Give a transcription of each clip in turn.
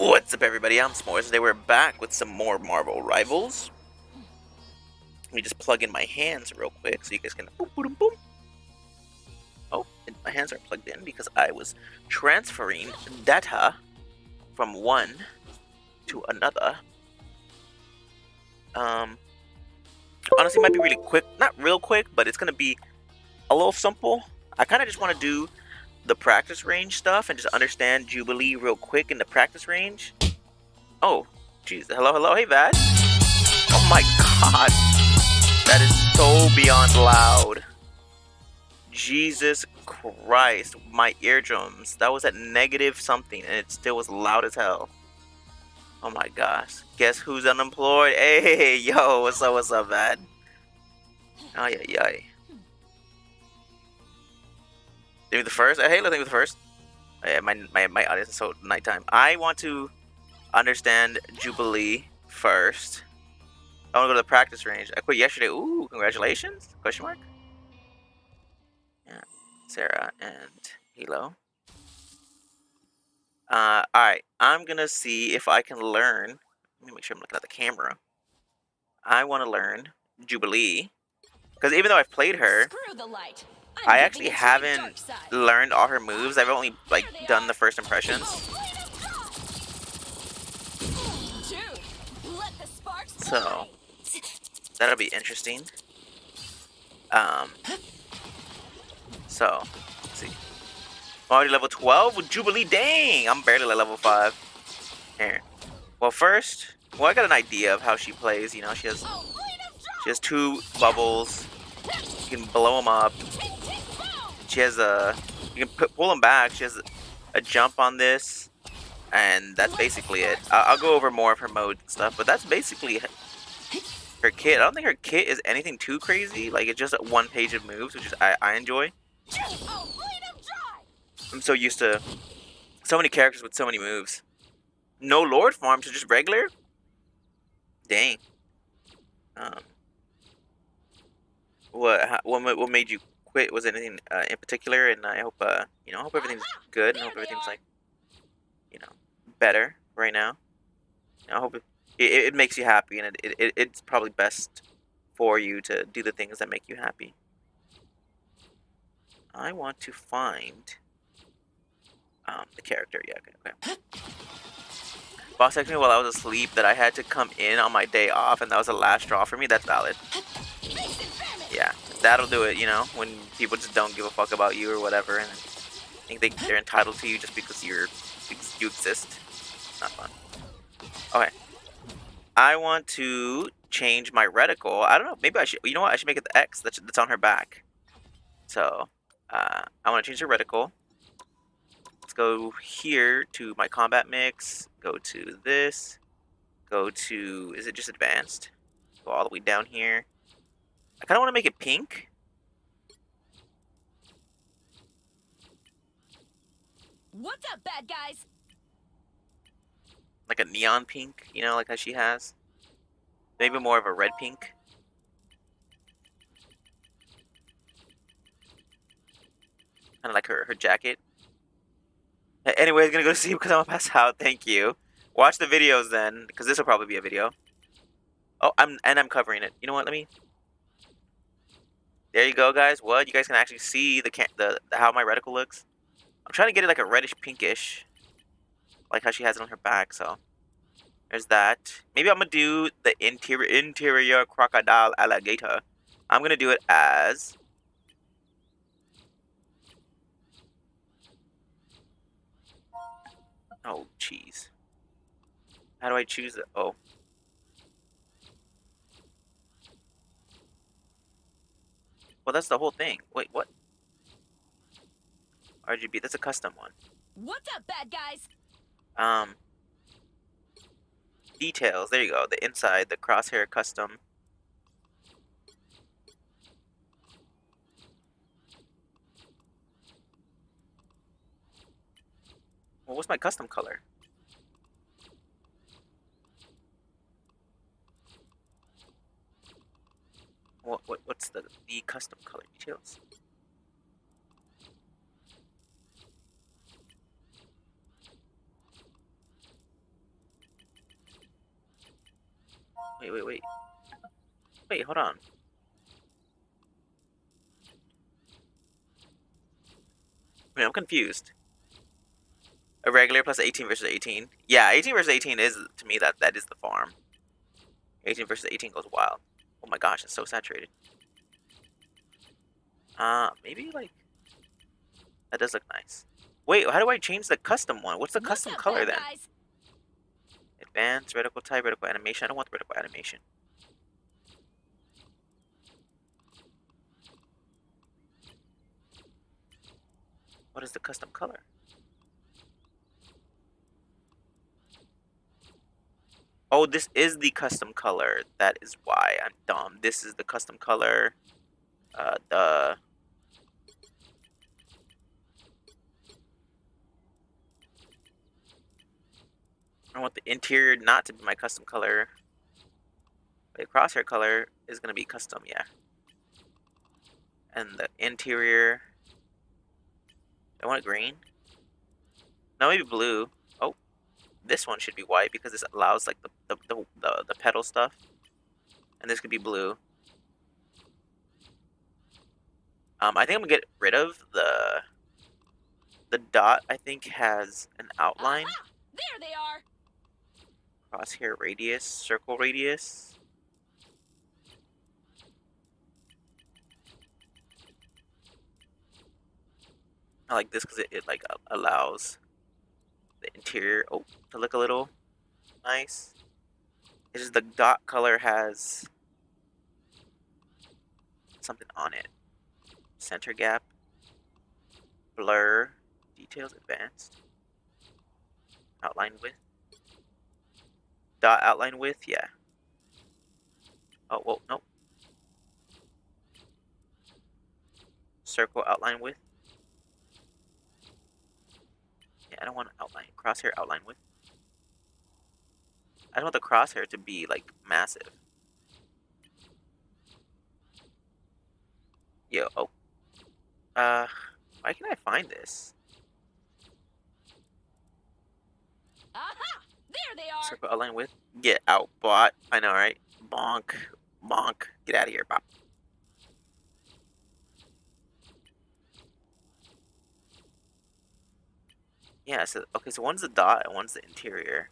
What's up, everybody? I'm Smorze. Today we're back with some more Marvel Rivals. Let me just plug in my hands real quick so you guys can boom, boom, boom. Oh, and my hands aren't plugged in because I was transferring data from one to another. Honestly, it might be really quick. Not real quick, but it's gonna be a little simple. I kind of just want to do the practice range stuff and just understand Jubilee real quick in the practice range. Oh, jeez. Hello, hello. Hey, Vad. Oh my god. That is so beyond loud. Jesus Christ. My eardrums. That was at negative something and it still was loud as hell. Oh my gosh. Guess who's unemployed? Hey, yo. What's up, Vad? Ay, ay, ay. Give me the first. Hey, let me the first. Oh, yeah, my audience is so nighttime. I want to understand Jubilee first. I want to go to the practice range. I quit yesterday. Ooh, congratulations? Question mark? Yeah, Sarah and Hilo. Alright. I'm gonna see if I can learn. Let me make sure I'm looking at the camera. I want to learn Jubilee. Because even though I've played her, I actually haven't learned all her moves. I've only, like, done the first impressions. So that'll be interesting. So let's see. Already level 12 with Jubilee. Dang, I'm barely at level 5. Here. Well, first, I got an idea of how she plays. You know, she has two bubbles. You can blow them up. She has you can pull them back. She has a jump on this, and that's basically it. I'll go over more of her modes and stuff, but that's basically her kit. I don't think her kit is anything too crazy. Like, it's just one page of moves, which is I enjoy. I'm so used to so many characters with so many moves. No Lord form, so just regular? Dang. What made you quit? Was it anything in particular? And I hope I hope everything's good and I hope everything's, like, better right now. I hope it makes you happy, and it's probably best for you to do the things that make you happy. I want to find the character. Yeah, okay. Boss texted me while I was asleep that I had to come in on my day off, and that was the last straw for me. That's valid. Yeah, that'll do it, when people just don't give a fuck about you or whatever, and think they're entitled to you just because you exist. Not fun. Okay. I want to change my reticle. I don't know. Maybe I should. You know what? I should make it the X that's on her back. So, I want to change the reticle. Let's go here to my combat mix. Go to this. Go to. Is it just advanced? Go all the way down here. I kind of want to make it pink. What's up, bad guys? Like a neon pink, like how she has. Maybe more of a red pink. Kind of like her jacket. Anyways, gonna go to sleep because I'm gonna pass out. Thank you. Watch the videos then, because this will probably be a video. Oh, I'm covering it. You know what? Let me. There you go, guys. What? You guys can actually see the how my reticle looks. I'm trying to get it like a reddish pinkish, like how she has it on her back. So there's that. Maybe I'm gonna do the interior crocodile alligator. I'm gonna do it as. Oh, jeez. How do I choose it? Oh. Well, that's the whole thing. Wait, what? RGB. That's a custom one. What's up, bad guys? Details. There you go. The inside, the crosshair custom. Well, what's my custom color? What's the custom color details? Wait, hold on. I mean, I'm confused. A regular plus 18 versus 18. Yeah, 18 versus 18 is, to me, that is the farm. 18 versus 18 goes wild. Oh my gosh, it's so saturated. Maybe like that does look nice. Wait, how do I change the custom one? What's the custom color then? Guys? Advanced, reticle type, reticle animation. I don't want the reticle animation. What is the custom color? Oh, this is the custom color. That is why I'm dumb. This is the custom color. I want the interior not to be my custom color. The crosshair color is gonna be custom, yeah. And the interior, I want it green. No, maybe blue. Oh, this one should be white because this allows like the pedal stuff. And this could be blue. I think I'm gonna get rid of the dot. I think has an outline. Aha! There they are. Crosshair radius, circle radius. I like this because it like allows the interior to look a little nice. It's just the dot color has something on it. Center gap, blur, details, advanced, outline width, dot outline width, yeah. Oh, well, nope. Circle outline width. Yeah, I don't want to outline. Crosshair outline width. I don't want the crosshair to be, like, massive. Yo, oh. Why can't I find this? Aha! There they are. Circle outline width. Get out, bot. I know, right? Bonk. Bonk. Get out of here, bot. Yeah, so, okay, so one's the dot and one's the interior.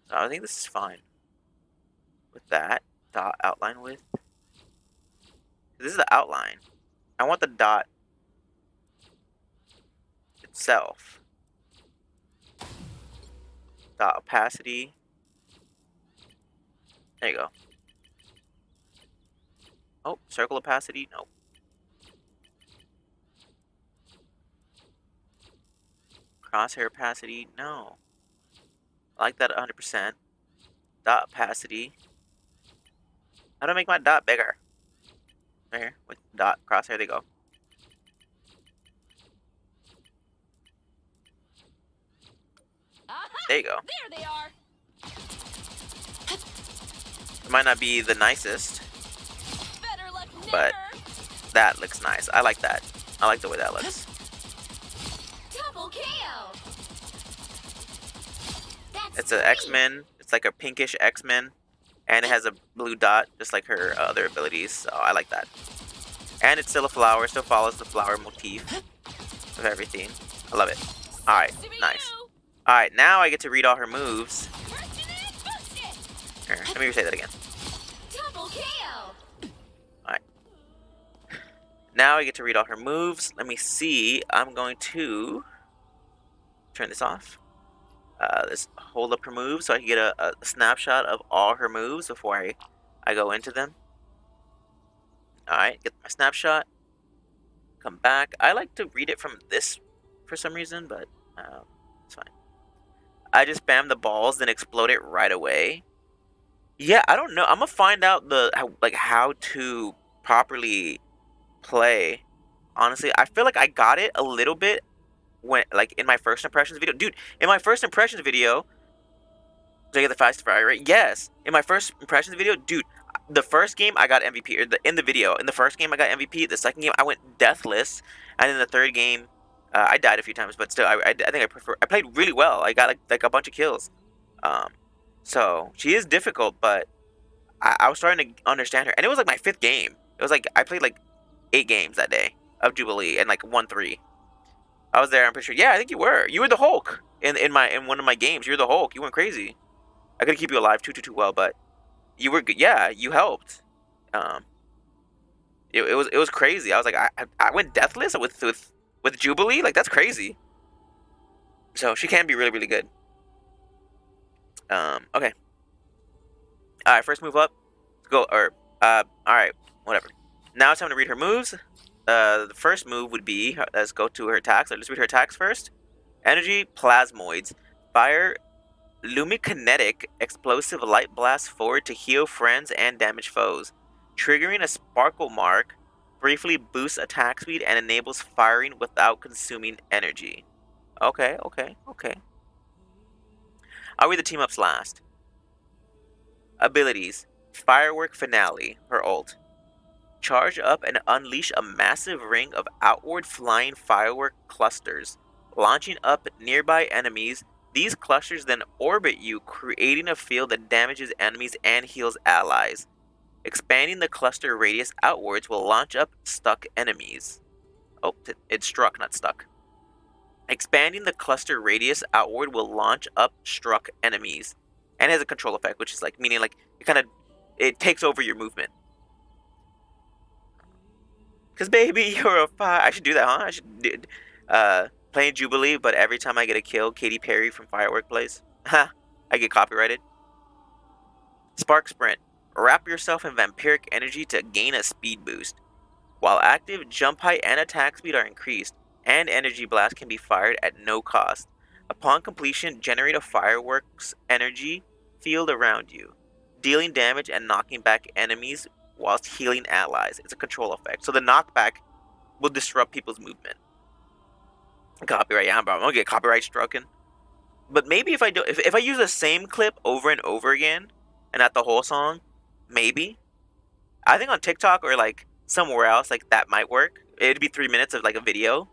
So I think this is fine. With that, dot outline width. This is the outline. I want the dot itself. Dot opacity. There you go. Oh, circle opacity. Nope. Crosshair opacity. No. I like that 100%. Dot opacity. How do I make my dot bigger? Right here with dot crosshair. There they go. Aha! There you go. There they are. It might not be the nicest, Better luck never. but that looks nice. I like that. I like the way that looks. Double KO. That's It's an X-Men. It's like a pinkish X-Men. And it has a blue dot, just like her other abilities. So I like that. And it's still a flower. Still follows the flower motif of everything. I love it. Alright, nice. Alright, now I get to read all her moves. Here, let me say that again. Double KO. Alright. Now I get to read all her moves. Let me see. I'm going to turn this off. Let's hold up her moves so I can get a snapshot of all her moves before I go into them. Alright, get my snapshot. Come back. I like to read it from this for some reason, but it's fine. I just spam the balls, then explode it right away. Yeah, I don't know. I'm gonna find out how to properly play. Honestly, I feel like I got it a little bit when in my first impressions video. Dude, in my first impressions video, did I get the fast fire rate? Yes. In my first impressions video, dude, the first game I got MVP, or in the first game I got MVP. The second game I went deathless, and in the third game, I died a few times, but still, I think I played really well. I got like a bunch of kills. So she is difficult, but I was starting to understand her, and it was like my 5th game. It was like I played like 8 games that day of Jubilee and like won 3. I was there. I'm pretty sure. Yeah, I think you were. You were the Hulk in one of my games. You were the Hulk. You went crazy. I couldn't keep you alive too well, but you were good. Yeah, you helped. Um, it was crazy. I was like I went deathless with Jubilee. Like that's crazy. So she can be really good. Okay. All right, first move up. Let's go or all right, whatever. Now it's time to read her moves. The first move would be let's go to her attacks. Let's read her attacks first. Energy plasmoids, fire, lumikinetic, explosive light blast forward to heal friends and damage foes. Triggering a sparkle mark, briefly boosts attack speed and enables firing without consuming energy. Okay. I'll read the team ups last. Abilities: Firework Finale, her ult. Charge up and unleash a massive ring of outward flying firework clusters, launching up nearby enemies. These clusters then orbit you, creating a field that damages enemies and heals allies. Expanding the cluster radius outwards will launch up stuck enemies. Oh, it's struck, not stuck. Expanding the cluster radius outward will launch up struck enemies. And it has a control effect, which is like, meaning like, it takes over your movement. Cause baby, you're a fire. I should do that, huh? I should do, playing Jubilee, but every time I get a kill, Katy Perry from Firework plays. Ha! I get copyrighted. Spark Sprint. Wrap yourself in vampiric energy to gain a speed boost. While active, jump height and attack speed are increased, and energy blast can be fired at no cost. Upon completion, generate a fireworks energy field around you, dealing damage and knocking back enemies whilst healing allies. It's a control effect. So the knockback will disrupt people's movement. Copyright, yeah, bro. I'm gonna get copyright strucken. But maybe if I use the same clip over and over again, and not the whole song, maybe. I think on TikTok or like somewhere else, like that might work. It'd be 3 minutes of like a video.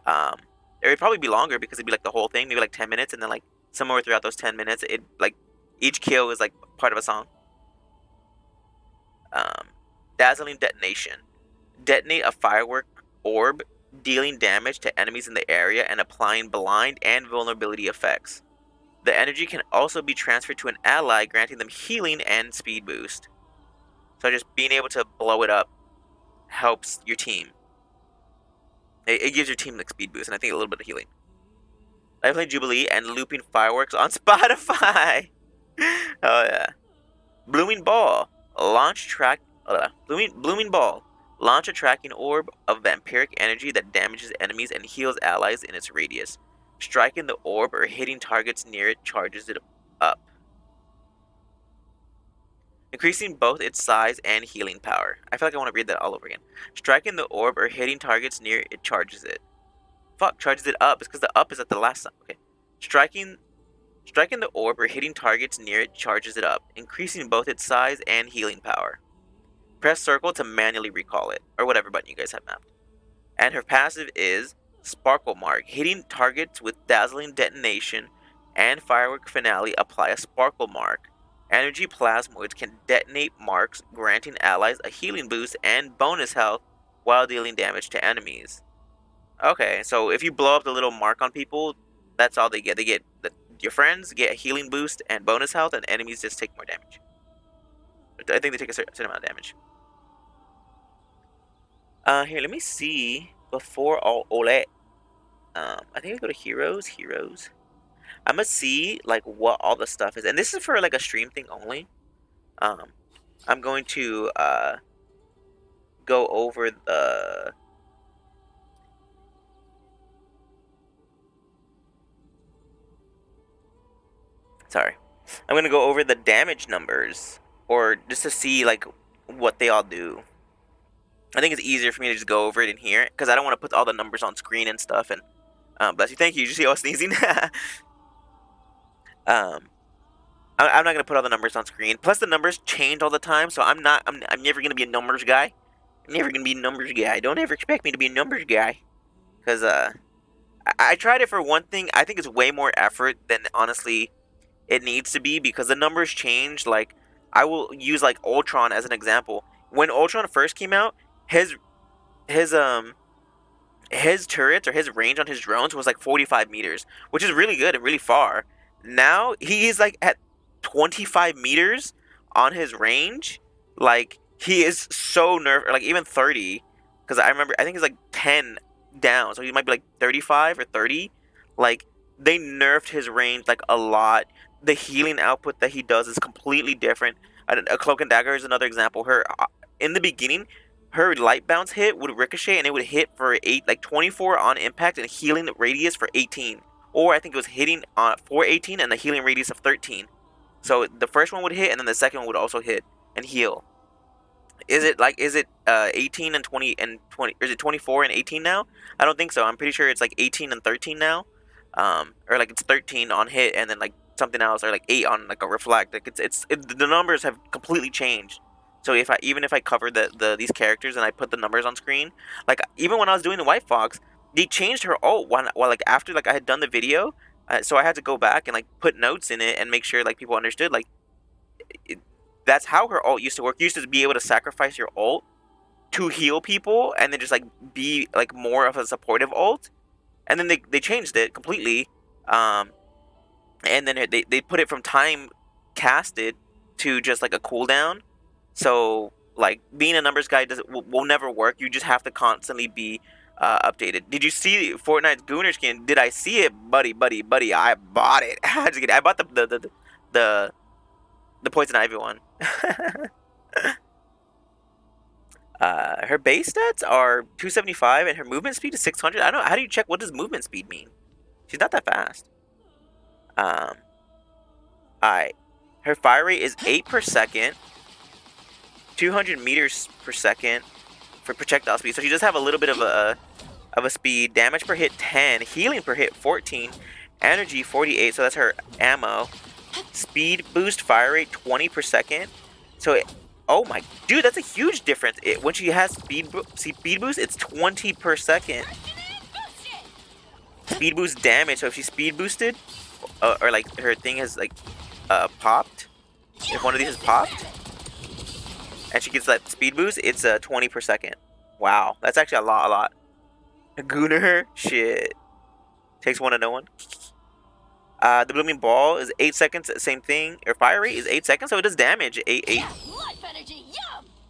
It would probably be longer because it'd be like the whole thing, maybe like 10 minutes, and then like somewhere throughout those 10 minutes, it like each kill is like part of a song. Dazzling detonation. Detonate a firework orb, dealing damage to enemies in the area and applying blind and vulnerability effects. The energy can also be transferred to an ally, granting them healing and speed boost. So just being able to blow it up helps your team. It gives your team like speed boost and I think a little bit of healing. I play Jubilee and looping fireworks on Spotify. Oh yeah. Blooming Ball. Blooming Ball. Launch a tracking orb of vampiric energy that damages enemies and heals allies in its radius. Striking the orb or hitting targets near it charges it up, increasing both its size and healing power. I feel like I want to read that all over again. Striking the orb or hitting targets near it charges it. Fuck, charges it up. It's because the up is at the last time. Okay. Striking the orb or hitting targets near it charges it up, increasing both its size and healing power. Press circle to manually recall it, or whatever button you guys have mapped. And her passive is Sparkle Mark. Hitting targets with dazzling detonation and firework finale apply a sparkle mark. Energy plasmoids can detonate marks, granting allies a healing boost and bonus health while dealing damage to enemies. Okay, so if you blow up the little mark on people, that's all they get. Your friends get a healing boost and bonus health, and enemies just take more damage. I think they take a certain amount of damage. Here, let me see. Before all Ole, I think we go to heroes. I'm gonna see like what all the stuff is, and this is for like a stream thing only. I'm going to go over the. Sorry, I'm gonna go over the damage numbers, or just to see like what they all do. I think it's easier for me to just go over it in here because I don't want to put all the numbers on screen and stuff. And bless you, thank you. Did you see I was sneezing? I'm not gonna put all the numbers on screen. Plus, the numbers change all the time, so I'm never gonna be a numbers guy. I'm never gonna be a numbers guy. Don't ever expect me to be a numbers guy, because I tried it for one thing. I think it's way more effort than honestly it needs to be because the numbers change. Like, I will use like Ultron as an example. When Ultron first came out, his his um his turrets or his range on his drones was like 45 meters, which is really good and really far. Now he's like at 25 meters on his range. Like, he is so nerfed, like even 30, because I remember I think he's like 10 down, so he might be like 35 or 30. Like, they nerfed his range like a lot. The healing output that he does is completely different. A cloak and dagger is another example. Her in the beginning, her light bounce hit would ricochet and it would hit for 24 on impact and healing radius for 18. Or I think it was hitting for 18 and the healing radius of 13. So the first one would hit and then the second one would also hit and heal. Is it 18 and 20 and 20, or is it 24 and 18 now? I don't think so. I'm pretty sure it's like 18 and 13 now. Or like it's 13 on hit and then like something else, or like 8 on like a reflect. Like the numbers have completely changed. So even if I cover these characters and I put the numbers on screen, like even when I was doing the White Fox, they changed her ult while like after like I had done the video, so I had to go back and like put notes in it and make sure like people understood like that's how her ult used to work. You used to be able to sacrifice your ult to heal people and then just like be like more of a supportive ult, and then they changed it completely, and then they put it from time casted to just like a cooldown. So like being a numbers guy will never work. You just have to constantly be updated. Did you see Fortnite's Gooner skin? Did I see it, buddy? I bought it. I bought the Poison Ivy one. Her base stats are 275 and her movement speed is 600. I don't know. How do you check what does movement speed mean? She's not that fast. Alright. Her fire rate is 8 per second. 200 meters per second for projectile speed. So she does have a little bit of a speed. Damage per hit 10. Healing per hit 14. Energy 48. So that's her ammo. Speed boost fire rate 20 per second. So oh my dude, that's a huge difference. When she has speed boost, it's 20 per second. Speed boost damage. So if she's speed boosted, or like her thing has like popped, if one of these is popped and she gets that speed boost, it's 20 per second. Wow, that's actually a lot. Gooner, shit. Takes one to know one. The blooming ball is 8 seconds, same thing. Her fire rate is 8 seconds, so it does damage. 8.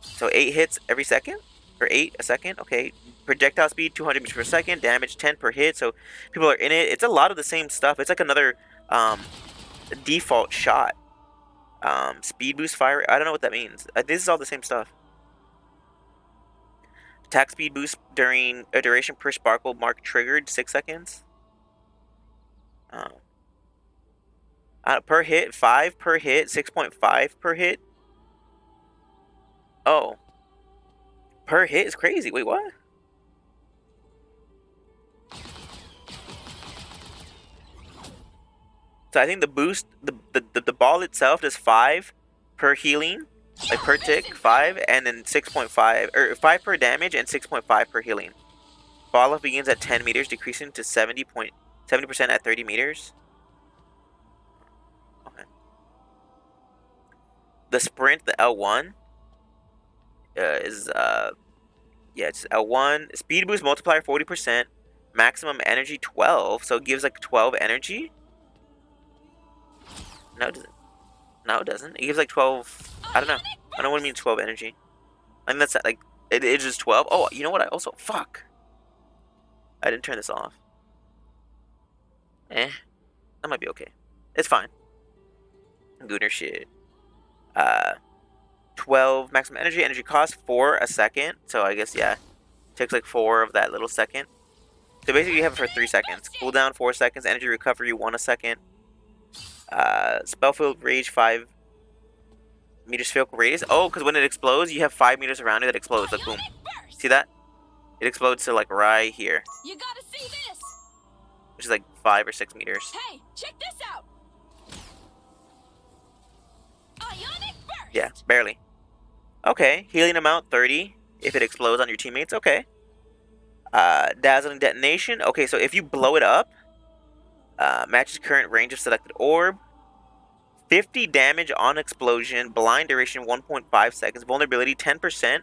So 8 hits every second, or 8 a second. Okay. Projectile speed 200 meters per second, damage 10 per hit. So people are in it. It's a lot of the same stuff. It's like another default shot. Speed boost fire. I don't know what that means. This is all the same stuff. Attack speed boost during a duration per sparkle mark triggered 6 seconds. Per hit 5 per hit, 6.5 per hit. Oh, per hit is crazy. Wait, what? So I think the boost, the ball itself does 5 per healing, like per tick, 5, and then 6.5, or 5 per damage and 6.5 per healing. Fall off begins at 10 meters, decreasing to 70% at 30 meters. Okay. The sprint, the L1, is it's L1. Speed boost multiplier 40%, maximum energy 12, so it gives like 12 energy. No, it doesn't. No, it doesn't. It gives like 12. I don't know. I don't know what it means 12 energy. I mean, that's like, it's just 12. Oh, you know what? I also, fuck. I didn't turn this off. That might be okay. It's fine. Gooner shit. 12 maximum energy cost 4 a second. So I guess, yeah. Takes like 4 of that little second. So basically you have it for 3 seconds. Cooldown 4 seconds. Energy recovery 1 a second. Spellfield rage 5 meters spherical radius. Oh, because when it explodes, you have 5 meters around it that explodes. Like boom. See that? It explodes to like right here. You gotta see this. Which is like 5 or 6 meters. Hey, check this out. Ionic burst. Yeah, barely. Okay, healing amount 30 if it explodes on your teammates. Okay. Dazzling detonation. Okay, so if you blow it up, matches current range of selected orb. 50 damage on explosion, blind duration 1.5 seconds, vulnerability 10%.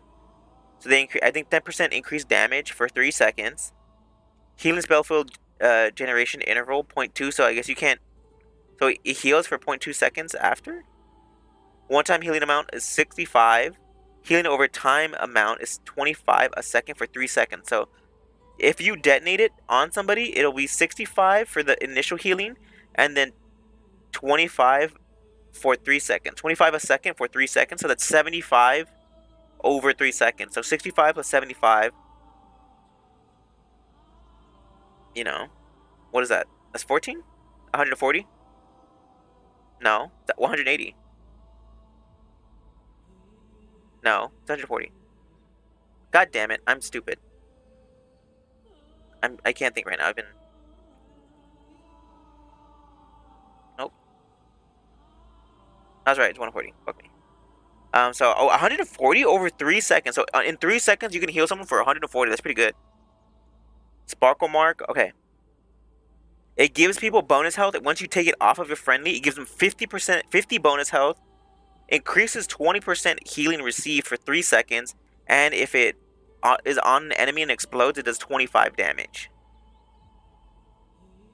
So they I think 10% increased damage for 3 seconds. Healing spell field generation interval 0.2, so I guess you can't. So it heals for 0.2 seconds after. One-time healing amount is 65. Healing over time amount is 25 a second for 3 seconds. So if you detonate it on somebody, it'll be 65 for the initial healing, and then 25 for 3 seconds. 25 a second for 3 seconds. So that's 75 over 3 seconds. So 65 plus 75. You know, what is that? That's 14? 140? No, 180. No, it's 140. God damn it, I'm stupid. I can't think right now. I've been. Nope. That's right. It's 140. Fuck me. So 140 over 3 seconds. So in 3 seconds you can heal someone for 140. That's pretty good. Sparkle mark. Okay. It gives people bonus health. Once you take it off of your friendly, it gives them 50%, 50 bonus health. Increases 20% healing received for 3 seconds, and if it is on an enemy and explodes, it does 25 damage.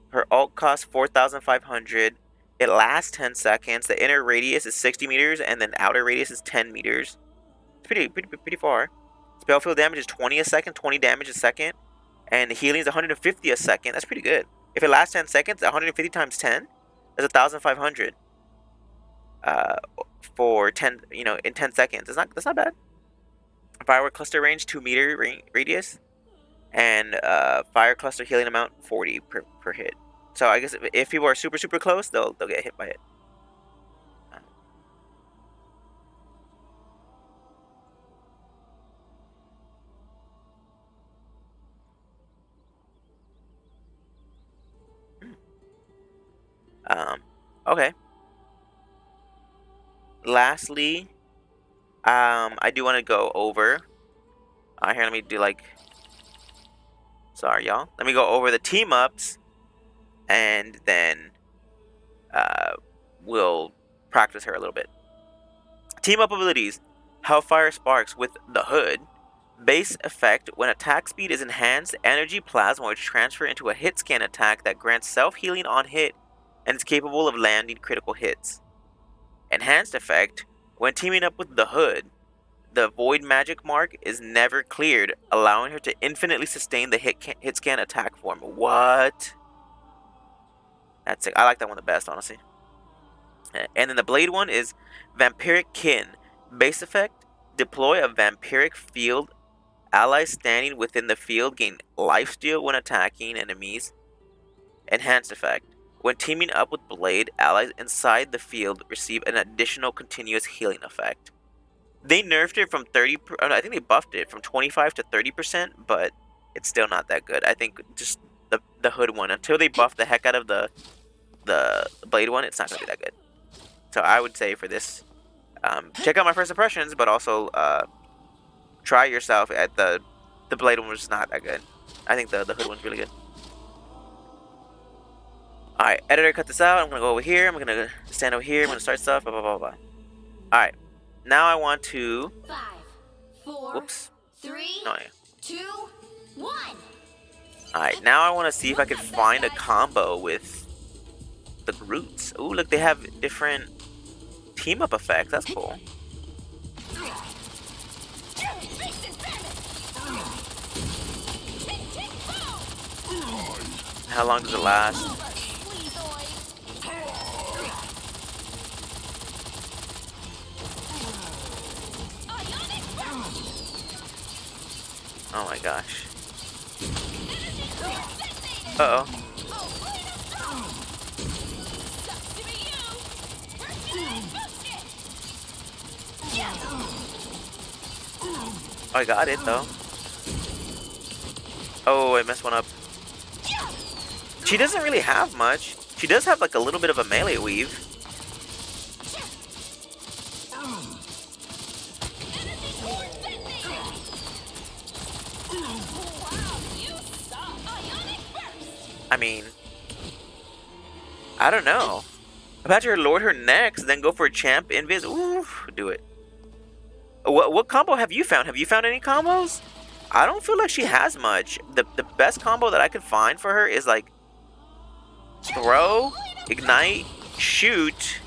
Her ult costs 4,500. It lasts 10 seconds. The inner radius is 60 meters, and then outer radius is 10 meters. It's pretty far. Spell field damage is 20 a second, 20 damage a second, and healing is 150 a second. That's pretty good. If it lasts 10 seconds, 150 times 10 is 1,500. For 10, in 10 seconds. That's not bad. Fire cluster range 2-meter radius, and fire cluster healing amount 40 per hit. So I guess if people are super close, they'll get hit by it. Okay. Lastly, I do want to go over. Here, let me do sorry, y'all. Let me go over the team ups, and then we'll practice her a little bit. Team up abilities: Hellfire Sparks with the Hood. Base effect: when attack speed is enhanced, energy plasma will transfer into a hit scan attack that grants self-healing on hit and is capable of landing critical hits. Enhanced effect: when teaming up with the Hood, the Void Magic mark is never cleared, allowing her to infinitely sustain the hit scan attack form. What? That's sick. I like that one the best, honestly. And then the Blade one is Vampiric Kin. Base effect: deploy a vampiric field. Allies standing within the field gain lifesteal when attacking enemies. Enhanced effect: when teaming up with Blade, allies inside the field receive an additional continuous healing effect. They nerfed it from 30. I think they buffed it from 25 to 30%, but it's still not that good. I think just the Hood one, until they buff the heck out of the Blade one, it's not gonna be that good. So I would say for this, check out my first impressions, but also try yourself at the Blade one, which is not that good. I think the Hood one's really good. Alright, editor, cut this out. I'm gonna go over here. I'm gonna stand over here. I'm gonna start stuff. Blah blah blah blah. Alright, now I want to. 5, 4, Whoops. 3, No, yeah. 2, 1. Alright, now I want to see if I can find a combo with the Groots. Ooh, look, they have different team up effects. That's cool. How long does it last? Oh my gosh. Uh-oh. I got it though. Oh, I messed one up. She doesn't really have much. She does have like a little bit of a melee weave. I mean, I don't know. Apache her lord her next, then go for a champ invis. Ooh, do it. What combo have you found? Have you found any combos? I don't feel like she has much. The best combo that I could find for her is like throw, ignite, shoot,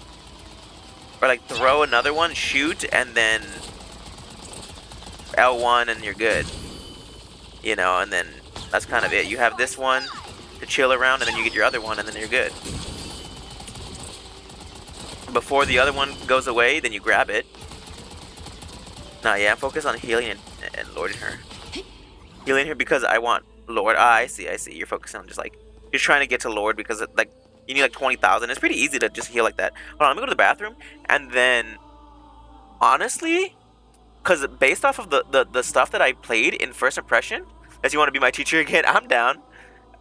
or like throw another one, shoot, and then L1 and you're good. You know, and then that's kind of it. You have this one to chill around, and then you get your other one, and then you're good. Before the other one goes away, then you grab it. Nah, yeah, focus on healing and lording her. Healing her because I want lord. Ah, I see. You're focusing on just like, you're trying to get to lord because like you need like 20,000. It's pretty easy to just heal like that. Hold on, let me go to the bathroom, and then honestly, because based off of the stuff that I played in first impression, as you want to be my teacher again, I'm down.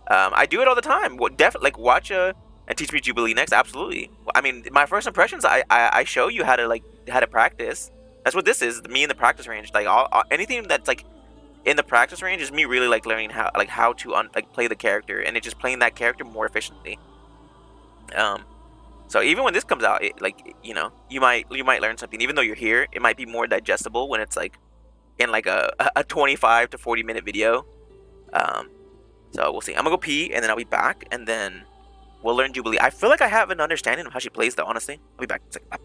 I do it all the time. Definitely, like watch and teach me Jubilee next. Absolutely. I mean, my first impressions, I show you how to practice. That's what this is. Me in the practice range. Like anything that's like in the practice range is me really like learning how to play the character, and it's just playing that character more efficiently. So even when this comes out, like you know, you might learn something. Even though you're here, it might be more digestible when it's like in like a 25 to 40 minute video. So we'll see. I'm gonna go pee, and then I'll be back, and then we'll learn Jubilee. I feel like I have an understanding of how she plays, though. Honestly, I'll be back in a second.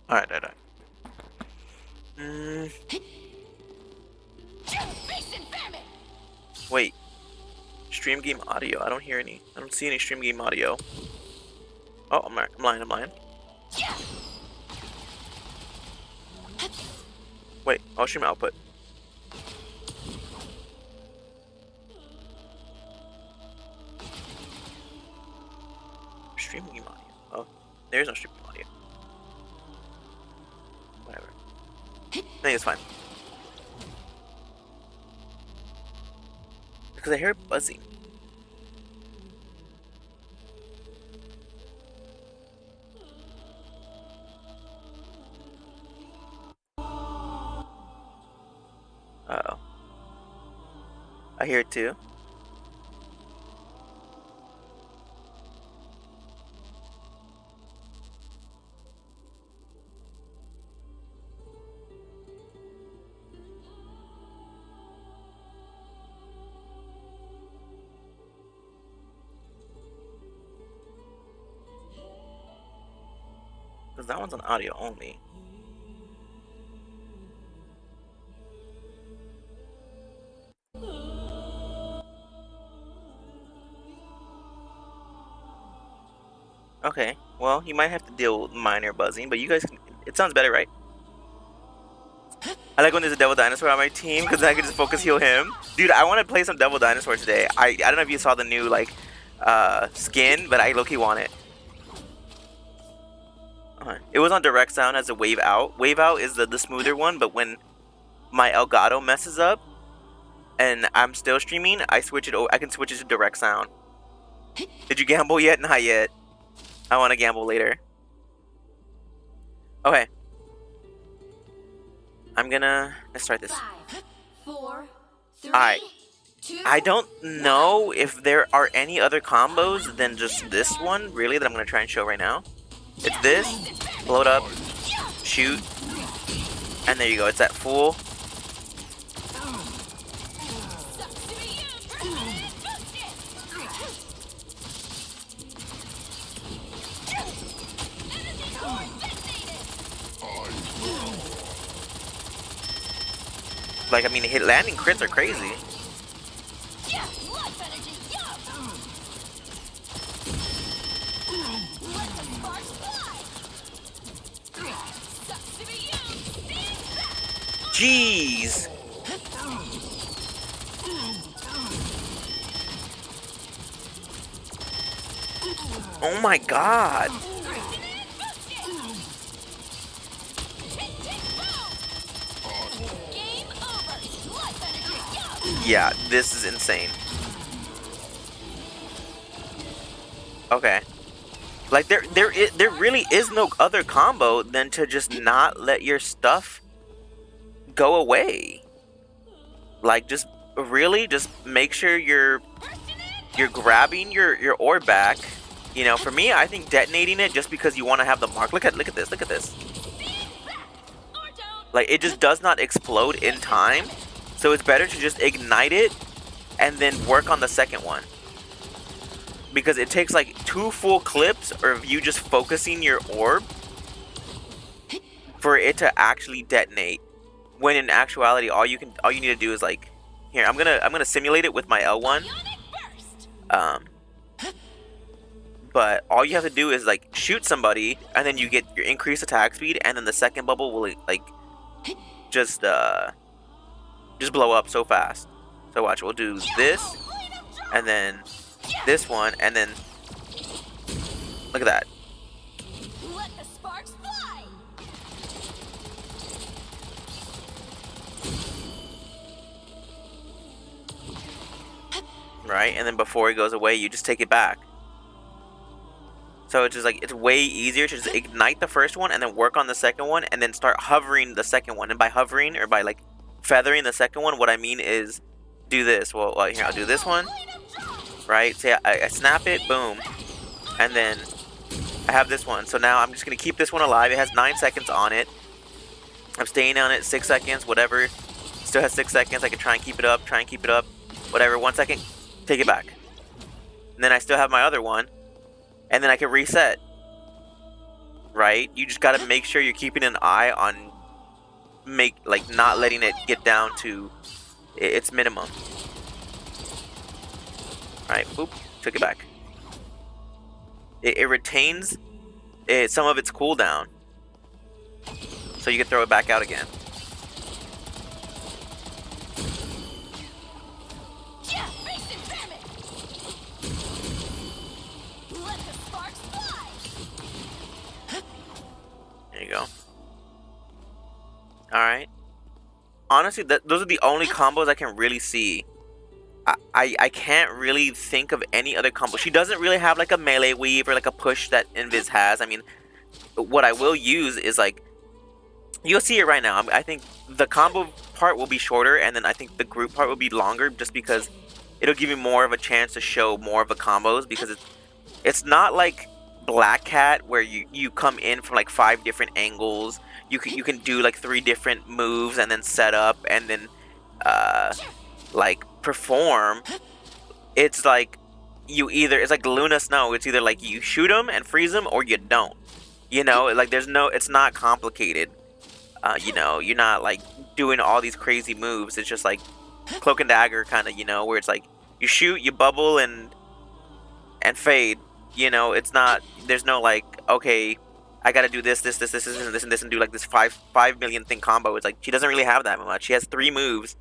All right. Wait. Stream game audio. I don't hear any. I don't see any stream game audio. Oh, I'm lying. Wait. Oh, stream output. Stream game audio. Oh, there's no stream game audio. Whatever. I think it's fine. Because I hear it buzzing. Uh-oh. I hear it too. Because that one's on audio only. Okay, well, you might have to deal with minor buzzing, but you guys can, it sounds better, right? I like when there's a Devil Dinosaur on my team, because then I can just focus heal him. Dude, I want to play some Devil Dinosaur today. I don't know if you saw the new, like, skin, but I low-key want it. It was on direct sound as a wave out. Wave out is the smoother one, but when my Elgato messes up and I'm still streaming, I switch it over. I can switch it to direct sound. Did you gamble yet? Not yet. I want to gamble later. Okay. Let's start this. 5, 4, 3, Alright. 2. I don't know if there are any other combos than just this one, really, that I'm going to try and show right now. It's this, blow it up, shoot, and there you go. It's at full. Like, I mean, hit landing crits are crazy. Jeez. Oh my god. Yeah, this is insane. Okay. Like there really is no other combo than to just not let your stuff go away. Like just make sure you're grabbing your orb back. You know, for me, I think detonating it just because you want to have the mark. Look at this. Like it just does not explode in time. So it's better to just ignite it and then work on the second one. Because it takes like 2 full clips of you just focusing your orb for it to actually detonate. When in actuality, all you need to do is like, here, I'm gonna simulate it with my L1. But all you have to do is like shoot somebody, and then you get your increased attack speed, and then the second bubble will like just blow up so fast. So watch, we'll do this, and then this one, and then look at that. Let the sparks fly. Right, and then before it goes away, you just take it back. So it's just like, it's way easier to just ignite the first one and then work on the second one and then start hovering the second one. And by hovering, or by like feathering the second one, what I mean is do this. Well here, I'll do this one, right? Say I snap it, boom, and then I have this one. So now I'm just gonna keep this one alive. It has 9 seconds on it. I'm staying on it 6 seconds, whatever. Still has 6 seconds. I can try and keep it up, whatever. 1 second, take it back. And then I still have my other one, and then I can reset. Right? You just gotta make sure you're keeping an eye on not letting it get down to its minimum. Right, boop, took it back. It retains some of its cooldown, so you can throw it back out again. There you go. Alright. Honestly, those are the only combos I can really see. I can't really think of any other combo. She doesn't really have like a melee weave or like a push that Invis has. I mean, what I will use is like, you'll see it right now. I think the combo part will be shorter, and then I think the group part will be longer, just because it'll give you more of a chance to show more of the combos, because it's not like Black Cat where you come in from like 5 different angles. You can do like 3 different moves and then set up and then like perform. It's like it's like Luna Snow. It's either like you shoot them and freeze them, or you don't. You know, like it's not complicated. You know, you're not like doing all these crazy moves. It's just like Cloak and Dagger kind of, you know, where it's like you shoot, you bubble, and fade. You know, it's not, there's no like, okay, I gotta do this, and do like this 5 million thing combo. It's like, she doesn't really have that much. She has 3 moves,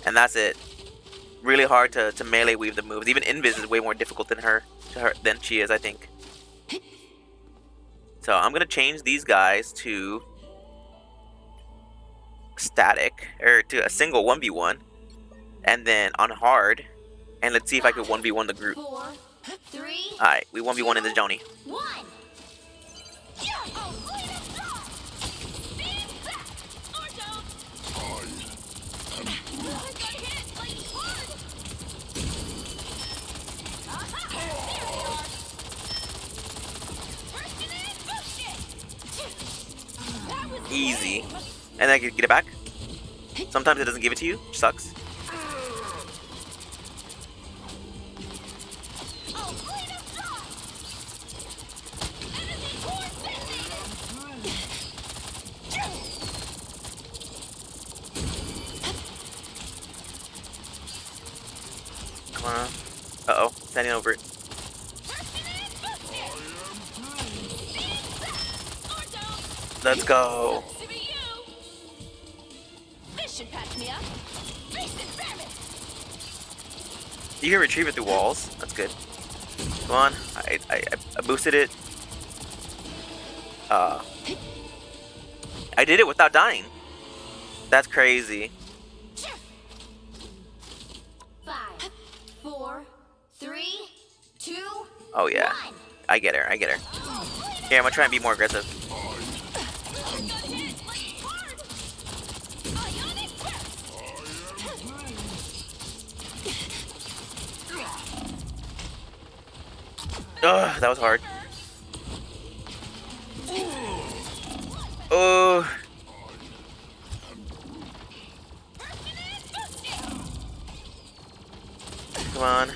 and that's it. Really hard to melee weave the moves. Even Invis is way more difficult than she is, I think. So I'm gonna change these guys to static, or to a single 1v1, and then on hard, and let's see if I could 1v1 the group. 4, 3, Alright, we 1v1 in this Joni. 1. Oh, wait a drop. Stand back or don't. I got hit like hard. Aha, there they are. First and in, boost it. That was Easy. great. And then I can get it back. Sometimes it doesn't give it to you, which sucks. Oh, wait a drop. Enemy core detonated. Come on. Uh-oh, standing over it. First and in, boost it. Stand back or don't. Let's go. Sucks to be you. This should patch me up. Face experiment. You can retrieve it through walls. That's good. Come on. I boosted it. I did it without dying. That's crazy. 5, 4, 3, 2, Oh yeah. 1. I get her. I get her. Here, I'm gonna try and be more aggressive. I got hit like hard. Ionic burst. Ugh, that was hard. Oh. Come on.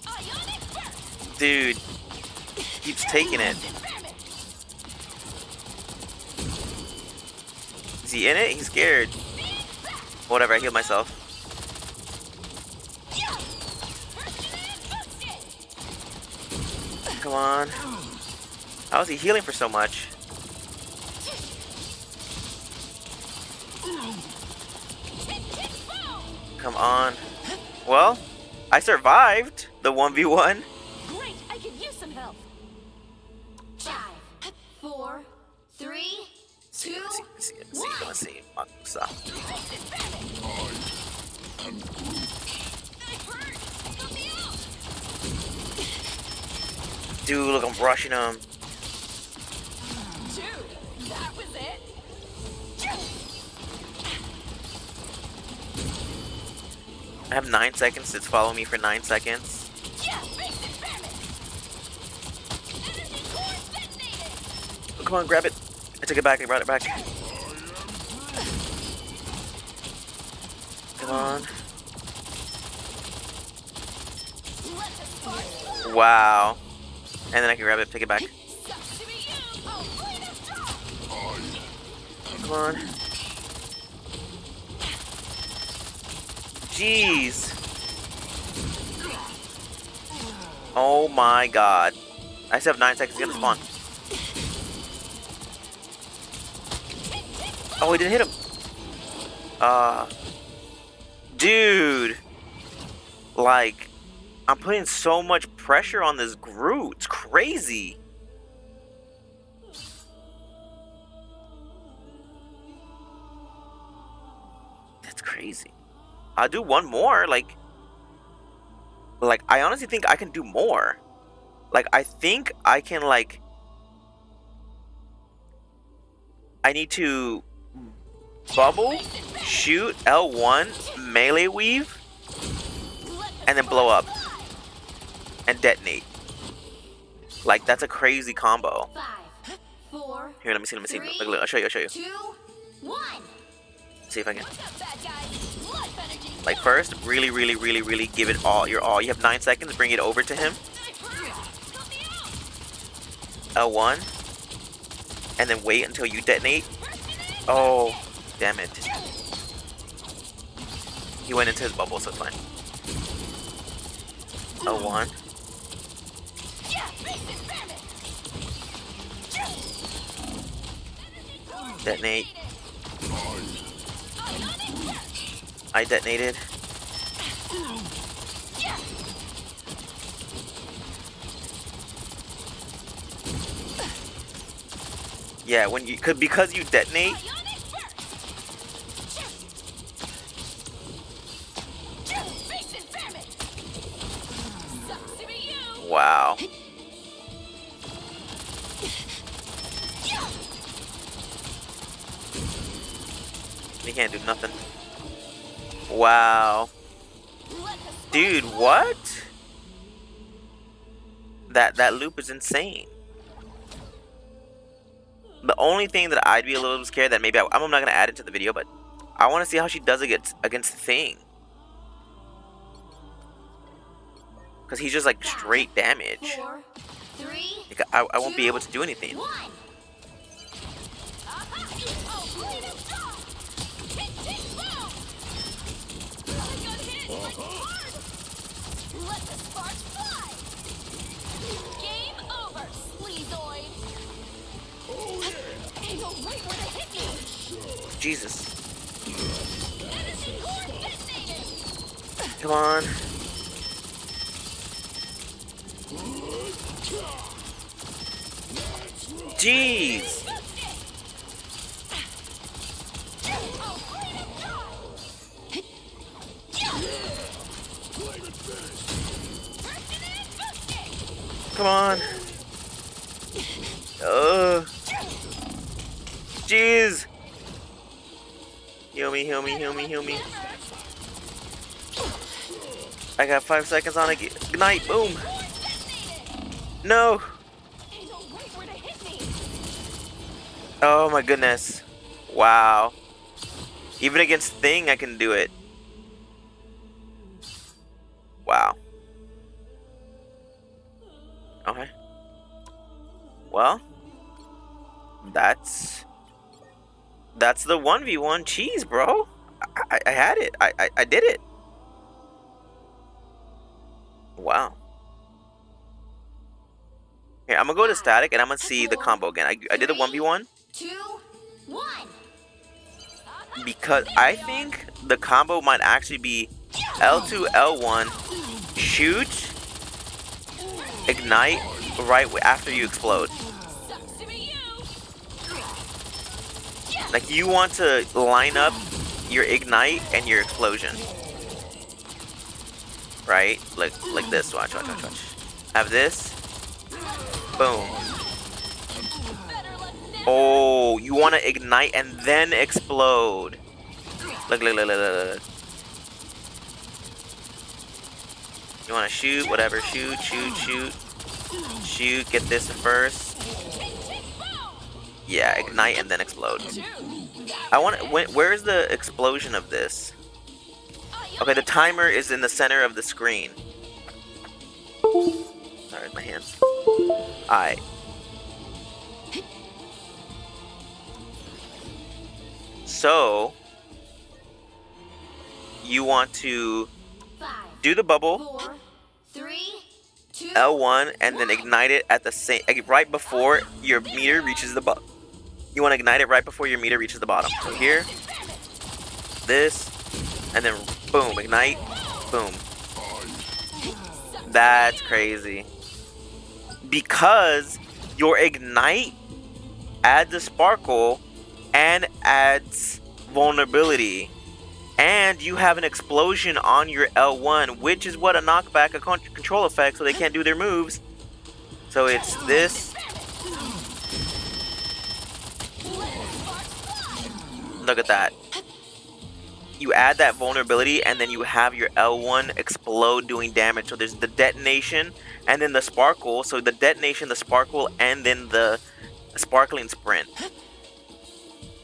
Ionic burst. Dude. Keeps taking it. Experiment. Is he in it? He's scared. Whatever, I healed myself. Yeah. First and in, boost it. Come on. How is he healing for so much? Hit, boom. Come on. Well, I survived the 1v1. Great, I could use some help. 5, 4, 3, 2, Let's see. Makusa. face experiment. I hurt. Help me out. Dude, look, I'm rushing him. Dude, that was it. I have 9 seconds. It's following me for 9 seconds. Yeah, face experiment. Energy core detonated. Oh, come on, grab it. I took it back. I brought it back. Come on. Let the spark fly. Wow. And then I can grab it, take it back. Sucks to be you. Oh, wait a drop. Come on. Jeez. Oh my god. I still have 9 seconds to get the spawn. Oh, he didn't hit him. Dude. Like, I'm putting so much pressure on this Groot. It's crazy. That's crazy. I'll do one more. Like I honestly think I can do more. Like, I think I can, like, I need to bubble, shoot, L1, melee weave, and then blow up and detonate. Like, that's a crazy combo. 5, 4, Here, let me see. Three. Look, I'll show you. 2, 1. See if I can. What's up, bad guys? Life energy. Like, first, really give it all, your all. You have 9 seconds, bring it over to him. Help me out. L1. And then wait until you detonate. Oh, damn it. He went into his bubble, so it's fine. L1. Yeah, face experiment. Detonate. I detonated. Yeah, when you because you detonate. Bionic burst. Face impairment. Sucks to be you. Wow. He can't do nothing. Wow. Dude, what? That loop is insane. The only thing that I'd be a little scared that maybe I'm not gonna add it to the video, but I want to see how she does against Thing, because he's just like straight damage. 4, 3, Like, I won't be able to do anything. 1. Let the sparks fly! Game over, sleazoid! Ain't no right where to hit me! Jesus. Energy core detonated! Come on. Jeez. Oh, freedom drive! Bursting in, boosting! Come on. Jeez. Heal me, heal me, heal me, heal me. I got 5 seconds on ignite. Boom. No. Ain't no right where to hit me! Oh my goodness. Wow. Even against Thing, I can do it. Wow. Okay. Well, that's the 1v1 cheese, bro. I had it. I did it. Wow. Here, I'm gonna go to static and I'm gonna see the combo again. I did the 1v1 2, 1. because I think the combo might actually be L2, L1, shoot, ignite right after you explode. Sucks to be you! Like, you want to line up your ignite and your explosion, right? Like this. Watch. Have this. Boom. Better luck never! Oh, you want to ignite and then explode. Look. You want to shoot, whatever. Shoot. Shoot. Get this first. Yeah, ignite and then explode. I want. Where is the explosion of this? Okay, the timer is in the center of the screen. Sorry, my hands. Alright. So, you want to 5, do the bubble, 4, 3, 2, L1, and then ignite it at the same, right before your meter reaches the bottom. You want to ignite it right before your meter reaches the bottom. So here, this, and then boom, ignite, boom. That's crazy. Because your ignite adds a sparkle and adds vulnerability. And you have an explosion on your L1, which is what a knockback, a control effect, so they can't do their moves. So it's this. Look at that. You add that vulnerability, and then you have your L1 explode doing damage. So there's the detonation, and then the sparkle. So the detonation, the sparkle, and then the sparkling sprint.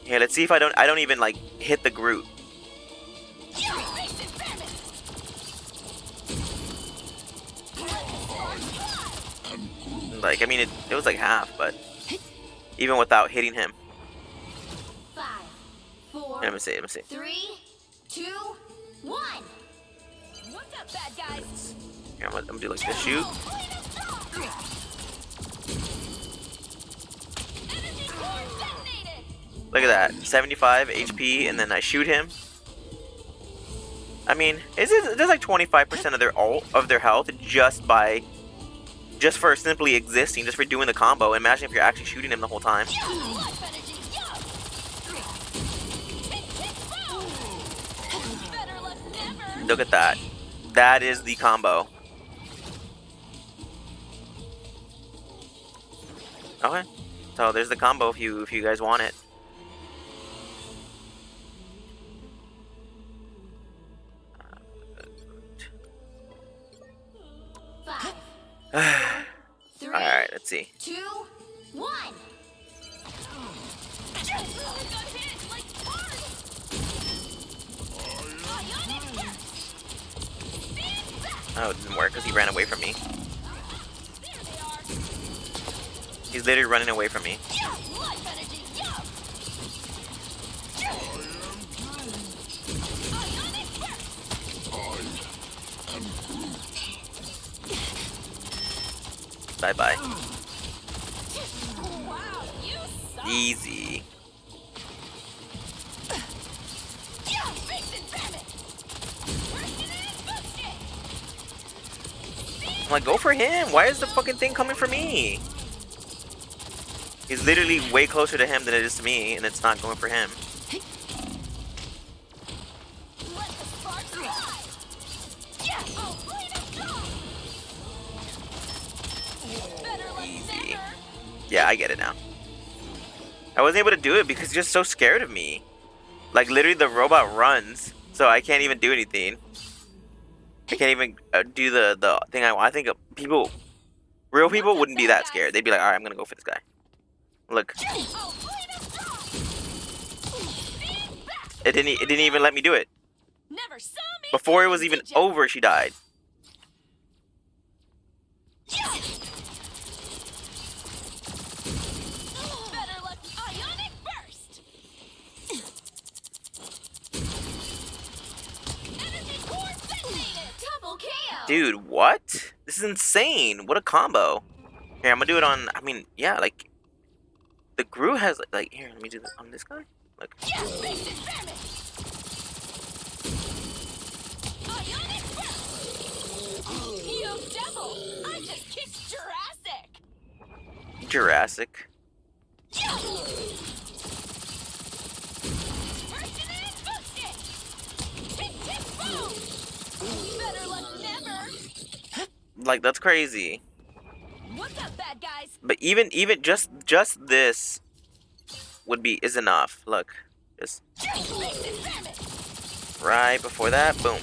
Here, let's see if I don't even like hit the Groot. Like, I mean, it was like half, but even without hitting him. 5, 4, Let me see. 3, 2, 1. What's up, bad guys? Here, I'm gonna do like this. Shoot. Energy core detonated. Look at that. 75 HP, and then I shoot him. I mean, there's like 25% of their their health just for simply existing, just for doing the combo. Imagine if you're actually shooting him the whole time. Look at that. That is the combo. Okay. So there's the combo if you guys want it. Alright, let's see. 2, 1. Oh, it didn't work because he ran away from me. He's literally running away from me. Bye bye. Easy. I'm like, go for him. Why is the fucking thing coming for me? He's literally way closer to him than it is to me, and it's not going for him. Easy. Yeah, I get it now. I wasn't able to do it because he's just so scared of me. Like, literally the robot runs, so I can't even do anything. I can't even do the thing I think people, real people wouldn't be that scared. They'd be like, alright, I'm gonna go for this guy. Look. It didn't even let me do it. Before it was even over, she died. Dude, what? This is insane. What a combo. Here, I'm gonna do it on, I mean, yeah, like, the Gru has, like, here, let me do this on this guy. Look. Jurassic. Like, that's crazy. What's up, bad guys? But even just this is enough. Look, just right before that, boom.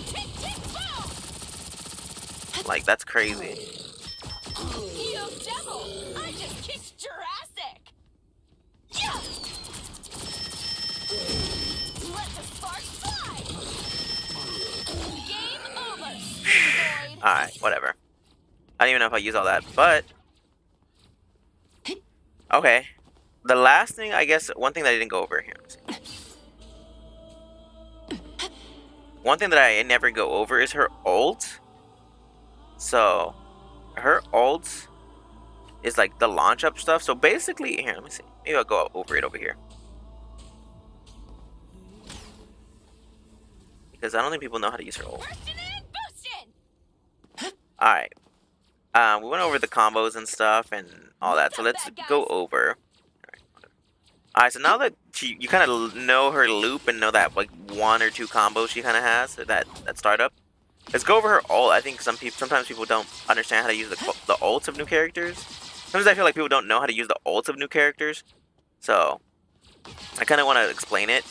Like, that's crazy. You devil! I just kicked Jurassic. Let the sparks fly. Game over. All right, whatever. I don't even know if I use all that, but okay. The last thing, I guess, one thing that I didn't go over here. One thing that I never go over is her ult. So, her ult is like the launch up stuff. So basically, here, let me see. Maybe I'll go over it over here. Because I don't think people know how to use her ult. Alright. We went over the combos and stuff and all that. So let's go over. Alright, so now that you kind of know her loop and know that like 1 or 2 combos she kind of has, that startup. Let's go over her ult. I think sometimes people don't understand how to use the ults of new characters. Sometimes I feel like people don't know how to use the ults of new characters. So I kind of want to explain it.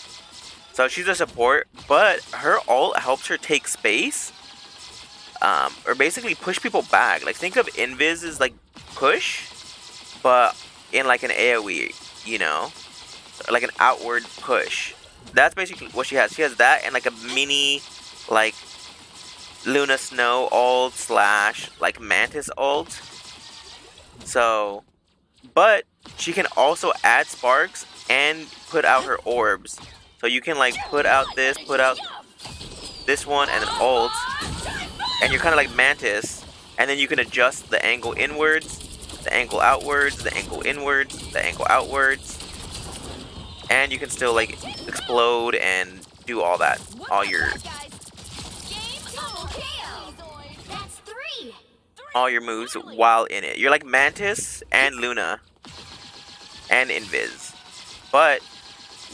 So she's a support, but her ult helps her take space. Or basically push people back. Like, think of Invis as like push, but in like an AoE, you know, like an outward push. That's basically what she has. She has that and like a mini like Luna Snow ult slash like Mantis ult. So, but she can also add sparks and put out her orbs. So you can like put out this one and then ult. And you're kind of like Mantis, and then you can adjust the angle inwards, the angle outwards, the angle inwards, the angle outwards, and you can still like explode and do all that, all your moves while in it. You're like Mantis and Luna and Invis, but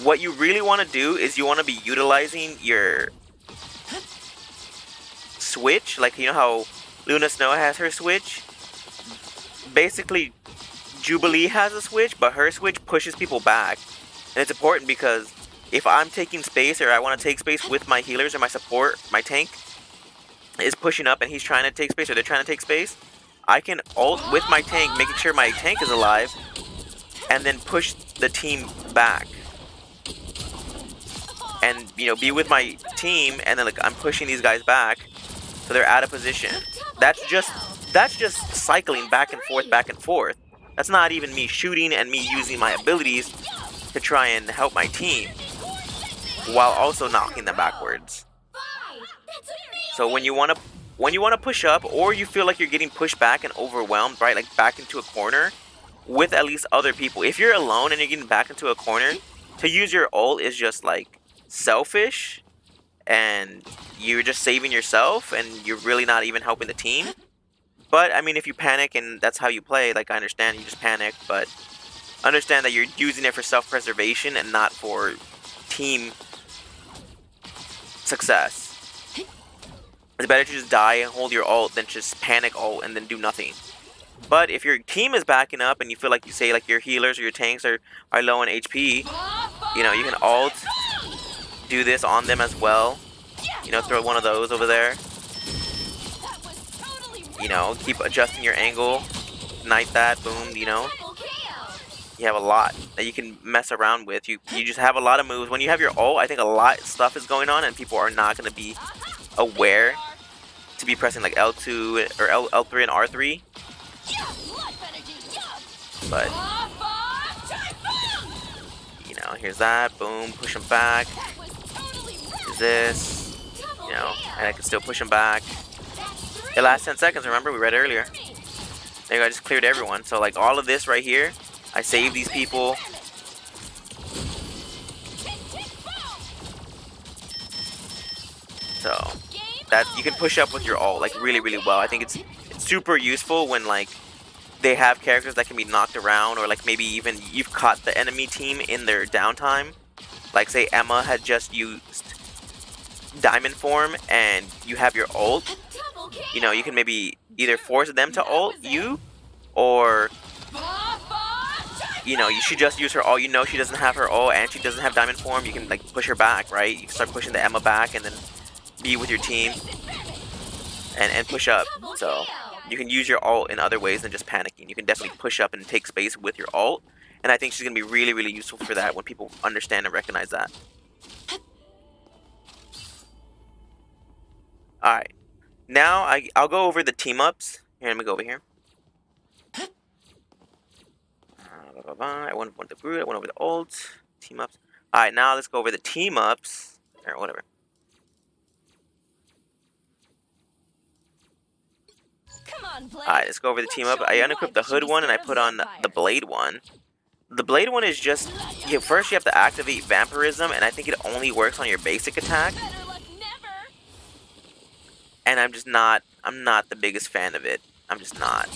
what you really want to do is you want to be utilizing your switch, like you know how Luna Snow has her switch, basically Jubilee has a switch, but her switch pushes people back. And it's important because if I'm taking space or I want to take space with my healers or my support, my tank is pushing up and he's trying to take space or they're trying to take space, I can ult with my tank, making sure my tank is alive, and then push the team back. And, you know, be with my team, and then like I'm pushing these guys back so they're out of position. That's just cycling back and forth. That's not even me shooting and me using my abilities to try and help my team while also knocking them backwards. So when you want to push up, or you feel like you're getting pushed back and overwhelmed, right, like back into a corner with at least other people. If you're alone and you're getting back into a corner, to use your ult is just like selfish, and you're just saving yourself, and you're really not even helping the team. But I mean, if you panic and that's how you play, like I understand you just panic, but understand that you're using it for self-preservation and not for team success. It's better to just die and hold your ult than just panic ult and then do nothing. But if your team is backing up and you feel like, you say, like your healers or your tanks are low in HP, you know, you can ult, do this on them as well. You know, throw one of those over there. You know, keep adjusting your angle, ignite that, boom, you know. You have a lot that you can mess around with. You just have a lot of moves. When you have your ult, I think a lot of stuff is going on and people are not going to be aware to be pressing like L2 or L3 and R3. But, you know, here's that, boom, push him back. Here's this, you know, and I can still push him back. It lasts 10 seconds, remember? We read earlier. There you go, I just cleared everyone. So, like, all of this right here, I saved these people. So, that you can push up with your ult, like, really, really well. I think it's super useful when, like, they have characters that can be knocked around, or, like, maybe even you've caught the enemy team in their downtime. Like, say Emma had just used Diamond Form, and you have your ult. You know, you can maybe either force them to ult you, or, you know, you should just use her ult. You know she doesn't have her ult, and she doesn't have Diamond Form. You can, like, push her back, right? You can start pushing the Emma back, and then be with your team, and push up. So, you can use your ult in other ways than just panicking. You can definitely push up and take space with your ult, and I think she's going to be really, really useful for that when people understand and recognize that. Alright. Now, I'll go over the team-ups. Here, let me go over here. I went over the Brute, I went over the ult, team-ups. Alright, now let's go over the team-ups. Or whatever. Alright, let's go over the team-up. I unequipped the Hood one, and I put on the Blade one. The Blade one is just, first you have to activate Vampirism, and I think it only works on your basic attack. And I'm not the biggest fan of it. I'm just not.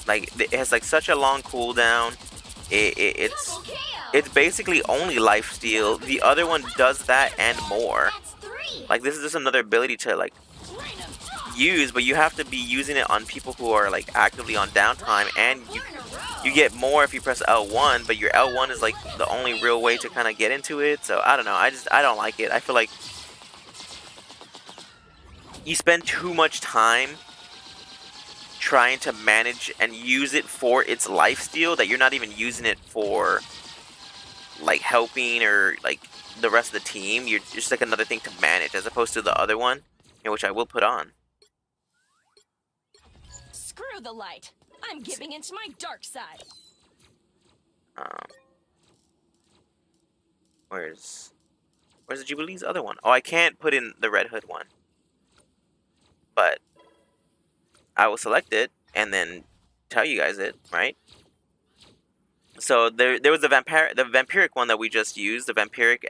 Like, it has like such a long cooldown. It's basically only lifesteal. The other one does that and more. Like, this is just another ability to, like, use, but you have to be using it on people who are, like, actively on downtime, and you get more if you press L1, but your L1 is, like, the only real way to kind of get into it. So, I don't know. I don't like it. I feel like you spend too much time trying to manage and use it for its lifesteal that you're not even using it for, like, helping or, like, the rest of the team. You're just, like, another thing to manage, as opposed to the other one, which I will put on. Screw the light. I'm giving into my dark side. Where's the Jubilee's other one? Oh, I can't put in the Red Hood one. But I will select it and then tell you guys it, right? So there was the vampiric one that we just used. The vampiric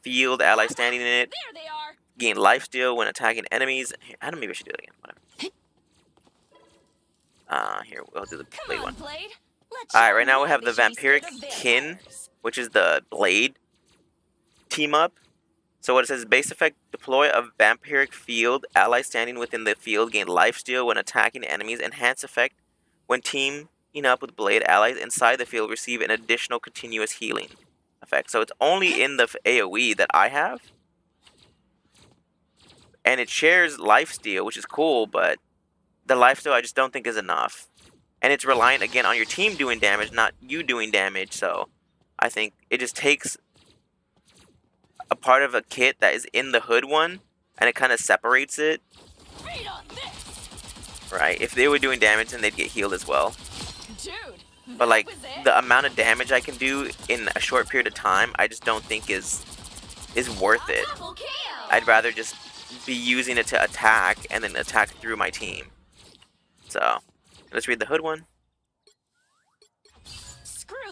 field ally standing in it. There they are. Gain lifesteal when attacking enemies. Here, I don't know, maybe I should do it again. Whatever. Here, we'll do the Blade one. Alright, right now we have the Vampiric Kin which is the Blade team up. So what it says is base effect, deploy a vampiric field. Allies standing within the field gain lifesteal when attacking enemies. Enhance effect, when teaming up with Blade allies inside the field receive an additional continuous healing effect. So it's only in the AoE that I have. And it shares lifesteal, which is cool, but the lifesteal I just don't think is enough. And it's reliant again on your team doing damage, not you doing damage. So I think it just takes a part of a kit that is in the hood one, and it kind of separates it. Right? If they were doing damage, then they'd get healed as well. But like the amount of damage I can do in a short period of time, I just don't think is worth it. I'd rather just be using it to attack and then attack through my team. So let's read the hood one.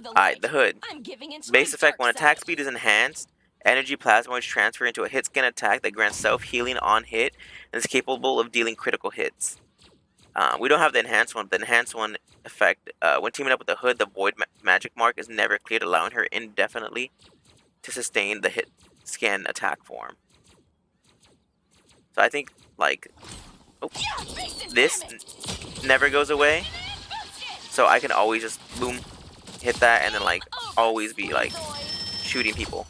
Alright, the hood. Base effect, when attack speed is enhanced, energy plasma is transferred into a hit scan attack that grants self-healing on hit and is capable of dealing critical hits. We don't have the enhanced one. The enhanced one effect, when teaming up with the hood, the void magic mark is never cleared, allowing her indefinitely to sustain the hit scan attack form. So I think, like, this never goes away. So I can always just, boom, hit that and then, like, always be, like, shooting people.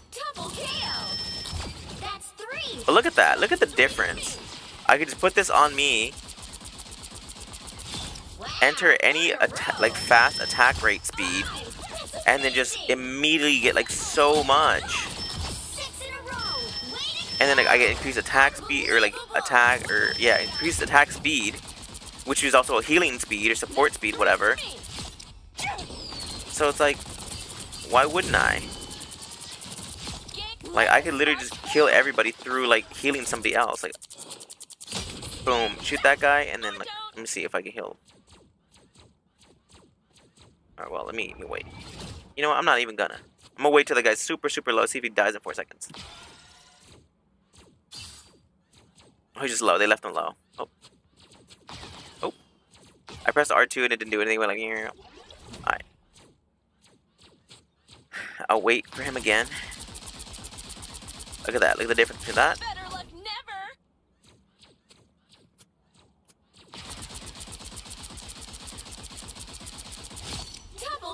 But look at that. Look at the difference. I could just put this on me. Enter any fast attack rate speed, and then just immediately get like so much. And then like, I get increased attack speed, or like increased attack speed, which is also a healing speed or support speed, whatever. So it's like, why wouldn't I? Like I could literally just kill everybody through like healing somebody else. Like, boom, shoot that guy, and then like, let me see if I can heal him. Alright, well, let me wait. You know what? I'm not even gonna. I'm gonna wait till the guy's super, super low, see if he dies in 4 seconds. Oh, he's just low. They left him low. Oh. Oh. I pressed R2 and it didn't do anything. Like, alright. I'll wait for him again. Look at that. Look at the difference between that.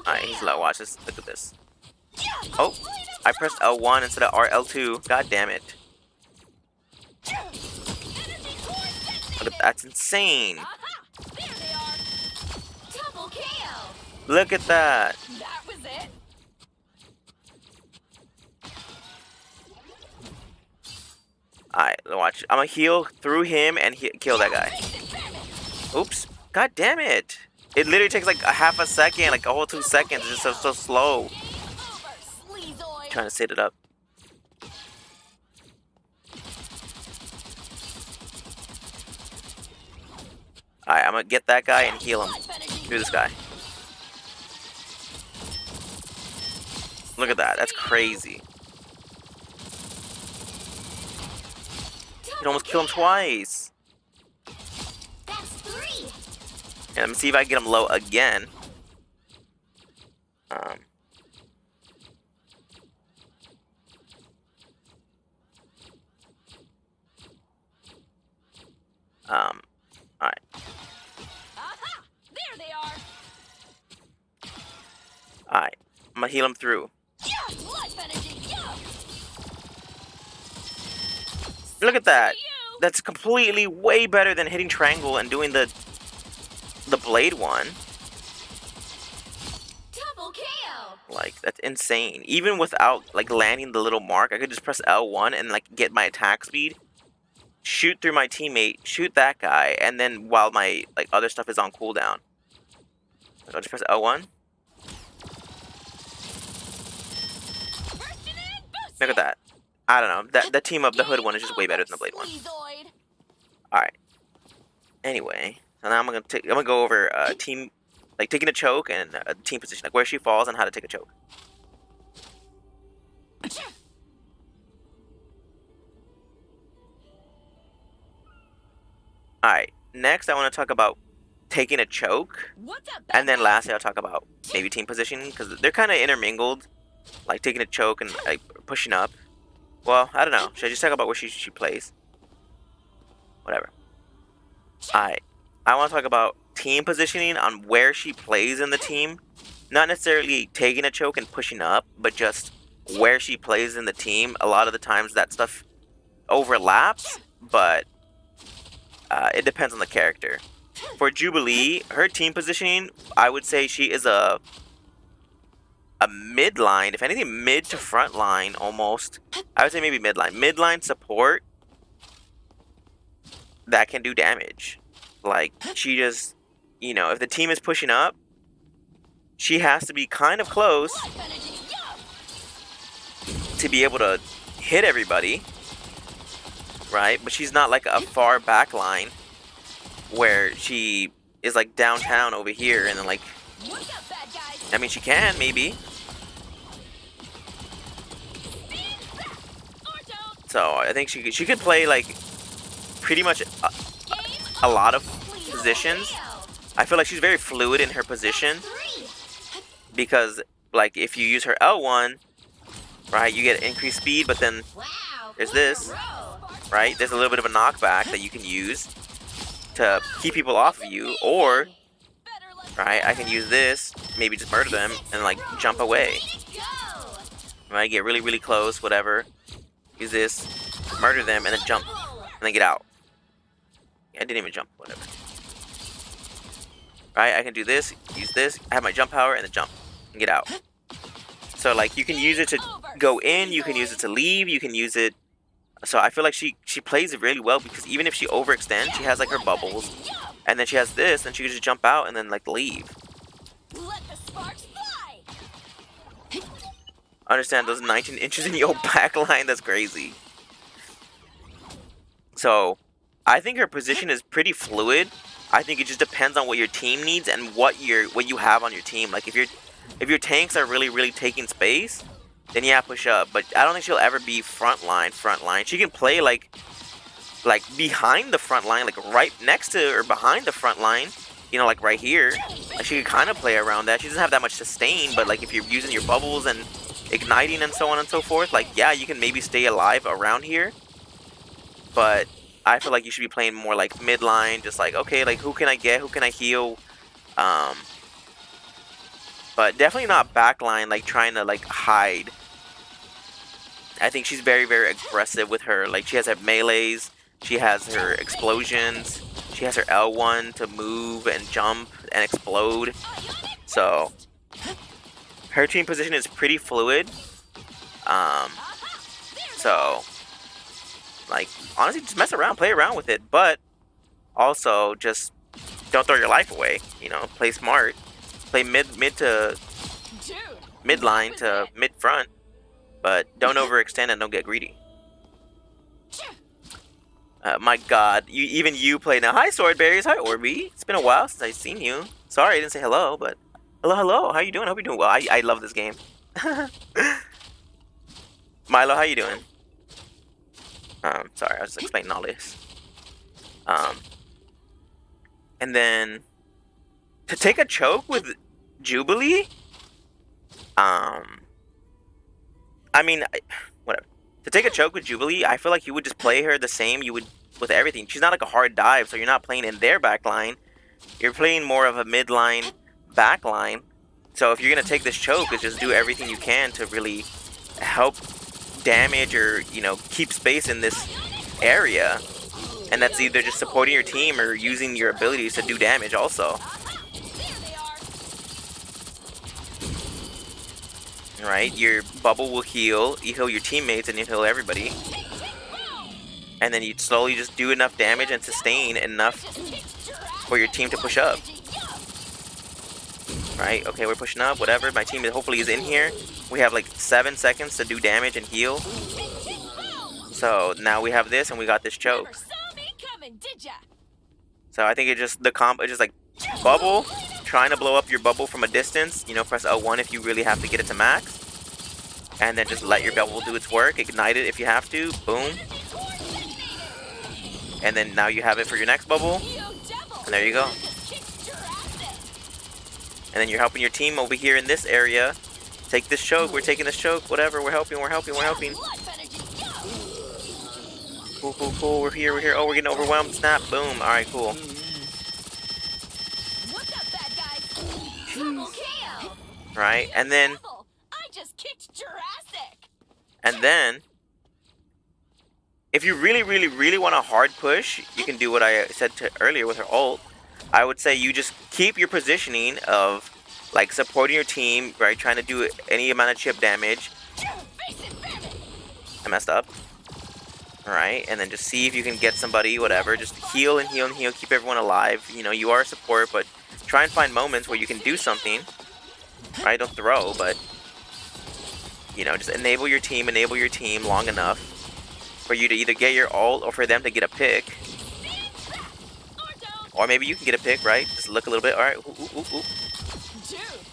Alright, he's low. Watch this. Look at this. Oh, I pressed L1 instead of L2. God damn it. Look at that's insane. Look at that. Alright, watch. I'm gonna heal through him and kill that guy. Oops. God damn it. It literally takes like a half a second, like a whole 2 seconds. It's just so slow. Trying to set it up. Alright, I'm gonna get that guy and heal him through this guy. Look at that. That's crazy. You almost kill him twice. And let me see if I can get him low again. Alright. There they are. Alright. I'm gonna heal him through. Look at that. That's completely way better than hitting triangle and doing the blade one. Like, that's insane. Even without like landing the little mark, I could just press L1 and like get my attack speed, shoot through my teammate, shoot that guy, and then while my like other stuff is on cooldown, I'll just press L1. Look at that. I don't know. That team up, the hood one is just way better than the blade one. Alright. Anyway, so now I'm gonna go over team, like taking a choke and team position, like where she falls and how to take a choke. Alright, next I want to talk about taking a choke, and then lastly I'll talk about maybe team positioning, because they're kind of intermingled. like taking a choke and like pushing up. Well, I don't know. Should I just talk about where she plays? Whatever. I want to talk about team positioning on where she plays in the team. Not necessarily taking a choke and pushing up, but just where she plays in the team. A lot of the times that stuff overlaps, but it depends on the character. For Jubilee, her team positioning, I would say she is a mid-line, if anything, mid to front line almost. I would say maybe mid-line. Mid-line support that can do damage. Like, she just, you know, if the team is pushing up, she has to be kind of close to be able to hit everybody, right? But she's not like a far back line where she is like downtown over here and then like, I mean, she can maybe. So I think she could play like pretty much a lot of positions. I feel like she's very fluid in her position because like if you use her L1, right, you get increased speed, but then there's this, right? There's a little bit of a knockback that you can use to keep people off of you, or right, I can use this, maybe just murder them and like jump away. Right, get really, really close, whatever. Use this, murder them, and then jump, and then get out. I didn't even jump, whatever. Right, I can do this, use this, I have my jump power, and then jump, and get out. So like, you can use it to go in, you can use it to leave, you can use it. So I feel like she plays it really well because even if she overextends, she has like her bubbles, and then she has this, and she can just jump out and then like leave. Let the sparks fly. Understand those 19 inches in your back line? That's crazy. So I think her position is pretty fluid. I think it just depends on what your team needs and what you have on your team. Like if your tanks are really taking space, then yeah, push up. But I don't think she'll ever be front line. She can play like behind the front line, like right next to or behind the front line. You know, like right here. Like she can kind of play around that. She doesn't have that much sustain, but like if you're using your bubbles and igniting and so on and so forth, like yeah, you can maybe stay alive around here. But I feel like you should be playing more like midline, just like okay, like who can I get, who can I heal, but definitely not backline, like trying to like hide. I think she's very aggressive with her, like she has her melees, she has her explosions, she has her L1 to move and jump and explode. So her team position is pretty fluid. So like honestly, just mess around, play around with it, but also just don't throw your life away. You know, play smart, play mid to midline to mid front, but don't overextend and don't get greedy. My God, you play now. Hi Swordberries, hi Orby. It's been a while since I've seen you. Sorry I didn't say hello, but hello. How you doing? Hope you're doing well. I love this game. Milo, how you doing? Sorry, I was just explaining all this. And then to take a choke with Jubilee, I mean, whatever. To take a choke with Jubilee, I feel like you would just play her the same you would with everything. She's not like a hard dive, so you're not playing in their backline. You're playing more of a midline backline. So if you're gonna take this choke, is just do everything you can to really help damage or, you know, keep space in this area, and that's either just supporting your team or using your abilities to do damage also. Right, your bubble will heal, you heal your teammates and you heal everybody, and then you slowly just do enough damage and sustain enough for your team to push up. Right, okay, we're pushing up, whatever, my team hopefully is in here. We have like 7 seconds to do damage and heal. So now we have this and we got this choke. So I think it just, the comp is just like bubble, trying to blow up your bubble from a distance. You know, press L1 if you really have to get it to max. And then just let your bubble do its work. Ignite it if you have to. Boom. And then now you have it for your next bubble. And there you go. And then you're helping your team over here in this area Take this choke. We're taking this choke. Whatever. We're helping. We're helping. We're helping. Life energy, go! Cool, cool, cool. We're here. We're here. Oh, we're getting overwhelmed. Snap. Boom. All right, cool. What's up, bad guys? Double kill! Right, and then Double. I just kicked Jurassic! if you really, really, really want a hard push, you can do what I said earlier with her ult. I would say you just keep your positioning of like supporting your team, right? Trying to do any amount of chip damage. Face it, Bandit! I messed up. Alright, and then just see if you can get somebody, whatever. Just heal and heal and heal, keep everyone alive. You know, you are a support, but try and find moments where you can do something. Right, don't throw, but you know, just enable your team long enough for you to either get your ult or for them to get a pick. Or maybe you can get a pick, right? Just look a little bit. Alright,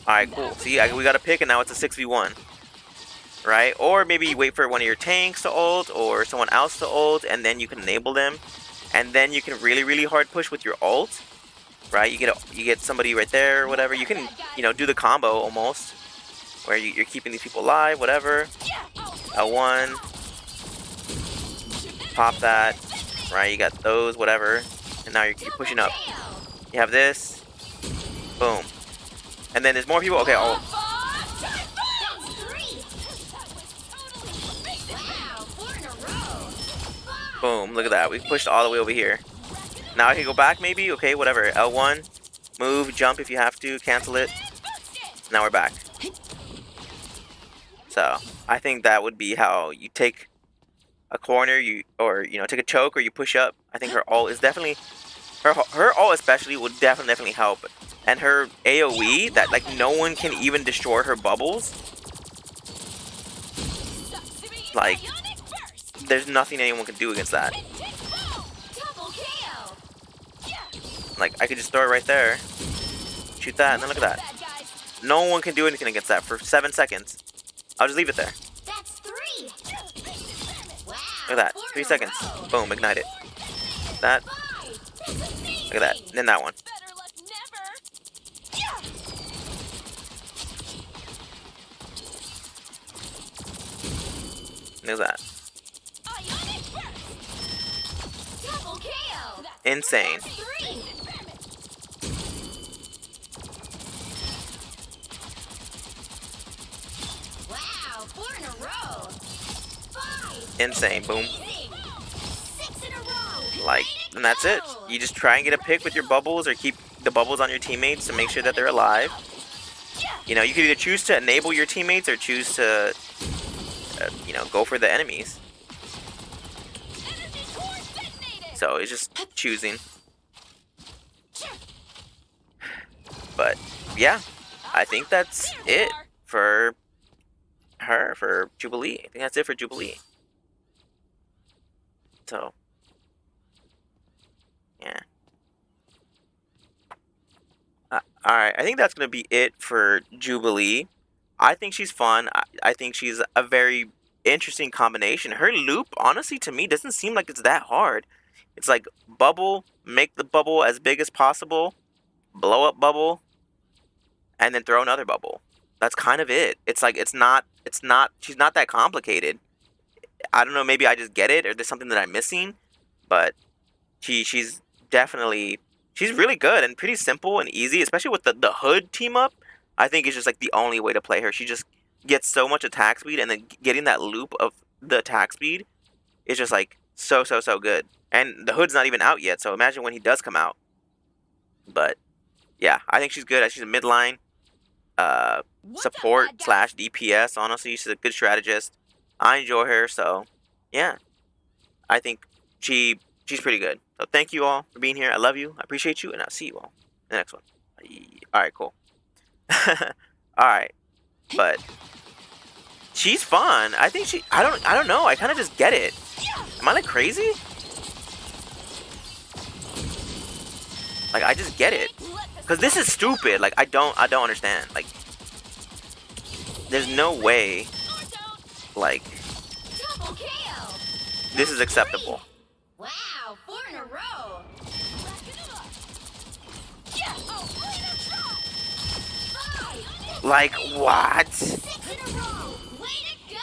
Alright, cool. See, we got a pick and now it's a 6v1. Right? Or maybe you wait for one of your tanks to ult or someone else to ult and then you can enable them. And then you can really, really hard push with your ult. Right? You get somebody right there or whatever. You can, you know, do the combo almost. Where you're keeping these people alive, whatever. L1. Pop that. Right? You got those, whatever. And now you're pushing up. You have this. Boom. And then there's more people. Okay, oh. Boom, look at that. We pushed all the way over here. Now I can go back maybe? Okay, whatever. L1. Move, jump if you have to. Cancel it. Now we're back. So, I think that would be how you take a corner, or take a choke, or you push up. I think her ult is definitely... Her ult especially would definitely help. And her AoE, that like no one can even destroy her bubbles. Like... there's nothing anyone can do against that. Like, I could just throw it right there. Shoot that, and then look at that. No one can do anything against that for 7 seconds. I'll just leave it there. Look at that. 3 seconds. Boom, ignite it. That. Look at that. And then that one. Look at that. Insane. Wow, 4 in a row. 5. Insane. Boom. 6 in a row. Like, and that's it. You just try and get a pick with your bubbles or keep the bubbles on your teammates to make sure that they're alive. You know, you could either choose to enable your teammates or choose to, go for the enemies. So it's just choosing. But yeah, I think that's it for her, for Jubilee. I think that's it for Jubilee. So yeah. Alright, I think that's going to be it for Jubilee. I think she's fun. I think she's a very interesting combination. Her loop, honestly, to me, doesn't seem like it's that hard. It's like bubble, make the bubble as big as possible, blow up bubble, and then throw another bubble. That's kind of it. It's like, she's not that complicated. I don't know, maybe I just get it, or there's something that I'm missing, but she's definitely... she's really good and pretty simple and easy, especially with the hood team up. I think it's just like the only way to play her. She just gets so much attack speed, and then getting that loop of the attack speed is just like so good. And the hood's not even out yet, so imagine when he does come out. But yeah, I think she's good. She's a midline support / DPS. Honestly, she's a good strategist. I enjoy her, so yeah, I think she's pretty good. So thank you all for being here. I love you. I appreciate you, and I'll see you all in the next one. All right, cool. All right, but she's fun. I think I don't know. I kind of just get it. Am I like crazy? Like, I just get it. Cause this is stupid. Like, I don't understand. Like, there's no way. Like, this is acceptable. Wow, 4 in a row. Like, what? in a row. Way to go.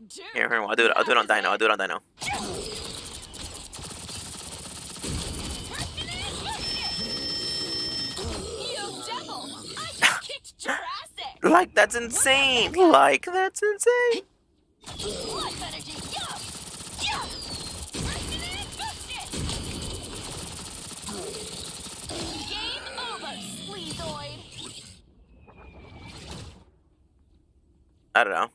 Dude, Here, I'll do it. I'll do it on Dino. I'll do it on Dino. Yo, devil, I just kicked Jurassic. Like that's insane. Like that's insane. Life energy, yup, yup. Game over, sleazoid. I don't know.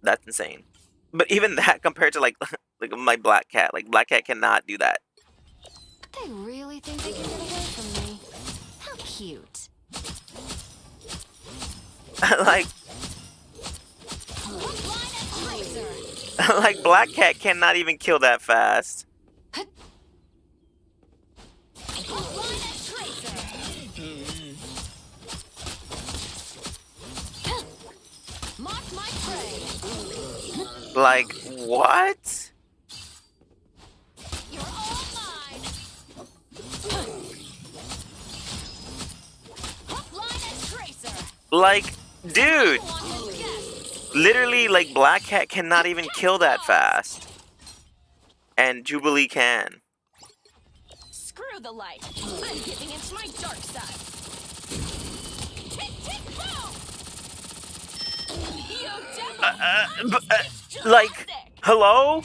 That's insane. But even that compared to like like my black cat, like black cat cannot do that. They really think they can get away from me. How cute. Like like black cat cannot even kill that fast. Mark my prey. Like what? You're all mine. Hook, line, and tracer. Like dude, Want to guess? literally like black cat cannot even kill that fast. And Jubilee can. Screw the light. I'm giving into my dark side. Tick, tick, boom. Yo, devil. Like hello?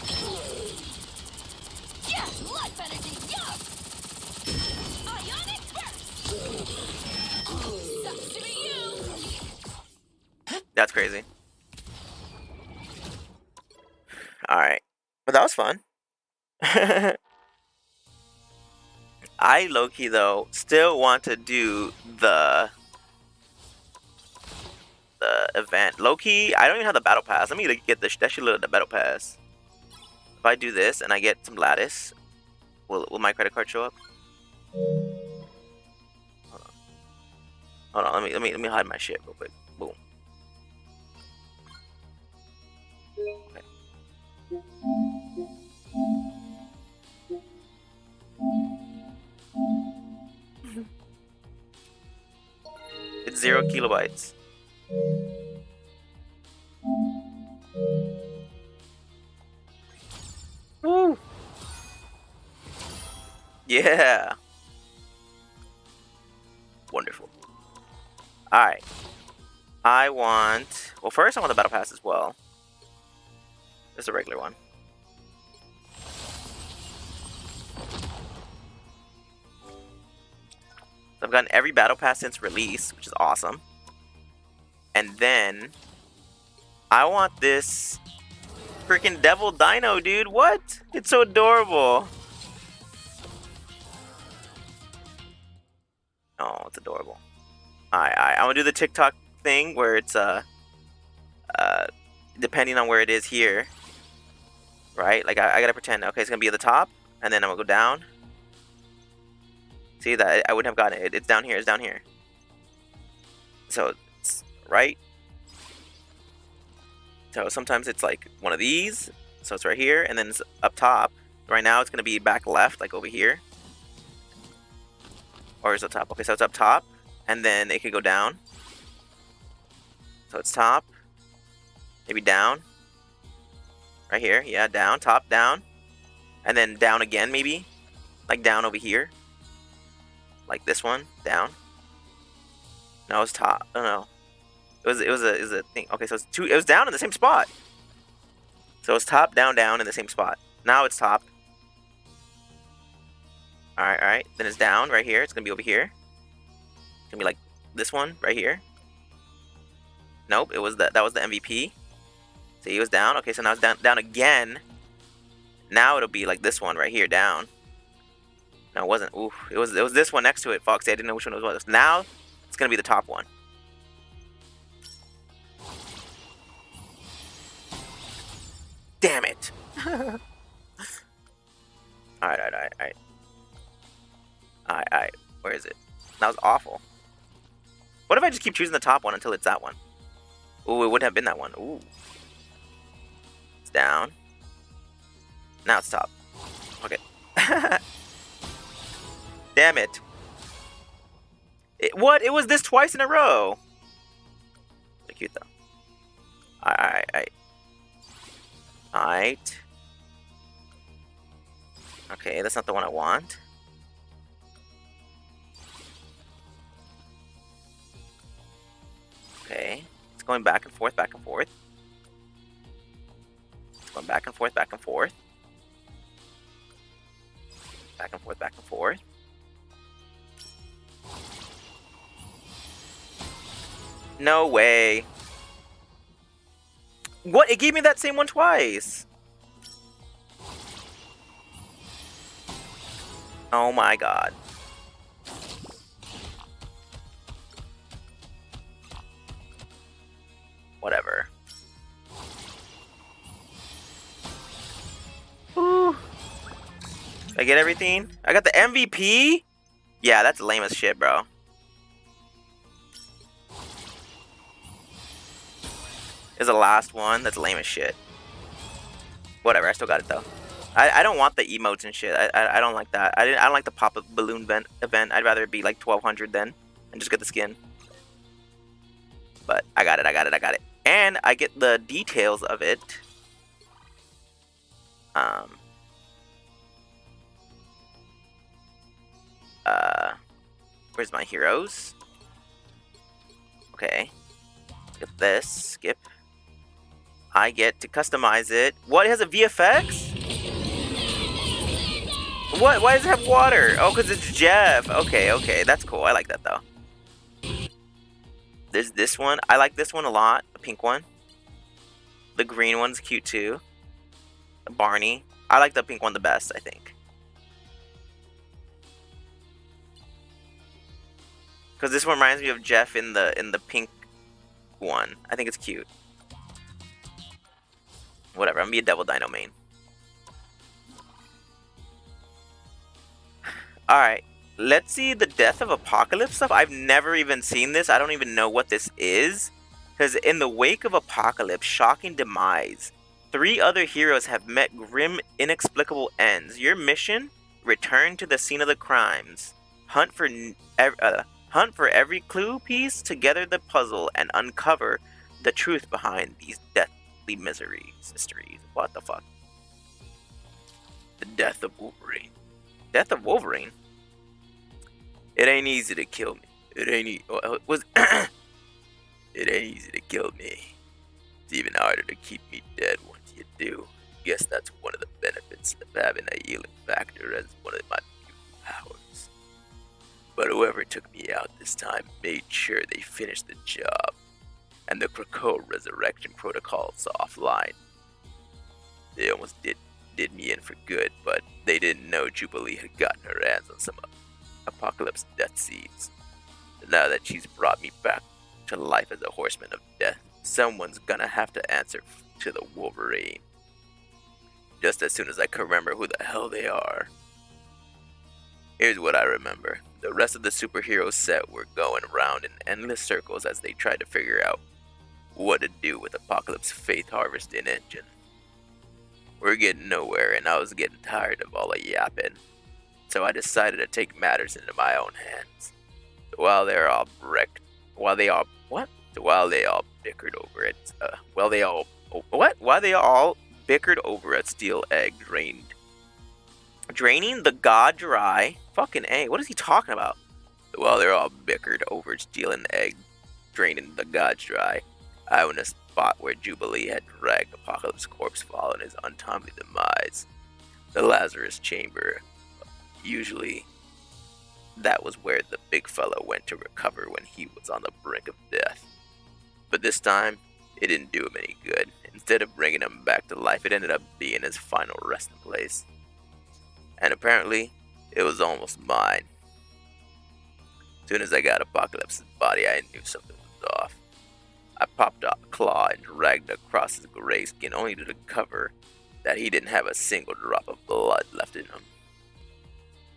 Yeah, life energy, yup. Ionic burst. Sucks to be you. That's crazy. Alright. But that was fun. I low-key though still want to do the event. Low-key, I don't even have the battle pass. Let me get that shit the battle pass. If I do this and I get some lattice, will my credit card show up? Hold on, let me hide my shit real quick. Boom. It's 0 kilobytes. Woo! Yeah. Wonderful. Alright. I want... Well, first I want the battle pass as well. Just a regular one. I've gotten every battle pass since release, which is awesome. And then I want this freaking devil dino, dude. What? It's so adorable. Oh, it's adorable. Alright, I'm gonna do the TikTok thing where it's depending on where it is here. Right? Like I gotta pretend, okay, it's gonna be at the top, and then I'm gonna go down. See that I wouldn't have gotten it. It's down here. It's down here. So it's right. So sometimes it's like one of these. So it's right here, and then it's up top. Right now it's gonna be back left, like over here. Or is it up top? Okay, so it's up top, and then it could go down. So it's top, maybe down. Right here, yeah, down, top, down, and then down again, maybe, like down over here. Like this one, down. No, it's top. Oh no, it was a thing. Okay, so it's two. It was down in the same spot. So it's top, down, down in the same spot. Now it's top. All right, all right. Then it's down right here. It's gonna be over here. It's gonna be like this one right here. Nope, it was that was the MVP. See, it was down. Okay, so now it's down again. Now it'll be like this one right here, down. No, it wasn't. Ooh, it was this one next to it, Foxy. I didn't know which one it was. Now it's gonna be the top one. Damn it! Alright. Alright. Where is it? That was awful. What if I just keep choosing the top one until it's that one? Ooh, it wouldn't have been that one. Ooh. It's down. Now it's top. Okay. Damn it. What? It was this twice in a row. of cute though. Alright. Alright. Okay, that's not the one I want. Okay. It's going back and forth, back and forth. It's going back and forth, back and forth. Back and forth, back and forth. No way. What? It gave me that same one twice. Oh my god. Whatever. Ooh. I get everything? I got the MVP? Yeah, that's lame as shit, bro. Is the last one. That's lame as shit. Whatever, I still got it though. I don't want the emotes and shit. I don't like that. I don't like the pop-up balloon event. I'd rather it be like 1200 then and just get the skin. But I got it. And I get the details of it. Where's my heroes? Okay. Get this. Skip. I get to customize it. What? It has a VFX? What? Why does it have water? Oh, because it's Jeff. Okay. That's cool. I like that, though. There's this one. I like this one a lot. The pink one. The green one's cute, too. Barney. I like the pink one the best, I think. Because this one reminds me of Jeff in the pink one. I think it's cute. Whatever, I'm gonna be a Devil Dino main. Alright, let's see the Death of Apocalypse stuff. I've never even seen this. I don't even know what this is. Because in the wake of Apocalypse, shocking demise, 3 other heroes have met grim, inexplicable ends. Your mission? Return to the scene of the crimes. Hunt for every clue, piece together the puzzle, and uncover the truth behind these deathly mysteries. What the fuck? The Death of Wolverine. Death of Wolverine? It ain't easy to kill me. It ain't easy to kill me. It's even harder to keep me dead once you do. Guess that's one of the benefits of having a healing factor as one of my few powers. But whoever took me out this time made sure they finished the job, and the Krakoa resurrection protocol's offline. They almost did me in for good, but they didn't know Jubilee had gotten her hands on some Apocalypse death seeds. And now that she's brought me back to life as a horseman of death, someone's gonna have to answer to the Wolverine. Just as soon as I can remember who the hell they are. Here's what I remember. The rest of the superhero set were going around in endless circles as they tried to figure out what to do with Apocalypse faith harvesting engine. We're getting nowhere, and I was getting tired of all the yapping. So I decided to take matters into my own hands. While they all bickered over it, while they all bickered over a steel egg draining the god dry. Fucking A, what is he talking about? While they're all bickered over stealing the egg, draining the gods dry, I went a spot where Jubilee had dragged Apocalypse's corpse following his untimely demise. The Lazarus Chamber. Usually, that was where the big fella went to recover when he was on the brink of death. But this time, it didn't do him any good. Instead of bringing him back to life, it ended up being his final resting place. And apparently, it was almost mine. As soon as I got Apocalypse's body, I knew something was off. I popped out a claw and dragged across his gray skin, only to discover that he didn't have a single drop of blood left in him.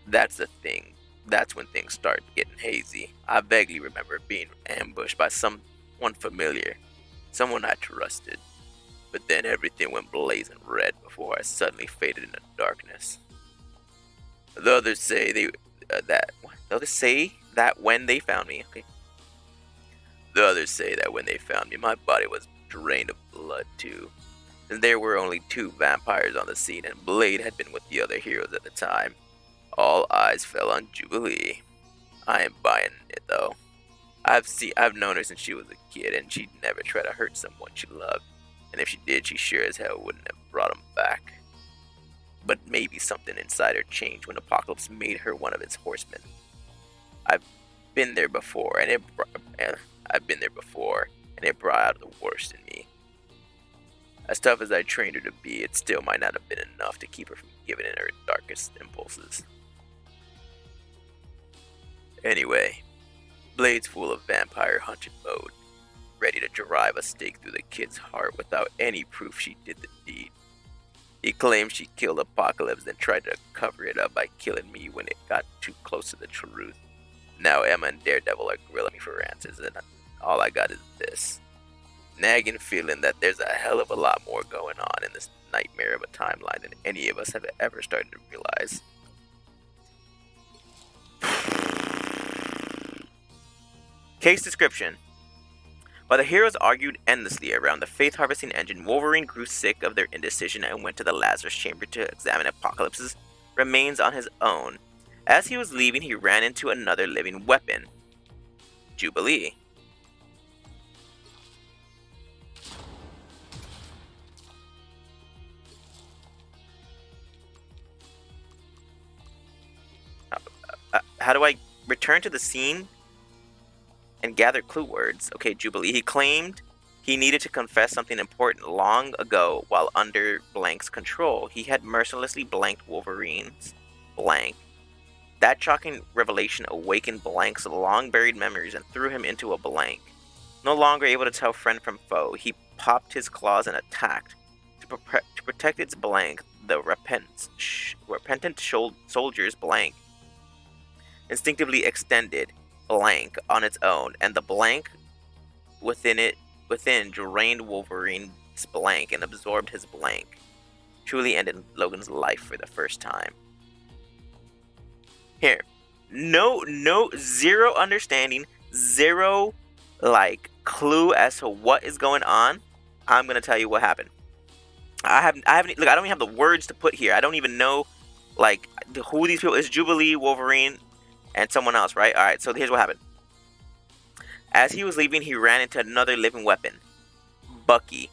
That's the thing. That's when things started getting hazy. I vaguely remember being ambushed by someone familiar, someone I trusted. But then everything went blazing red before I suddenly faded into darkness. The others say that when they found me, The others say that when they found me, my body was drained of blood too. And there were only 2 vampires on the scene, and Blade had been with the other heroes at the time. All eyes fell on Jubilee. I ain't buying it though. I've known her since she was a kid, and she'd never try to hurt someone she loved. And if she did, she sure as hell wouldn't have brought him back. But maybe something inside her changed when Apocalypse made her one of his horsemen. I've been there before, and it brought out the worst in me. As tough as I trained her to be, it still might not have been enough to keep her from giving in her darkest impulses. Anyway, Blade's full of vampire hunted mode, ready to drive a stake through the kid's heart without any proof she did the deed. He claimed she killed Apocalypse, then tried to cover it up by killing me when it got too close to the truth. Now Emma and Daredevil are grilling me for answers, and all I got is this nagging feeling that there's a hell of a lot more going on in this nightmare of a timeline than any of us have ever started to realize. Case description. While the heroes argued endlessly around the faith-harvesting engine, Wolverine grew sick of their indecision and went to the Lazarus chamber to examine Apocalypse's remains on his own. As he was leaving, he ran into another living weapon, Jubilee. How do I return to the scene and gather clue words? Okay, Jubilee. He claimed he needed to confess something important long ago while under Blank's control. He had mercilessly blanked Wolverine's Blank. That shocking revelation awakened Blank's long-buried memories and threw him into a blank. No longer able to tell friend from foe, he popped his claws and attacked. To protect its Blank, the repentant soldier's Blank instinctively extended Blank on its own, and the Blank within drained Wolverine's Blank and absorbed his Blank, truly ended Logan's life for the first time. Here, zero understanding, zero clue as to what is going on. I'm gonna tell you what happened. I haven't look. I don't even have the words to put here. I don't even know who these people is. Jubilee, Wolverine, and someone else, right? All right. So here's what happened. As he was leaving, he ran into another living weapon, Bucky.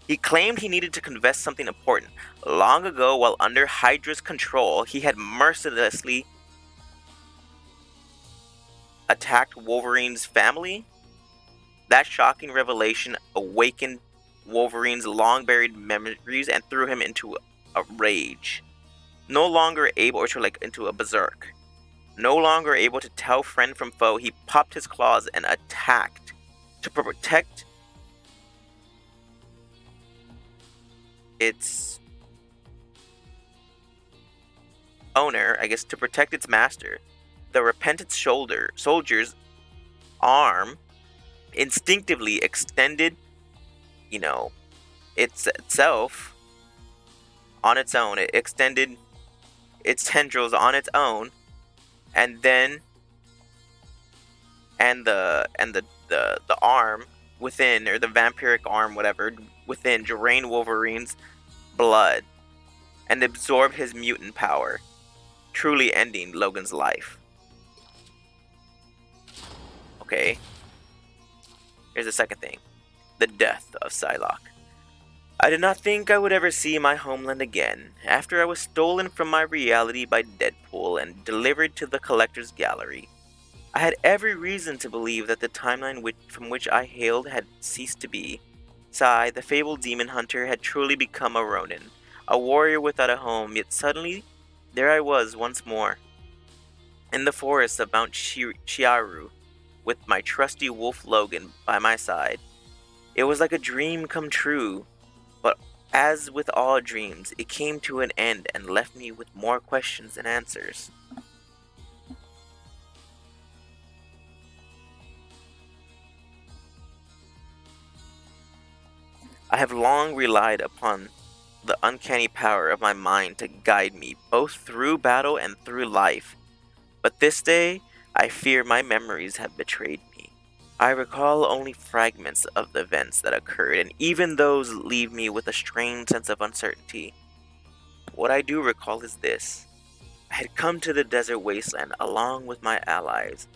He claimed he needed to confess something important. Long ago, while under Hydra's control, he had mercilessly attacked Wolverine's family. That shocking revelation awakened Wolverine's long-buried memories and threw him into a rage. No longer able, into a berserk. No longer able to tell friend from foe, he popped his claws and attacked. To protect its owner, to protect its master, the repentant soldier's arm instinctively extended, itself on its own. It extended its tendrils on its own, and then the arm within, or the vampiric arm, whatever, within, drained Wolverine's blood and absorbed his mutant power, truly ending Logan's life. Okay. Here's the second thing. The death of Psylocke. I did not think I would ever see my homeland again. After I was stolen from my reality by Deadpool and delivered to the Collector's Gallery, I had every reason to believe that the timeline from which I hailed had ceased to be. Psy, the fabled demon hunter, had truly become a Ronin, a warrior without a home, yet suddenly, there I was once more, in the forests of Mount Chiaru, with my trusty wolf Logan by my side. It was like a dream come true, but as with all dreams, it came to an end and left me with more questions than answers. I have long relied upon the uncanny power of my mind to guide me both through battle and through life, but this day I fear my memories have betrayed me. I recall only fragments of the events that occurred, and even those leave me with a strange sense of uncertainty. What I do recall is this. I had come to the desert wasteland along with my allies,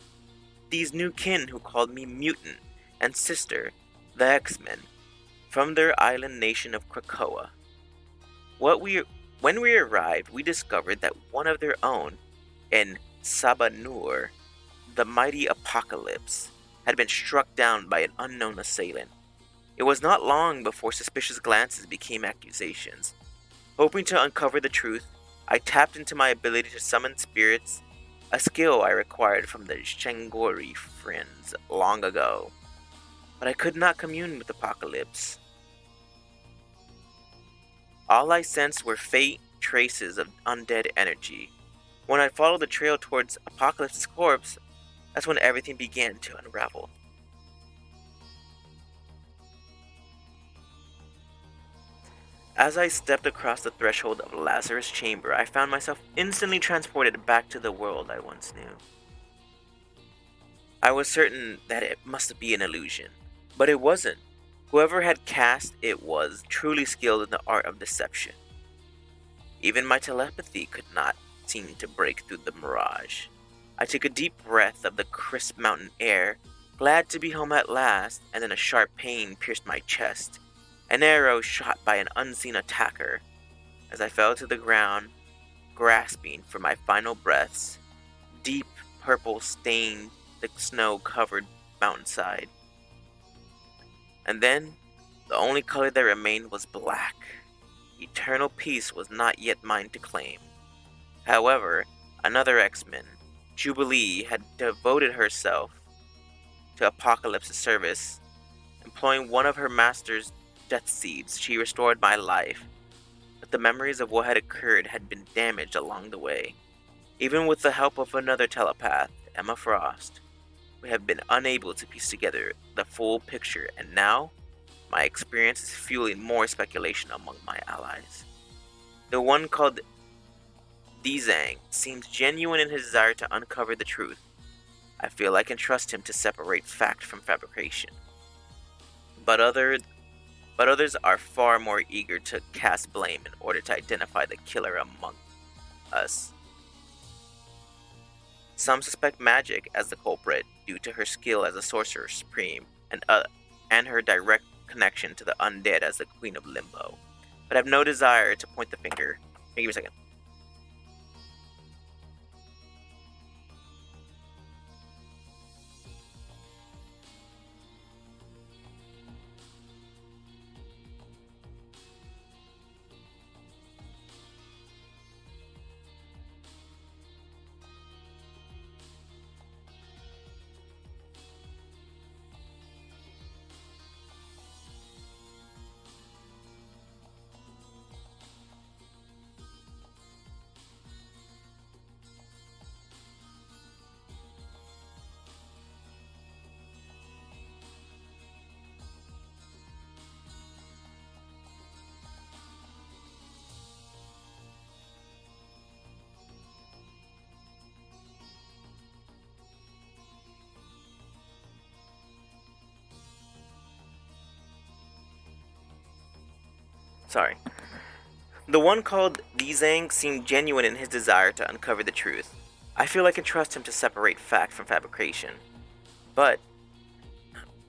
these new kin who called me mutant and sister, the X-Men, from their island nation of Krakoa. When we arrived, we discovered that one of their own, in Sabanur, the mighty Apocalypse, had been struck down by an unknown assailant. It was not long before suspicious glances became accusations. Hoping to uncover the truth, I tapped into my ability to summon spirits, a skill I acquired from the Shangori friends long ago. But I could not commune with Apocalypse. All I sensed were faint traces of undead energy. When I followed the trail towards Apocalypse's corpse, that's when everything began to unravel. As I stepped across the threshold of Lazarus' chamber, I found myself instantly transported back to the world I once knew. I was certain that it must be an illusion, but it wasn't. Whoever had cast it was truly skilled in the art of deception. Even my telepathy could not seem to break through the mirage. I took a deep breath of the crisp mountain air, glad to be home at last, and then a sharp pain pierced my chest. An arrow shot by an unseen attacker. As I fell to the ground, grasping for my final breaths, deep purple stained the snow-covered mountainside. And then, the only color that remained was black. Eternal peace was not yet mine to claim. However, another X-Men, JUBILEE, had devoted herself to Apocalypse's service. Employing one of her master's death seeds, she restored my life, but the memories of what had occurred had been damaged along the way. Even with the help of another telepath, Emma Frost, we have been unable to piece together the full picture, and now, my experience is fueling more speculation among my allies. The one called Dizang seems genuine in his desire to uncover the truth. I feel I can trust him to separate fact from fabrication. But others are far more eager to cast blame in order to identify the killer among us. Some suspect magic as the culprit due to her skill as a sorcerer supreme and her direct connection to the undead as the Queen of Limbo, but have no desire to point the finger. Give me a second. Sorry. The one called Dizang seemed genuine in his desire to uncover the truth. I feel I can trust him to separate fact from fabrication. But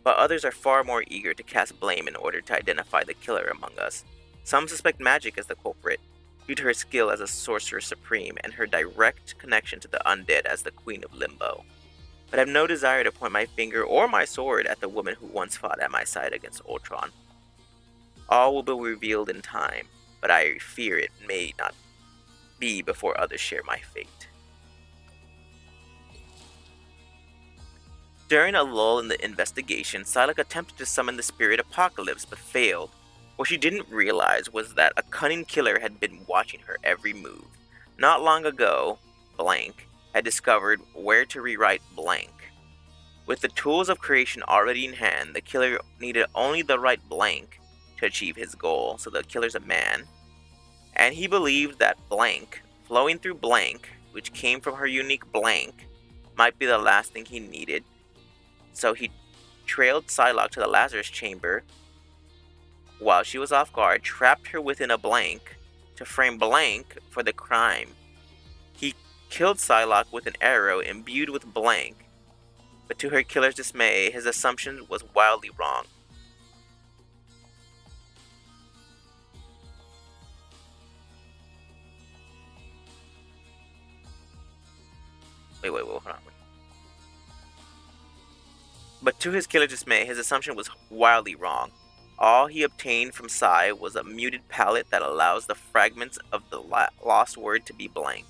others are far more eager to cast blame in order to identify the killer among us. Some suspect magic as the culprit, due to her skill as a sorcerer supreme and her direct connection to the undead as the Queen of Limbo, but have no desire to point my finger or my sword at the woman who once fought at my side against Ultron. All will be revealed in time, but I fear it may not be before others share my fate. During a lull in the investigation, Psylocke attempted to summon the spirit Apocalypse but failed. What she didn't realize was that a cunning killer had been watching her every move. Not long ago, Blank had discovered where to rewrite Blank. With the tools of creation already in hand, the killer needed only the right blank to achieve his goal, so the killer's a man. And he believed that Blank, flowing through Blank, which came from her unique blank, might be the last thing he needed. So he trailed Psylocke to the Lazarus chamber while she was off guard, trapped her within a blank to frame Blank for the crime. He killed Psylocke with an arrow imbued with Blank, but to her killer's dismay, his assumption was wildly wrong. Wait, hold on. But to his killer's dismay, his assumption was wildly wrong. All he obtained from Psy was a muted palette that allows the fragments of the lost word to be blank.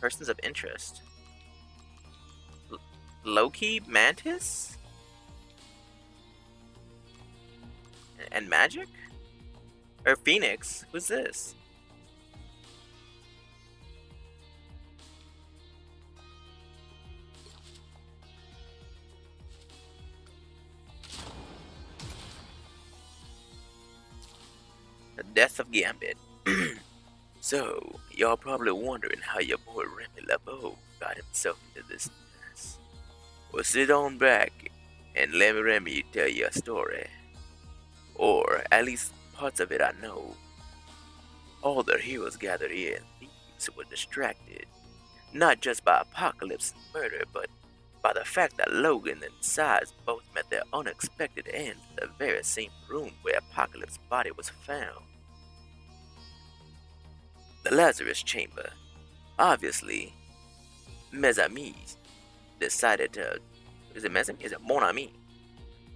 Persons of interest. Loki, Mantis? And Magic? Or Phoenix? Who's this? The death of Gambit. So, y'all probably wondering how your boy Remy LeBeau got himself into this mess. Well, sit on back and let Remy tell you a story. Or, at least parts of it I know. All their heroes gathered here, thieves were distracted. Not just by Apocalypse and murder, but by the fact that Logan and Size both met their unexpected ends in the very same room where Apocalypse's body was found. The Lazarus chamber. Obviously, Mes Amis decided to... Is it Mon Ami?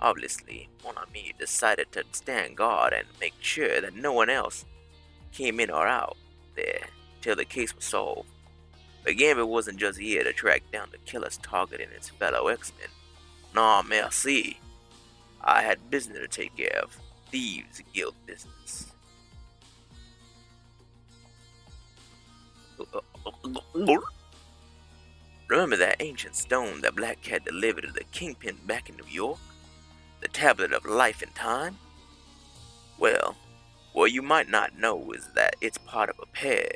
Obviously, Mon Ami decided to stand guard and make sure that no one else came in or out there till the case was solved. But Gambit wasn't just here to track down the killer's target and his fellow X-Men. Nah, merci. I had business to take care of. Thieves' guild business. Remember that ancient stone that Black Cat delivered to the Kingpin back in New York? The Tablet of Life and Time? Well, what you might not know is that it's part of a pair.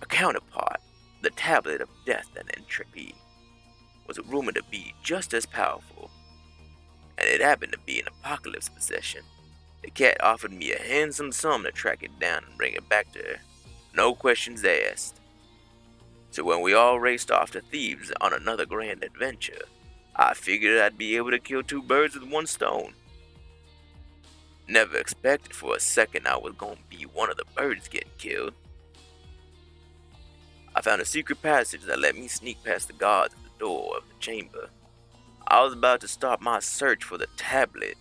A counterpart, the Tablet of Death and Entropy, was rumored to be just as powerful. And it happened to be in Apocalypse's possession. The cat offered me a handsome sum to track it down and bring it back to her. No questions asked. So when we all raced off to Thebes on another grand adventure, I figured I'd be able to kill two birds with one stone. Never expected for a second I was going to be one of the birds getting killed. I found a secret passage that let me sneak past the guards at the door of the chamber. I was about to start my search for the tablet,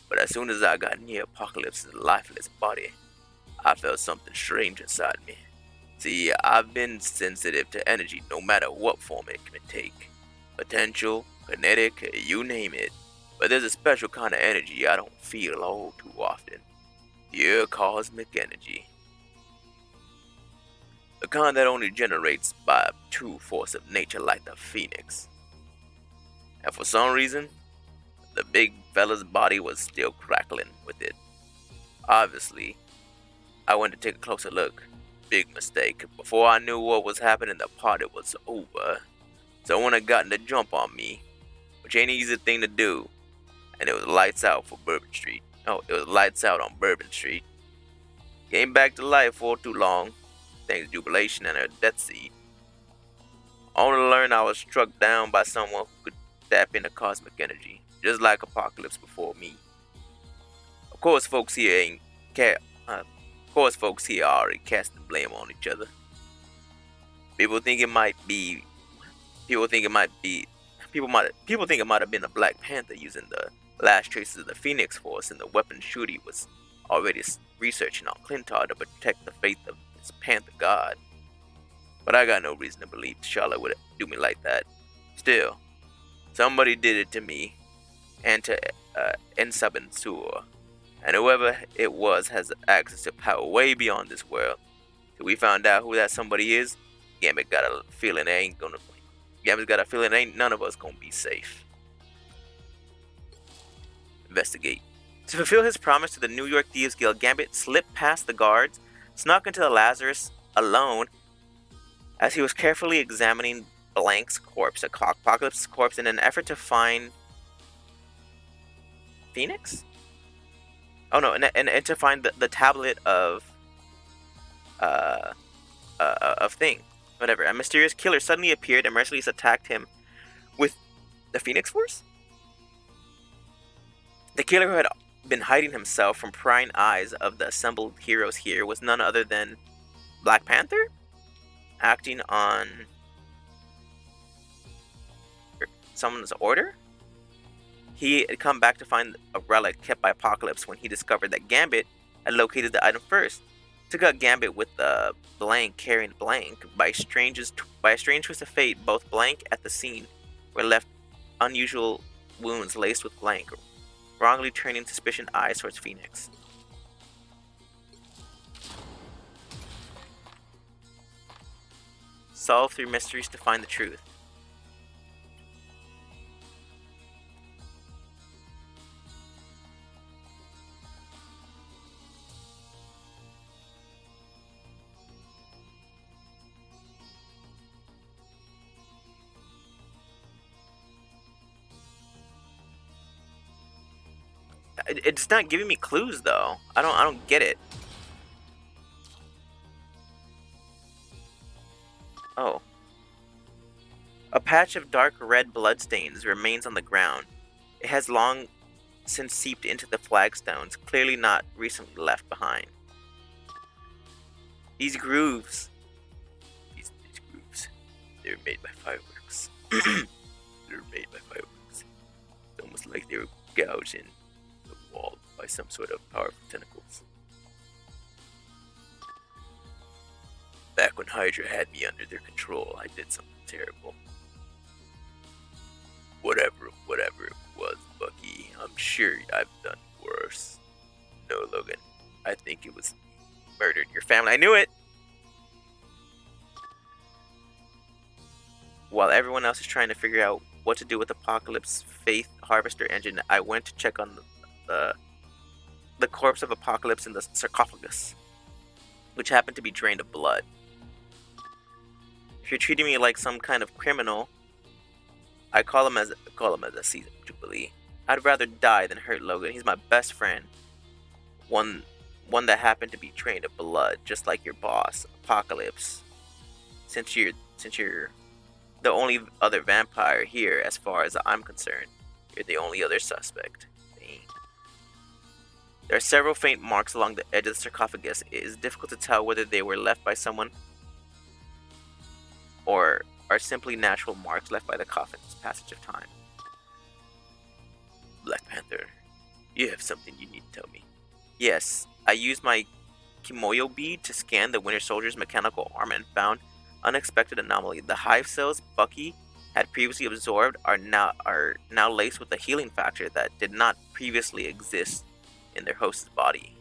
but as soon as I got near Apocalypse's lifeless body, I felt something strange inside me. See, I've been sensitive to energy no matter what form it can take. Potential, kinetic, you name it. But there's a special kind of energy I don't feel all too often. Pure cosmic energy. The kind that only generates by a true force of nature like the Phoenix. And for some reason, the big fella's body was still crackling with it. Obviously, I went to take a closer look. Big mistake. Before I knew what was happening, the party was over. Someone had gotten the jump on me, which ain't an easy thing to do. And it was lights out for Bourbon Street. Oh, it was lights out on Bourbon Street. Came back to life for too long, thanks to Jubilation and her death seed. Only to learn I was struck down by someone who could tap into cosmic energy, just like Apocalypse before me. Of course, folks here are already casting blame on each other. People think it might have been a Black Panther using the last traces of the Phoenix Force, and the weapon Shooty was already researching on Clintar to protect the faith of his Panther god. But I got no reason to believe Charlotte would do me like that. Still, somebody did it to me, and to Ensabin Sur. And whoever it was has access to power way beyond this world. Till we found out who that somebody is, Gambit got a feeling ain't none of us gonna be safe. Investigate. To fulfill his promise to the New York Thieves Guild, Gambit slipped past the guards, snuck into the Lazarus alone. As he was carefully examining Blank's corpse, Apocalypse's corpse, in an effort to find Phoenix? Oh no, and to find the tablet of thing. Whatever. A mysterious killer suddenly appeared and mercilessly attacked him with the Phoenix Force? The killer who had been hiding himself from prying eyes of the assembled heroes here was none other than Black Panther? Acting on someone's order? He had come back to find a relic kept by Apocalypse when he discovered that Gambit had located the item first. Took out Gambit with Blank carrying Blank. By a strange twist of fate, both Blank at the scene were left unusual wounds laced with Blank, wrongly turning suspicion eyes towards Phoenix. Solve 3 mysteries to find the truth. It's not giving me clues though. I don't get it. Oh. A patch of dark red bloodstains remains on the ground. It has long since seeped into the flagstones, clearly not recently left behind. These grooves, they're made by fireworks. They're made by fireworks. It's almost like they were gouged in the wall by some sort of powerful tentacles. Back when Hydra had me under their control, I did something terrible. Whatever it was, Bucky, I'm sure I've done worse. No, Logan, I think it was murdered your family. I knew it! While everyone else is trying to figure out what to do with Apocalypse's Faith Harvester engine, I went to check on the corpse of Apocalypse in the sarcophagus, which happened to be drained of blood. If you're treating me like some kind of criminal, I call him as a season Jubilee. I'd rather die than hurt Logan. He's my best friend. One that happened to be drained of blood, just like your boss, Apocalypse. Since you're the only other vampire here, as far as I'm concerned, you're the only other suspect. Dang. There are several faint marks along the edge of the sarcophagus. It is difficult to tell whether they were left by someone or are simply natural marks left by the coffin's passage of time. Black Panther, you have something you need to tell me. Yes, I used my Kimoyo bead to scan the Winter Soldier's mechanical arm and found unexpected anomaly. The hive cells Bucky had previously absorbed are now laced with a healing factor that did not previously exist in their host's body.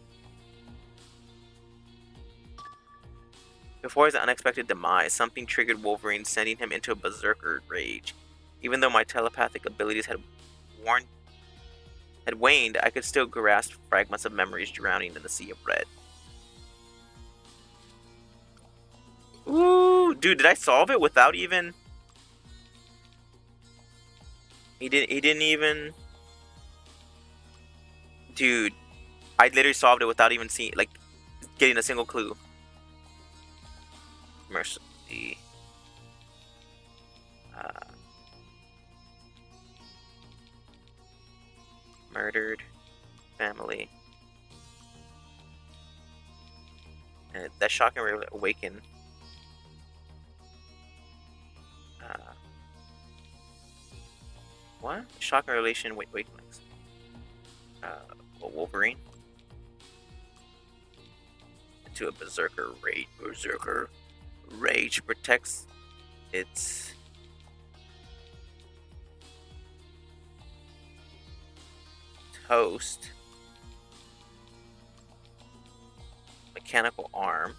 Before his unexpected demise, something triggered Wolverine, sending him into a berserker rage. Even though my telepathic abilities had waned, I could still grasp fragments of memories drowning in the sea of red. Ooh, dude, did I solve it without even... He didn't even... Dude, I literally solved it without even seeing, like, getting a single clue. Mercifully. Murdered family. And that shocking awaken. What? Shocking relation wakelings. Wolverine. Into a berserker rage. Berserker rage protects its host. Mechanical arm.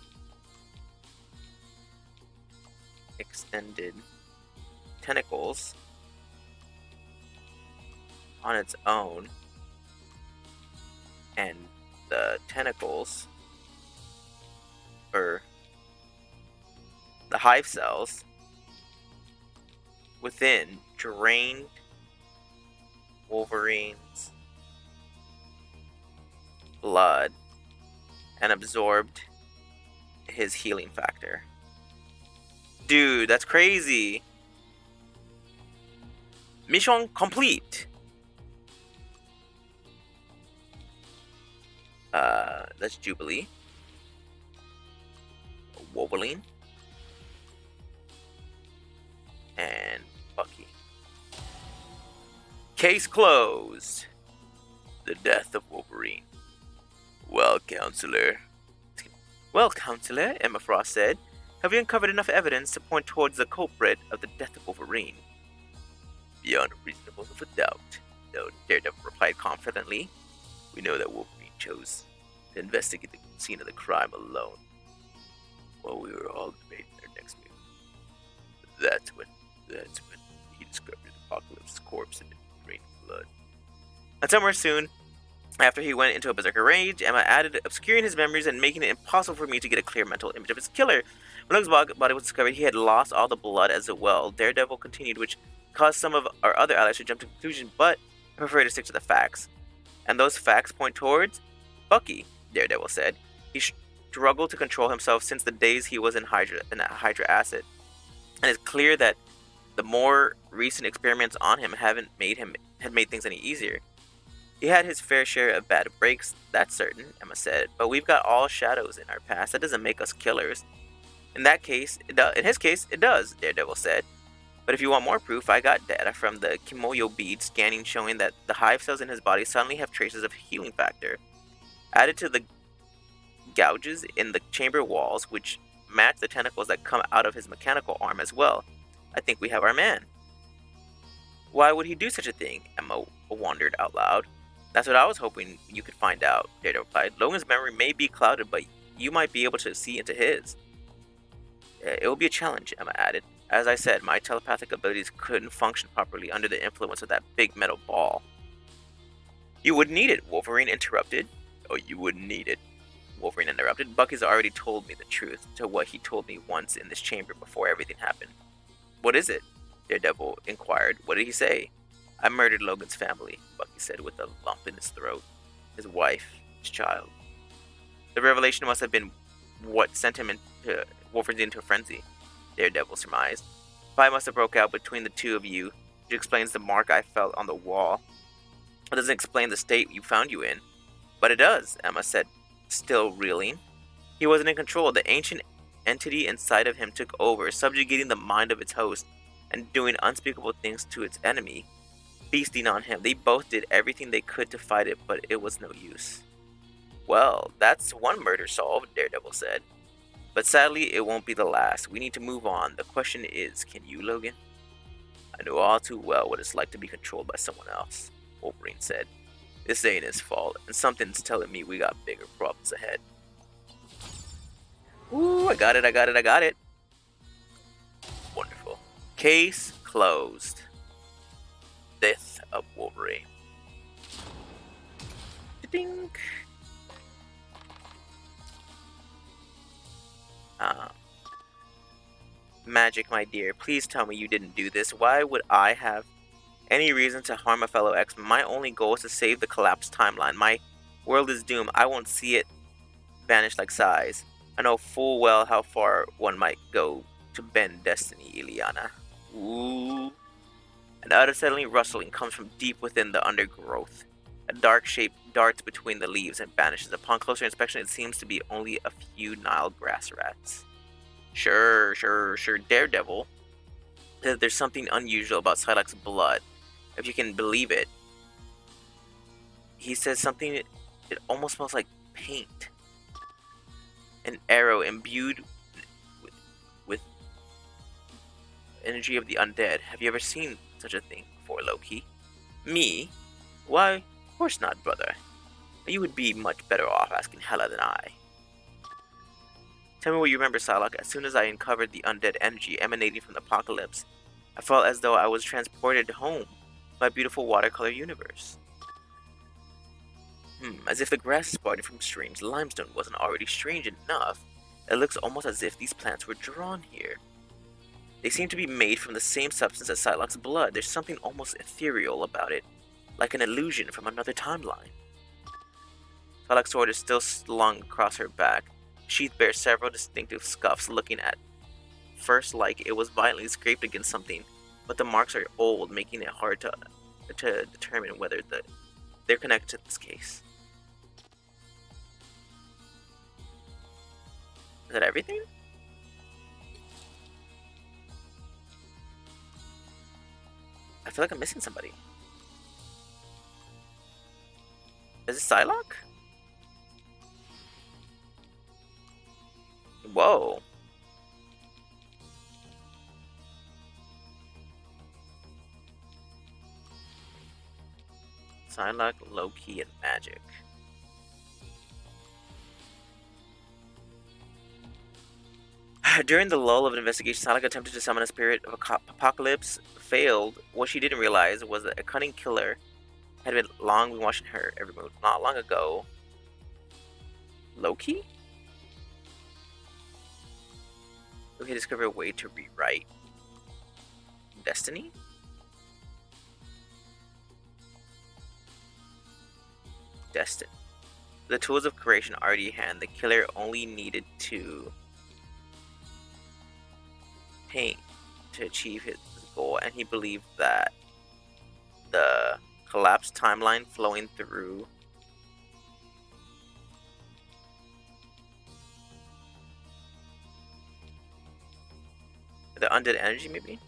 Extended tentacles on its own, and the tentacles, or the hive cells, within drained Wolverine's blood and absorbed his healing factor. Dude, that's crazy. Mission complete. That's Jubilee. Wolverine. And Bucky. Case closed. The death of Wolverine. Well, Counselor, Emma Frost said, have we uncovered enough evidence to point towards the culprit of the death of Wolverine? Beyond a reasonable doubt, though, Daredevil replied confidently. We know that Wolverine chose to investigate the scene of the crime alone, while we were all debating our next move. That's when he discovered Apocalypse's corpse in the drained blood. And somewhere soon after he went into a berserker rage, Emma added, obscuring his memories and making it impossible for me to get a clear mental image of his killer. When Logan's body was discovered, he had lost all the blood as well. Daredevil continued, which caused some of our other allies to jump to conclusions, but I prefer to stick to the facts. And those facts point towards Bucky, Daredevil said. He struggled to control himself since the days he was in Hydra acid. And it's clear that the more recent experiments on him had made things any easier. He had his fair share of bad breaks, that's certain, Emma said, but we've got all shadows in our past. That doesn't make us killers. In his case, it does, Daredevil said. But if you want more proof, I got data from the Kimoyo bead scanning showing that the hive cells in his body suddenly have traces of healing factor. Added to the gouges in the chamber walls, which match the tentacles that come out of his mechanical arm as well. I think we have our man. Why would he do such a thing? Emma wondered out loud. That's what I was hoping you could find out, Daredevil replied. Logan's memory may be clouded, but you might be able to see into his. It will be a challenge, Emma added. As I said, my telepathic abilities couldn't function properly under the influence of that big metal ball. You wouldn't need it, Wolverine interrupted. Oh, you wouldn't need it, Wolverine interrupted. Bucky's already told me the truth to what he told me once in this chamber before everything happened. What is it? Daredevil inquired. What did he say? I murdered Logan's family, Bucky said with a lump in his throat. His wife, his child. The revelation must have been what sent him into Wolverine into a frenzy, Daredevil surmised. A fight must have broke out between the two of you, which explains the mark I felt on the wall. It doesn't explain the state you found you in. But it does, Emma said, still reeling. He wasn't in control. The ancient entity inside of him took over, subjugating the mind of its host and doing unspeakable things to its enemy, feasting on him. They both did everything they could to fight it, but it was no use. Well, that's one murder solved, Daredevil said. But sadly, it won't be the last. We need to move on. The question is, can you, Logan? I know all too well what it's like to be controlled by someone else, Wolverine said. This ain't his fault, and something's telling me we got bigger problems ahead. Ooh, I got it. Wonderful. Case closed. Death of Wolverine. Ding. Magic, my dear, please tell me you didn't do this. Why would I have any reason to harm a fellow X? My only goal is to save the collapsed timeline. My world is doomed. I won't see it vanish like size. I know full well how far one might go to bend destiny, Ileana. Ooh. An unsettling rustling comes from deep within the undergrowth. A dark shape darts between the leaves and vanishes. Upon closer inspection, it seems to be only a few Nile grass rats. Sure, Daredevil says there's something unusual about Psylocke's blood. If you can believe it. He says something, it almost smells like paint. An arrow imbued with energy of the undead. Have you ever seen such a thing before, Loki? Me? Why, of course not, brother. You would be much better off asking Hela than I. Tell me what you remember, Psylocke. As soon as I uncovered the undead energy emanating from the apocalypse, I felt as though I was transported home to my beautiful watercolor universe. As if the grass sprouting from strange limestone wasn't already strange enough, it looks almost as if these plants were drawn here. They seem to be made from the same substance as Psylocke's blood. There's something almost ethereal about it, like an illusion from another timeline. Psylocke's sword is still slung across her back. The sheath bears several distinctive scuffs, looking at first like it was violently scraped against something, but the marks are old, making it hard to determine whether they're connected to this case. Is that everything? I feel like I'm missing somebody. Is it Psylocke? Whoa. Psylocke, Loki, and magic. During the lull of an investigation, Psylocke attempted to summon a spirit of apocalypse. Failed. What she didn't realize was that a cunning killer had been watching her every move. Not long ago, Loki discovered a way to rewrite destiny. Destined. The tools of creation already in hand, the killer only needed to paint to achieve his goal, and he believed that the collapsed timeline flowing through the undead energy, maybe?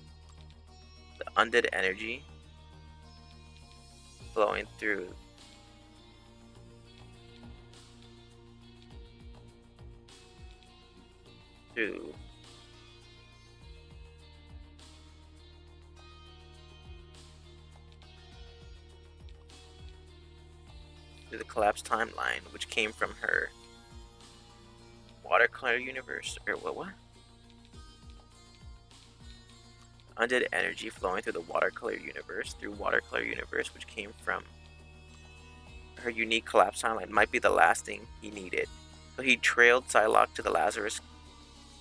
The undead energy flowing through the collapsed timeline, which came from her watercolor universe, or what? Undead energy flowing through the watercolor universe, which came from her unique collapsed timeline, might be the last thing he needed. So he trailed Psylocke to the Lazarus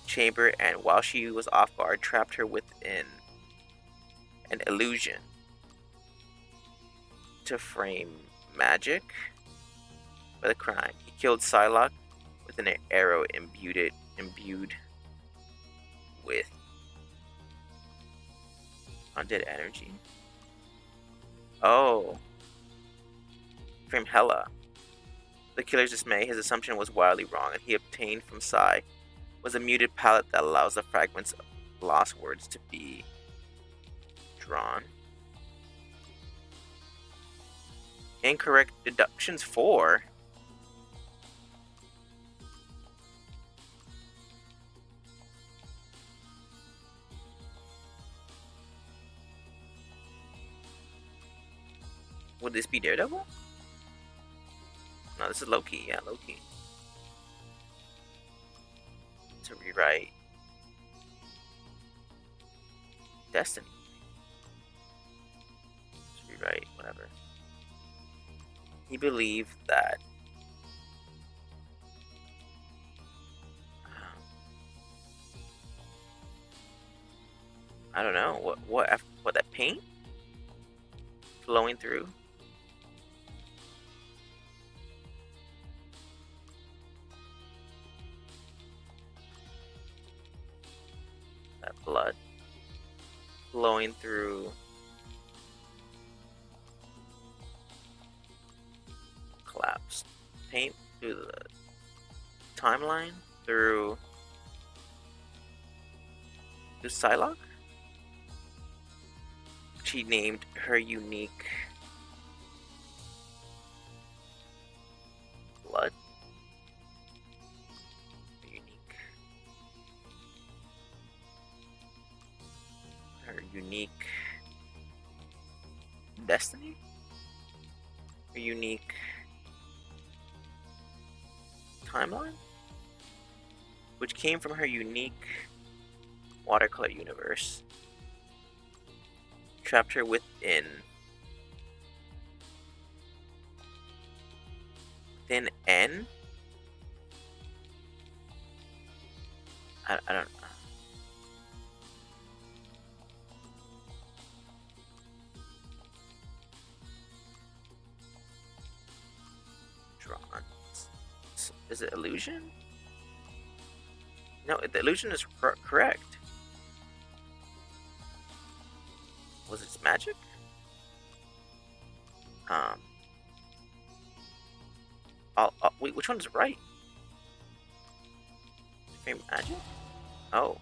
chamber, and while she was off guard, trapped her within an illusion to frame magic for the crime. He killed Psylocke with an arrow imbued with undead energy. Oh. Frame Hela. The killer's dismay, his assumption was wildly wrong, and he obtained from Psy was a muted palette that allows the fragments of lost words to be drawn. Incorrect deductions 4. Would this be Daredevil? No, this is Loki. Yeah, Loki. To rewrite destiny. To rewrite whatever. He believed that I don't know what that paint flowing through. That blood flowing through collapsed paint through the timeline through Psylocke. She named her unique blood. Her unique destiny. Her unique timeline, which came from her unique watercolor universe. Trapped her within N. I don't know. Is it illusion? No, the illusion is correct. Was it magic? Wait, which one is right? Frame magic? Oh.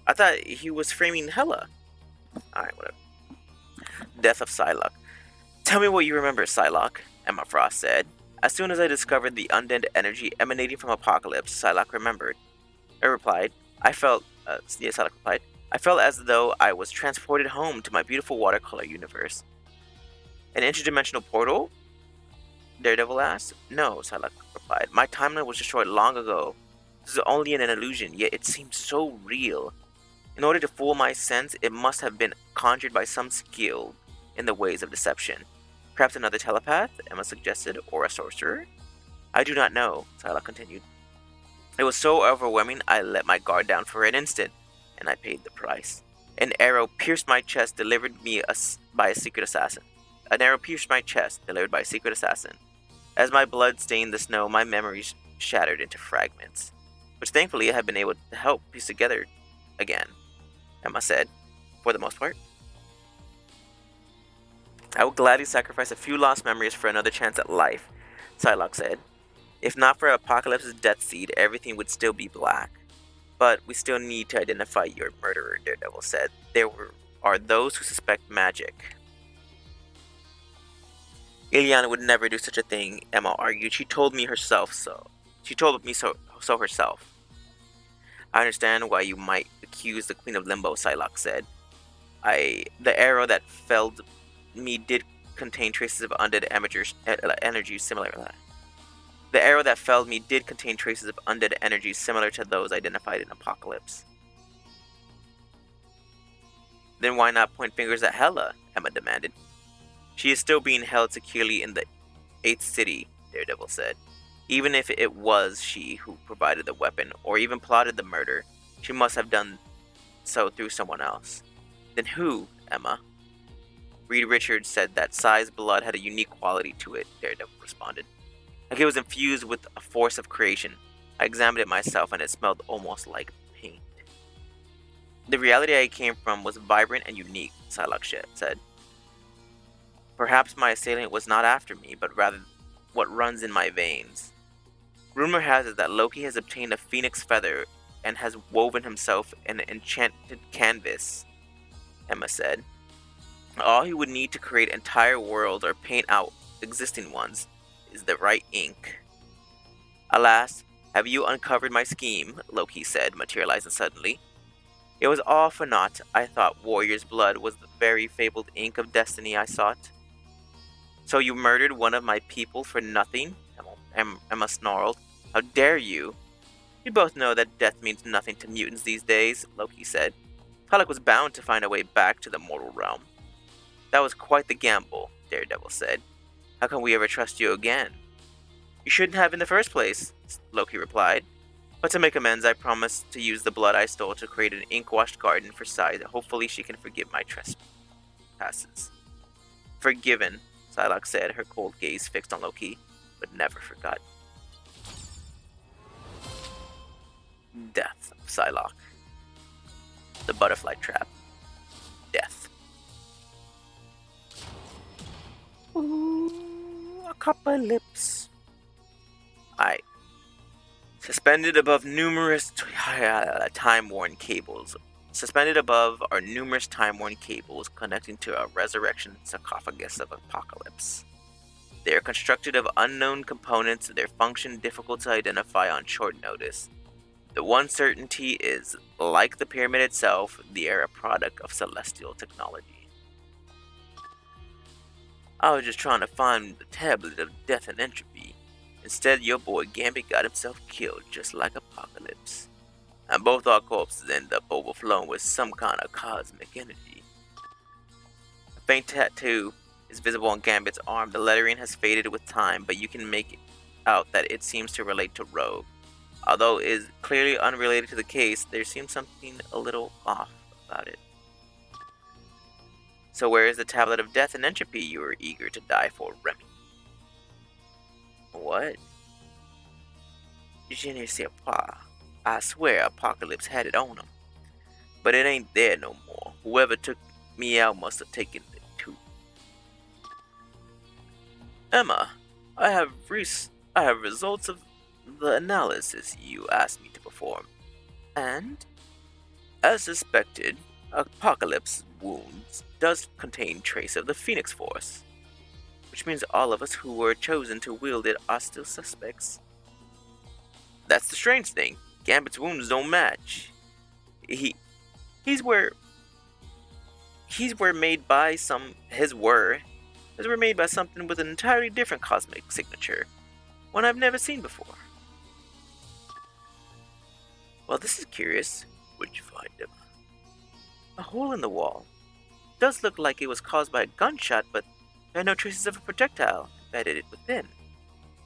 I thought he was framing Hela. Alright, whatever. Death of Psylocke. Tell me what you remember, Psylocke, Emma Frost said. As soon as I discovered the undead energy emanating from Apocalypse, Psylocke remembered. I replied, Psylocke replied, I felt as though I was transported home to my beautiful watercolor universe. An interdimensional portal? Daredevil asked. No, Psylocke replied. My timeline was destroyed long ago. This is only an illusion, yet it seems so real. In order to fool my sense, it must have been conjured by some skill in the ways of deception. Perhaps another telepath, Emma suggested, or a sorcerer? I do not know, Psylocke continued. It was so overwhelming I let my guard down for an instant, and I paid the price. An arrow pierced my chest, delivered by a secret assassin. An arrow pierced my chest, delivered by a secret assassin. As my blood stained the snow, my memories shattered into fragments, which thankfully I have been able to help piece together again, Emma said, for the most part. I would gladly sacrifice a few lost memories for another chance at life, Psylocke said. If not for Apocalypse's death seed, everything would still be black. But we still need to identify your murderer, Daredevil said. There are those who suspect magic. Illyana would never do such a thing, Emma argued. She told me so. She told me so herself. I understand why you might accuse the Queen of Limbo, Psylocke said. The arrow that felled me did contain traces of undead energy similar. The arrow that felled me did contain traces of undead energy similar to those identified in Apocalypse. Then why not point fingers at Hela? Emma demanded. She is still being held securely in the 8th city, Daredevil said. Even if it was she who provided the weapon, or even plotted the murder, she must have done so through someone else. Then who, Emma? Reed Richards said that Psy's blood had a unique quality to it, Daredevil responded. Like it was infused with a force of creation. I examined it myself and it smelled almost like paint. The reality I came from was vibrant and unique, Psylocke said. Perhaps my assailant was not after me, but rather what runs in my veins. Rumor has it that Loki has obtained a phoenix feather and has woven himself in an enchanted canvas, Emma said. All he would need to create entire worlds or paint out existing ones is the right ink. Alas, have you uncovered my scheme? Loki said, materializing suddenly. It was all for naught. I thought warrior's blood was the very fabled ink of destiny I sought. So you murdered one of my people for nothing? Emma snarled. How dare you? We both know that death means nothing to mutants these days, Loki said. Psylocke was bound to find a way back to the mortal realm. That was quite the gamble, Daredevil said. How can we ever trust you again? You shouldn't have in the first place, Loki replied. But to make amends, I promised to use the blood I stole to create an ink-washed garden for Psy. Hopefully she can forgive my trespasses. Forgiven, Psylocke said, her cold gaze fixed on Loki, but never forgot. Death of Psylocke. The butterfly trap. Death. Ooh, a couple lips. Suspended above numerous time-worn cables. Suspended above are numerous time-worn cables connecting to a resurrection sarcophagus of Apocalypse. They are constructed of unknown components, their function difficult to identify on short notice. The one certainty is, like the pyramid itself, they are a product of celestial technology. I was just trying to find the tablet of death and entropy. Instead, your boy Gambit got himself killed, just like Apocalypse. And both our corpses end up overflowing with some kind of cosmic energy. A faint tattoo is visible on Gambit's arm. The lettering has faded with time, but you can make out that it seems to relate to Rogue. Although it is clearly unrelated to the case, there seems something a little off about it. So where is the tablet of death and entropy you were eager to die for, Remy? What? Je ne sais pas. I swear Apocalypse had it on him. But it ain't there no more. Whoever took me out must have taken it too. Emma, I have results of the analysis you asked me to perform. And, as suspected, Apocalypse's wounds does contain trace of the Phoenix Force. Which means all of us who were chosen to wield it are still suspects. That's the strange thing. Gambit's wounds don't match. He's were made by made by something with an entirely different cosmic signature, one I've never seen before. Well, this is curious. Where'd you find him? A hole in the wall. Does look like it was caused by a gunshot, but there are no traces of a projectile embedded within.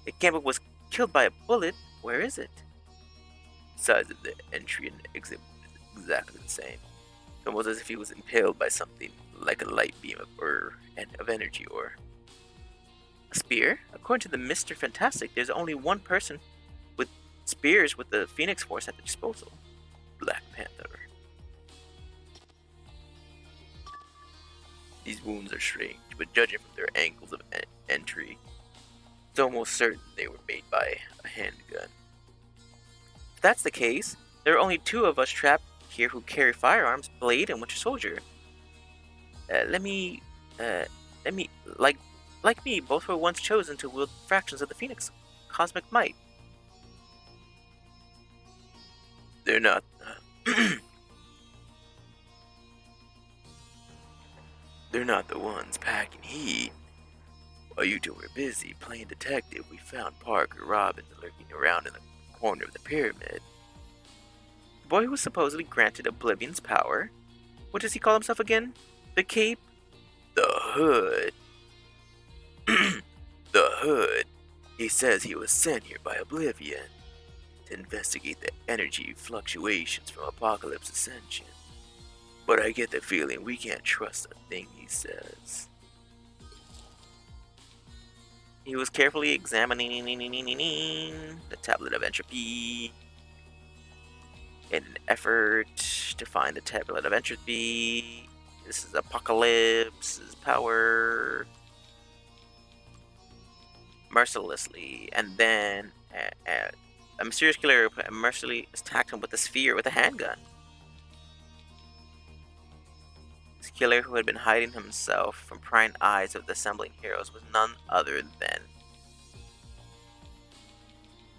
If Gambit was killed by a bullet, where is it? Size of the entry and exit is exactly the same. It's almost as if he was impaled by something like a light beam of energy or a spear. According to the Mr. Fantastic, there's only one person with spears with the Phoenix Force at their disposal. Black Panther. These wounds are strange, but judging from their angles of entry, it's almost certain they were made by a handgun. If that's the case, there are only two of us trapped here who carry firearms, Blade and Winter Soldier. Like me, both were once chosen to wield fractions of the Phoenix cosmic might. They're not. They're not the ones packing heat. While you two were busy playing detective, we found Parker Robbins lurking around in the corner of the pyramid. The boy who was supposedly granted Oblivion's power. What does he call himself again? The Cape? The Hood. The Hood. He says he was sent here by Oblivion to investigate the energy fluctuations from Apocalypse Ascension. But I get the feeling we can't trust a thing he says. He was carefully examining the tablet of entropy in an effort to find the tablet of entropy. This is Apocalypse's power. Mercilessly, and then a mysterious killer mercilessly attacked him with a sphere with a handgun. This killer, who had been hiding himself from prying eyes of the assembling heroes, was none other than...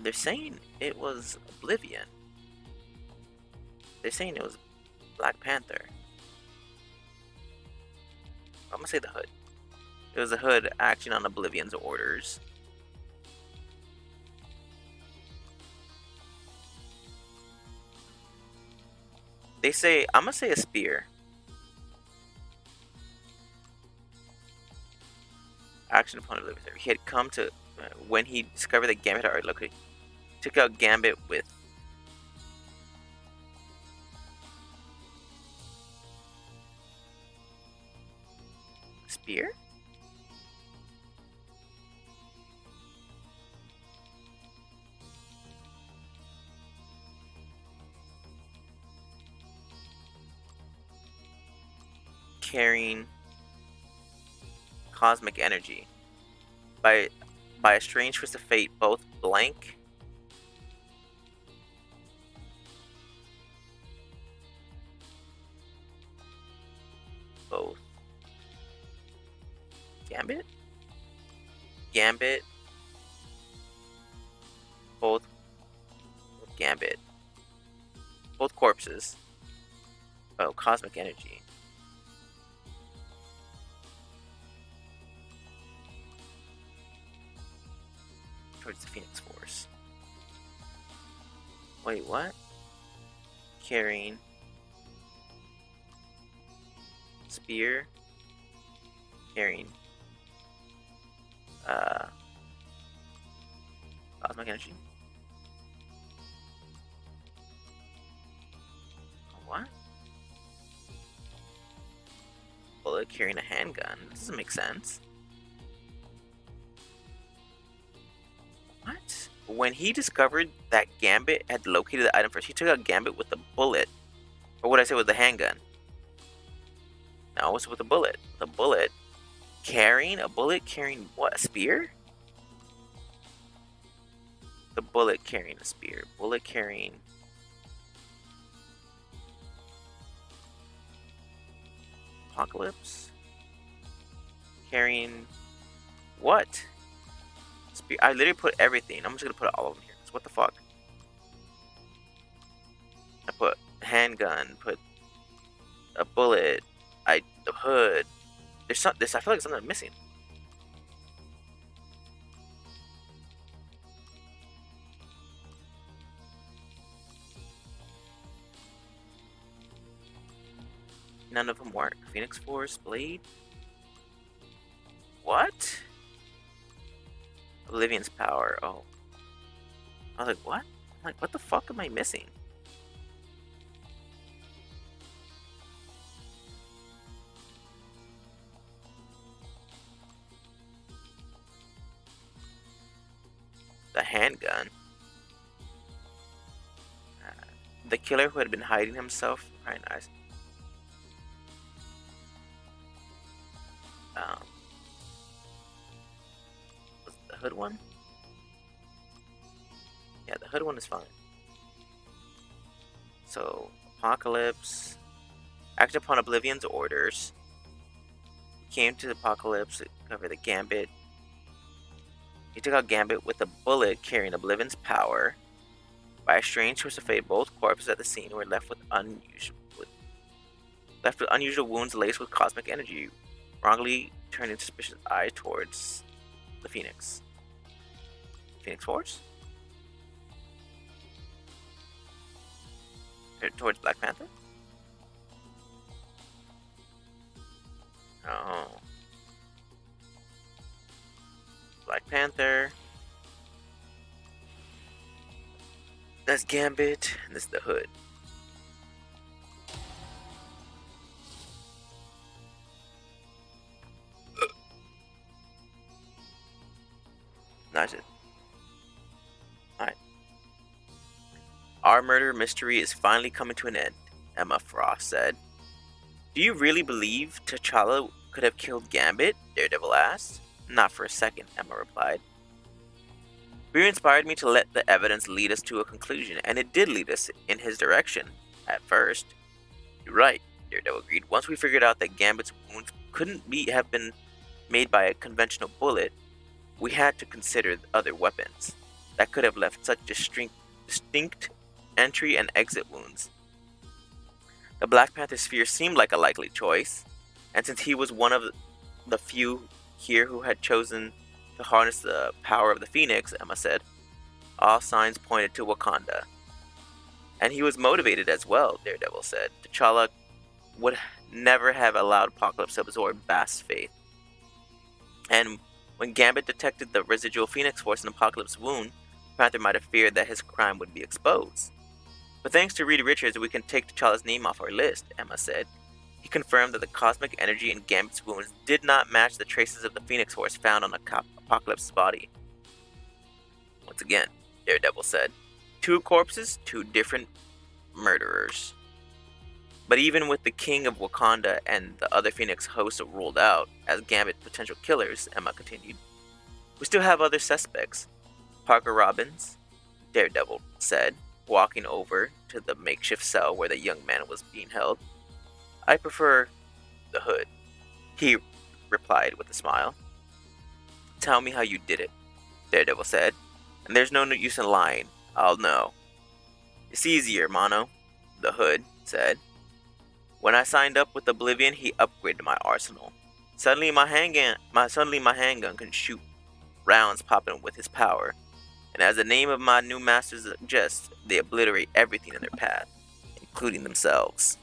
They're saying it was Oblivion. They're saying it was Black Panther. I'm gonna say the Hood. It was the Hood acting on Oblivion's orders. They say, I'm gonna say a spear. Action upon Oblivion. He had come to, when he discovered that Gambit had already located, took out Gambit with a spear? Carrying cosmic energy by a strange twist of fate, both Blank Gambit both Gambit both corpses. Oh, cosmic energy. Towards the Phoenix Force. Wait, what? Carrying spear. Carrying cosmic energy. What? Bullet carrying a handgun. That doesn't make sense. What? when he discovered that Gambit had located the item first, he took out Gambit with a bullet. Or what I say with the handgun. No, it was with a bullet. The bullet carrying what? A spear? The bullet carrying a spear. Bullet carrying. Apocalypse? Carrying what? Spear. I literally put everything. I'm just gonna put all of them here. So what the fuck? I put handgun, put a bullet, the hood. There's some I feel like something I'm missing. None of them work. Phoenix Force, Blade. What? Oblivion's power. Oh. I was like, what? I'm like, what the fuck am I missing? The handgun. The killer who had been hiding himself. Very nice. Was it the hood one? Yeah, the hood one is fine. So, Apocalypse. Acted upon Oblivion's orders. Came to the Apocalypse to cover the Gambit. He took out Gambit with a bullet carrying Oblivion's power. By a strange twist of fate, both corpses at the scene were left with unusual wounds laced with cosmic energy, wrongly turning suspicious eye towards the Phoenix. Phoenix Force? Or towards Black Panther? Oh. Black Panther. That's Gambit, and this is the hood. That's it. Alright. Our murder mystery is finally coming to an end, Emma Frost said. Do you really believe T'Challa could have killed Gambit? Daredevil asked. Not for a second, Emma replied. Fear inspired me to let the evidence lead us to a conclusion, and it did lead us in his direction. At first. You're right, Daredevil agreed. Once we figured out that Gambit's wounds couldn't have been made by a conventional bullet, we had to consider other weapons that could have left such distinct entry and exit wounds. The Black Panther sphere seemed like a likely choice, and since he was one of the few here who had chosen to harness the power of the Phoenix, Emma said, all signs pointed to Wakanda. And he was motivated as well, Daredevil said. T'Challa would never have allowed Apocalypse to absorb Bast's faith. And when Gambit detected the residual Phoenix Force in Apocalypse's wound, Panther might have feared that his crime would be exposed. But thanks to Reed Richards, we can take T'Challa's name off our list, Emma said. He confirmed that the cosmic energy in Gambit's wounds did not match the traces of the Phoenix Force found on Apocalypse's body. Once again, Daredevil said, 2 corpses, 2 different murderers. But even with the King of Wakanda and the other Phoenix hosts ruled out as Gambit potential killers, Emma continued, we still have other suspects. Parker Robbins, Daredevil said, walking over to the makeshift cell where the young man was being held. I prefer the hood, he replied with a smile. Tell me how you did it, Daredevil said, and there's no use in lying. I'll know. It's easier, Mono, the hood said. When I signed up with Oblivion, he upgraded my arsenal. Suddenly my handgun can shoot rounds popping with his power, and as the name of my new masters suggests, they obliterate everything in their path, including themselves.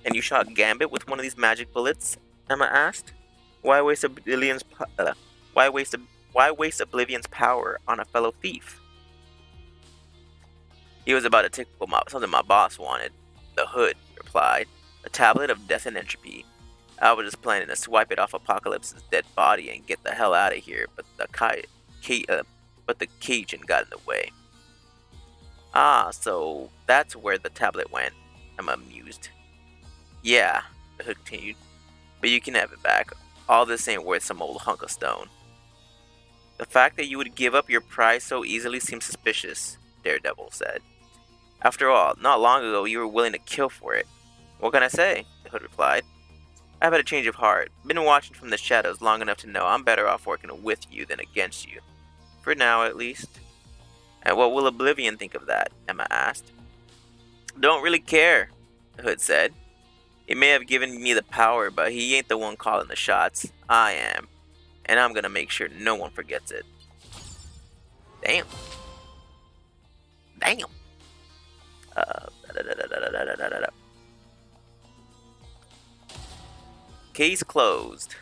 And you shot Gambit with one of these magic bullets? Emma asked. Why waste Oblivion's power on a fellow thief? He was about to take something my boss wanted, the hood replied. A tablet of death and entropy. I was just planning to swipe it off Apocalypse's dead body and get the hell out of here, but the but the Cajun got in the way. Ah, so that's where the tablet went, Emma mused. Yeah, the Hood continued, but you can have it back. All this ain't worth some old hunk of stone. The fact that you would give up your prize so easily seems suspicious, Daredevil said. After all, not long ago you were willing to kill for it. What can I say? The Hood replied. I've had a change of heart. Been watching from the shadows long enough to know I'm better off working with you than against you. For now, at least. And what will Oblivion think of that? Emma asked. Don't really care, the Hood said. He may have given me the power, but he ain't the one calling the shots. I am. And I'm gonna make sure no one forgets it. Damn. Damn. Case closed.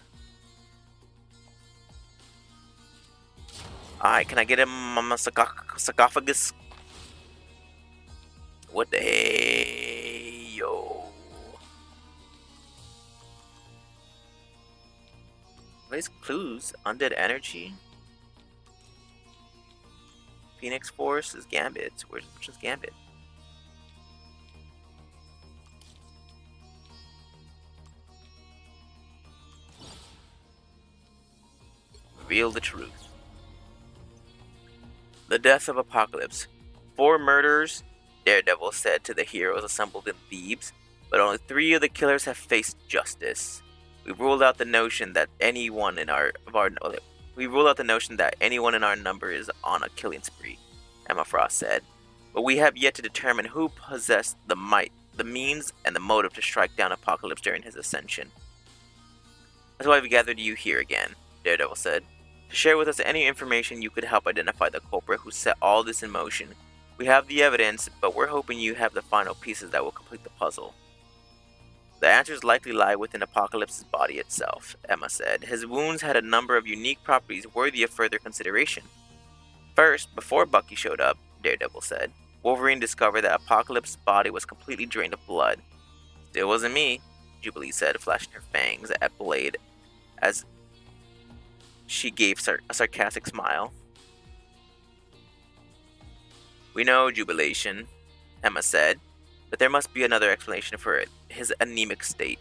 Alright, can I get him on my sarcophagus? What the hey, yo? Raise clues, undead energy. Phoenix Force is Gambit. Which is Gambit? Reveal the truth. The death of Apocalypse. 4 murders, Daredevil said to the heroes assembled in Thebes, but only 3 of the killers have faced justice. We ruled out the notion that anyone in our number is on a killing spree, Emma Frost said. But we have yet to determine who possessed the might, the means, and the motive to strike down Apocalypse during his ascension. That's why we gathered you here again, Daredevil said. To share with us any information you could help identify the culprit who set all this in motion. We have the evidence, but we're hoping you have the final pieces that will complete the puzzle. The answers likely lie within Apocalypse's body itself, Emma said. His wounds had a number of unique properties worthy of further consideration. First, before Bucky showed up, Daredevil said, Wolverine discovered that Apocalypse's body was completely drained of blood. Still wasn't me, Jubilee said, flashing her fangs at Blade as she gave a sarcastic smile. We know, Jubilation, Emma said, but there must be another explanation for his anemic state.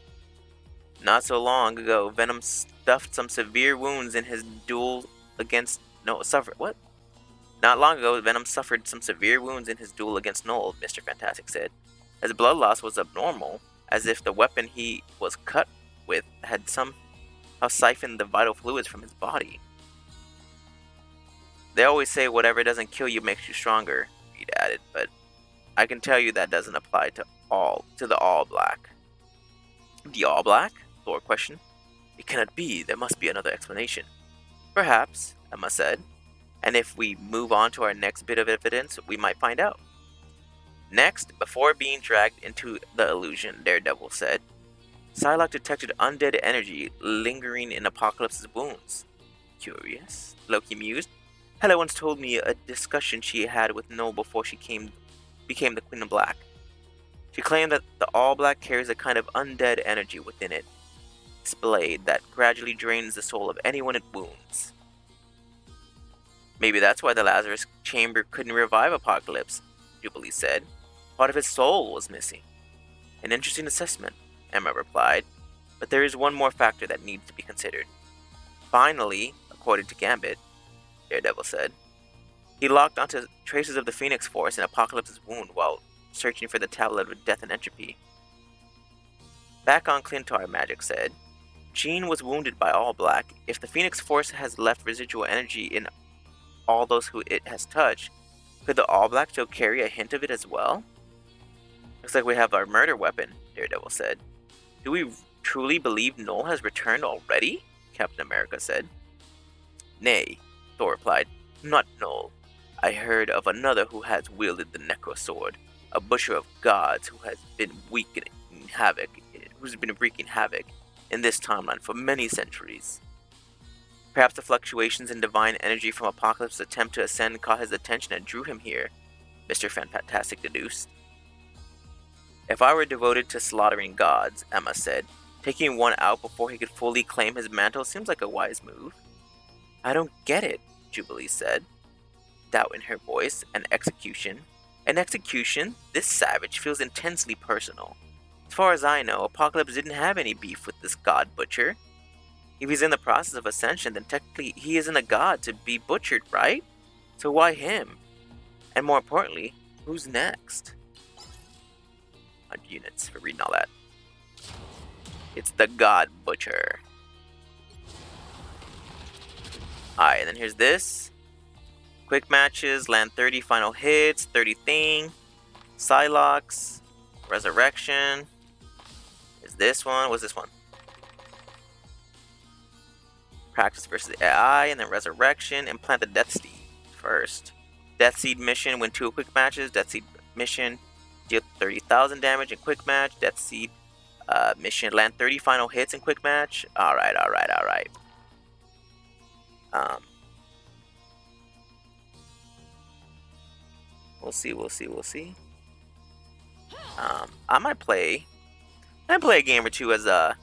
Not so long ago, Venom stuffed some severe wounds in his duel against... Not long ago, Venom suffered some severe wounds in his duel against Null, Mr. Fantastic said. His blood loss was abnormal, as if the weapon he was cut with had somehow siphoned the vital fluids from his body. They always say whatever doesn't kill you makes you stronger, Reed added, but I can tell you that doesn't apply to the All Black. The All Black? Thor questioned. It cannot be. There must be another explanation. Perhaps, Emma said. And if we move on to our next bit of evidence, we might find out. Next, before being dragged into the illusion, Daredevil said, Psylocke detected undead energy lingering in Apocalypse's wounds. Curious, Loki mused. Hela once told me a discussion she had with Null before she became the Queen of Black. She claimed that the All Black carries a kind of undead energy within it, displayed that gradually drains the soul of anyone it wounds. Maybe that's why the Lazarus Chamber couldn't revive Apocalypse, Jubilee said. Part of his soul was missing. An interesting assessment, Emma replied, but there is one more factor that needs to be considered. Finally, according to Gambit, Daredevil said, he locked onto traces of the Phoenix Force in Apocalypse's wound while searching for the Tablet of Death and Entropy. Back on Clintar, Magic said, Jean was wounded by All Black. If the Phoenix Force has left residual energy in all those who it has touched, could the All Black still carry a hint of it as well? Looks like we have our murder weapon, Daredevil said. Do we truly believe Null has returned already? Captain America said. Nay, Thor replied, not Null. I heard of another who has wielded the Necro Sword, a butcher of gods who has been wreaking havoc in this timeline for many centuries. Perhaps the fluctuations in divine energy from Apocalypse's attempt to ascend caught his attention and drew him here, Mr. Fantastic deduced. If I were devoted to slaughtering gods, Emma said, taking one out before he could fully claim his mantle seems like a wise move. I don't get it, Jubilee said. doubt in her voice. An execution. An execution? This savage feels intensely personal. As far as I know, Apocalypse didn't have any beef with this god butcher. If he's in the process of ascension, then technically he isn't a god to be butchered, right? So why him? And more importantly, who's next? 100 units for reading all that. It's the God Butcher. Alright, and then here's this. Quick matches, land 30 final hits, 30 thing. Psylocks, Resurrection. Is this one? What's this one? Practice versus AI, and then Resurrection. Implant the Death Seed first. Death Seed mission, win 2 quick matches. Death Seed mission, deal 30,000 damage in quick match. Death Seed mission, land 30 final hits in quick match. Alright. We'll see. I might play a game or two as a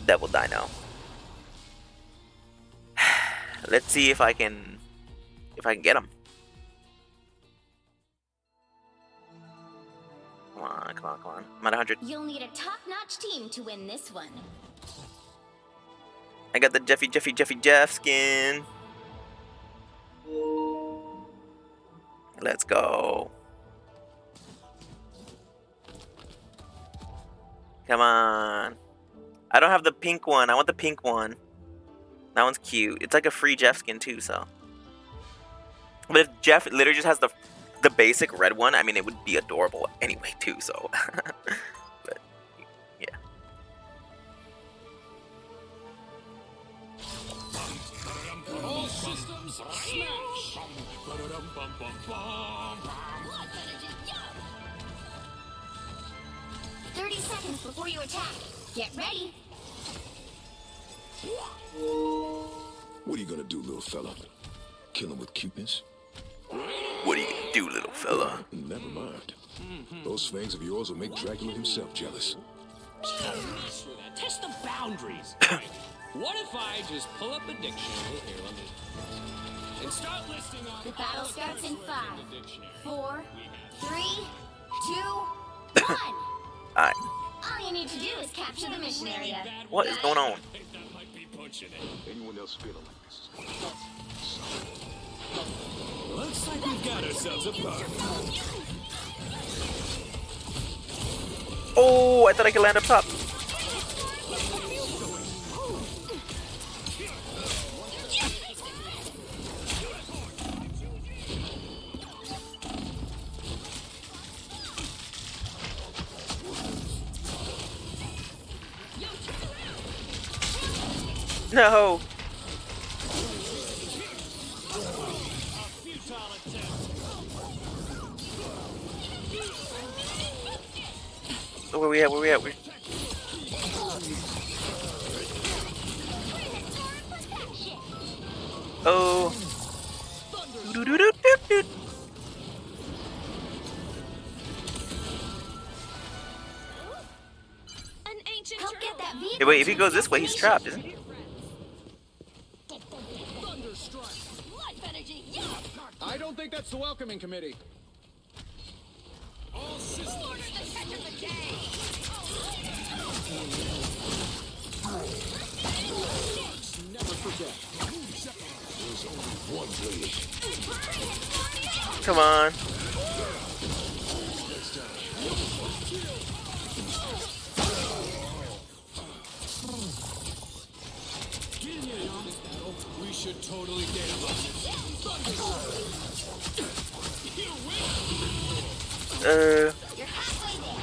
Devil Dino. Let's see if I can get him. Come on. I'm at 100. You'll need a top-notch team to win this one. I got the Jeff skin. Let's go. Come on. I don't have the pink one. I want the pink one. That one's cute. It's like a free Jeff skin too, so. But if Jeff literally just has the basic red one, I mean, it would be adorable anyway too, so. But yeah. All systems smash. 30 seconds before you attack. Get ready. What are you gonna do, little fella? Kill him with cuteness? What are you gonna do, little fella? Never mind. Those fangs of yours will make Dracula himself jealous. Test the boundaries. What if I just pull up the dictionary here, let me, and start listing on The battle all starts in words 5, the dictionary. 4, 3, 2, 1. Alright. All you need to do is capture the mission area. What is going on? I think that might be pushing it. Anyone else feeling like this? Looks like we've got ourselves a party. Oh, I thought I could land up top. No. Where we at? Oh. Doo-doo-doo-doo-doo. An ancient Help get that vehicle. Hey, wait, if he goes this way, he's trapped, isn't he? Life energy. Yeah. I don't think that's the welcoming committee. All systems. Order the catch of the day. Never forget. There's only one blade. Come on. We should totally get him on this. You're halfway there.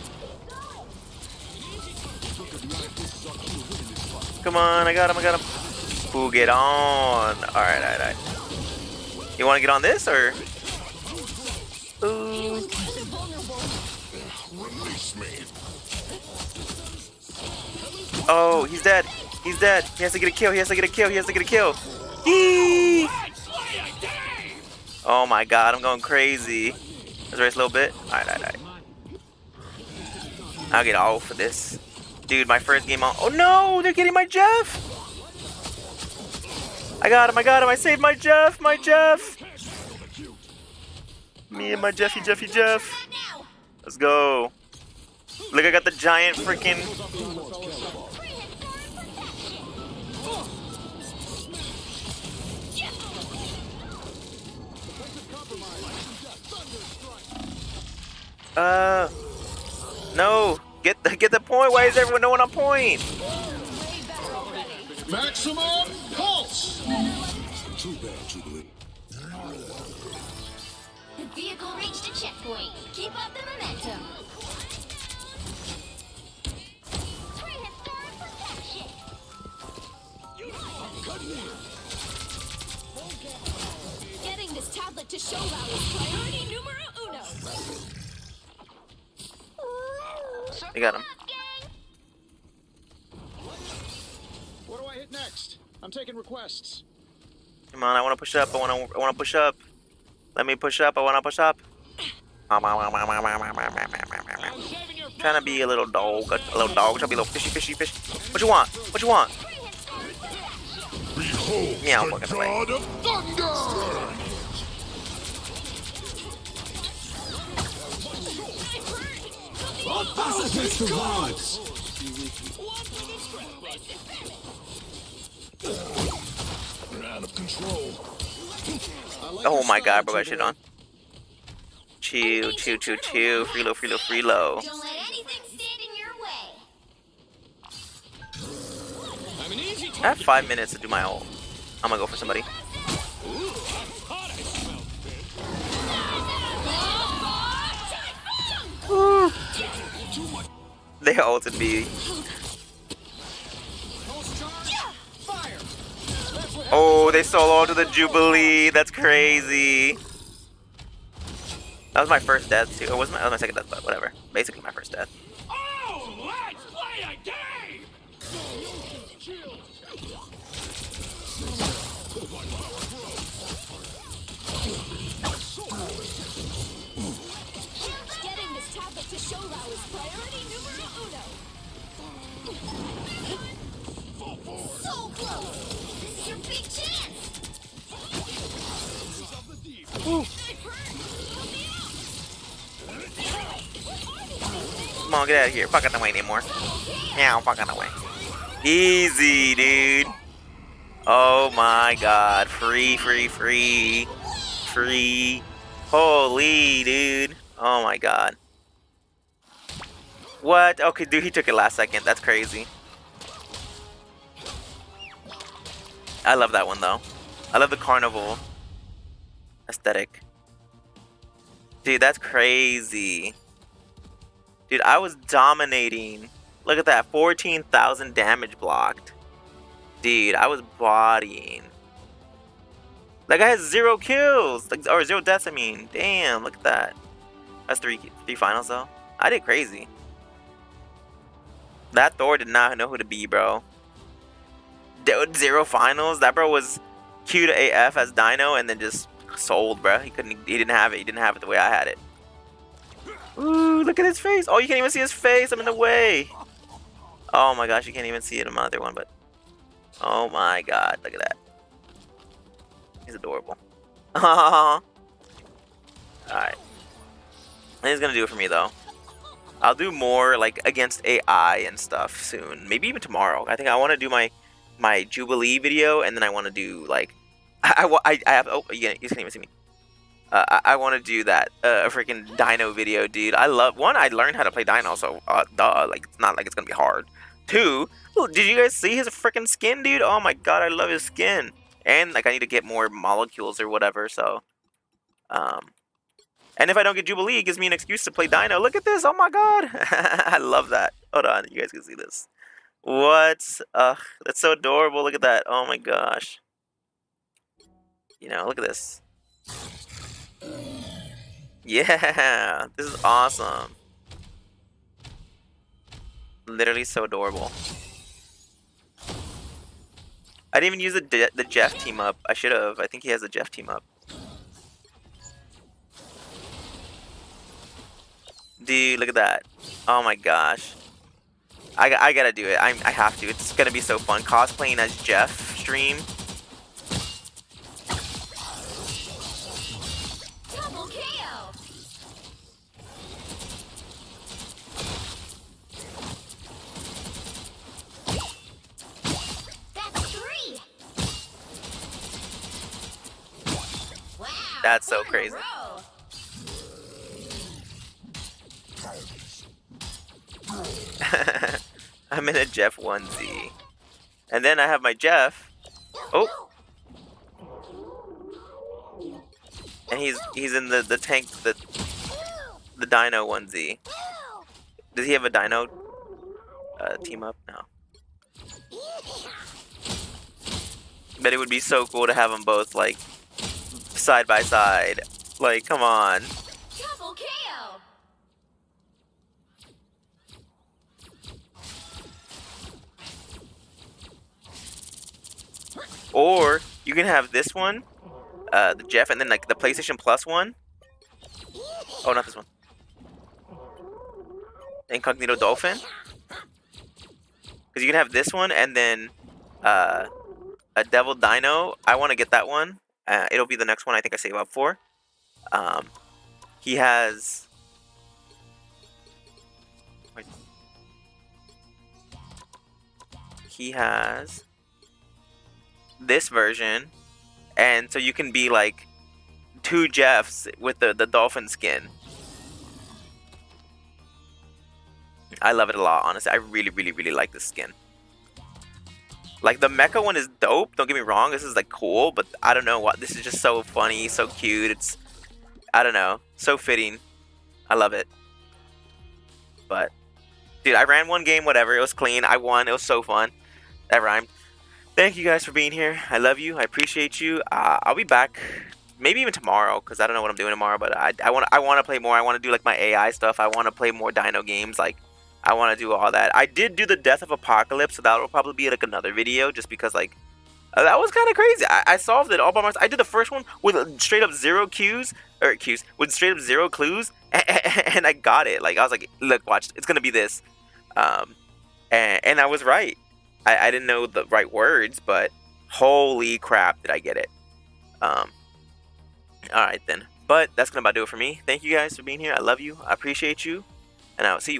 Come on, I got him. Ooh, get on. Alright. You wanna get on this or? Ooh. Release me. Oh, he's dead. He has to get a kill. Yee! Oh my god, I'm going crazy. Let's race a little bit. Alright. I'll get all for this. Dude, my first game on. Oh no, they're getting my Jeff. I got him. I saved my Jeff. Me and my Jeffy Jeff. Now. Let's go. Look, I got the giant freaking. No. Get the point. Why is everyone no one on point? Maximum pulse! Too bad, Jubilee. The vehicle reached a checkpoint. Keep up the momentum. Prehistoric protection. Getting this tablet to show Rao is priority numero uno. You got him. What do I hit next? I'm taking requests. Come on, I want to push up. I want to push up. Let me push up. I want to push up. Trying to be a little dog. Trying to be a little fishy fish. What you want? What you want? Behold Yeah, I'm the fucking away. god of thunder! Against the rods! We're out of control. Oh my god, bro, got shit on. Chill. Freelo. Don't let anything stand in your way. I'm an easy I have 5 minutes to do my ult. I'm gonna go for somebody. thought I smelled fish. They ulted me. Oh, they solo to the Jubilee. That's crazy. That was my first death too. It wasn't that was my second death, but whatever. Basically my first death. Oh, let's play a game! Getting this tablet to show Rao is priority numero uno. So close. This is your big chance. Come on, get out of here. Fuck out the way anymore. Meow, fuck out the way. Easy, dude. Oh my god. Free. Holy, dude. Oh my god. What? Okay, dude, he took it last second. That's crazy. I love that one, though. I love the carnival aesthetic. Dude, that's crazy. Dude, I was dominating. Look at that. 14,000 damage blocked. Dude, I was bodying. That guy has 0 kills. Like, or 0 deaths, I mean. Damn, look at that. That's three finals, though. I did crazy. That Thor did not know who to be, bro. Dude, 0 finals. That bro was cute AF as Dino and then just sold, bro. He didn't have it. He didn't have it the way I had it. Ooh, look at his face. Oh, you can't even see his face. I'm in the way. Oh my gosh, you can't even see it in my other one, but oh my god, look at that. He's adorable. Alright. He's gonna do it for me though. I'll do more like against AI and stuff soon. Maybe even tomorrow. I think I want to do my Jubilee video, and then I want to do like I have. Oh, you can't even see me. I want to do that freaking Dino video, dude. I learned how to play Dino, so like it's not like it's gonna be hard. 2, did you guys see his freaking skin, dude? Oh my god, I love his skin. And like I need to get more molecules or whatever. So, and if I don't get Jubilee, it gives me an excuse to play Dino. Look at this. Oh my god, I love that. Hold on, you guys can see this. What? That's so adorable. Look at that. Oh my gosh. You know, look at this. Yeah, this is awesome. Literally so adorable. I didn't even use the Jeff team up. I should have. I think he has a Jeff team up. Dude, look at that. Oh my gosh. I gotta do it. I have to. It's gonna be so fun. Cosplaying as Jeff stream. Double KO. That's so We're in a crazy. row. I'm in a Jeff onesie. And then I have my Jeff. Oh. And he's in the tank, the dino onesie. Does he have a dino team up? No. But it would be so cool to have them both like side by side. Like, come on. Double KO. Or you can have this one, the Jeff, and then like the PlayStation Plus one. Oh, not this one. Incognito Dolphin. Because you can have this one and then a Devil Dino. I want to get that one. It'll be the next one I think I save up for. He has. He has this version, and so you can be like 2 Jeffs with the dolphin skin. I love it a lot, honestly. I really, really, really like this skin. Like, the mecha one is dope, don't get me wrong. This is like cool, but I don't know what. This is just so funny, so cute. It's, I don't know, so fitting. I love it. But dude, I ran one game, whatever. It was clean. I won. It was so fun. That rhymed. Thank you guys for being here. I love you. I appreciate you. I'll be back maybe even tomorrow, because I don't know what I'm doing tomorrow, but I want to play more. I want to do like my AI stuff. I want to play more dino games. Like, I want to do all that. I did do the Death of Apocalypse, so that will probably be like another video, just because like that was kind of crazy. I solved it all by myself. I did the first one with straight up with straight up 0 clues, and I got it. Like, I was like, look, watch, it's gonna be this, and I was right. I didn't know the right words, but holy crap, did I get it. All right then. But that's gonna about do it for me. Thank you guys for being here. I love you. I appreciate you, and I will see you.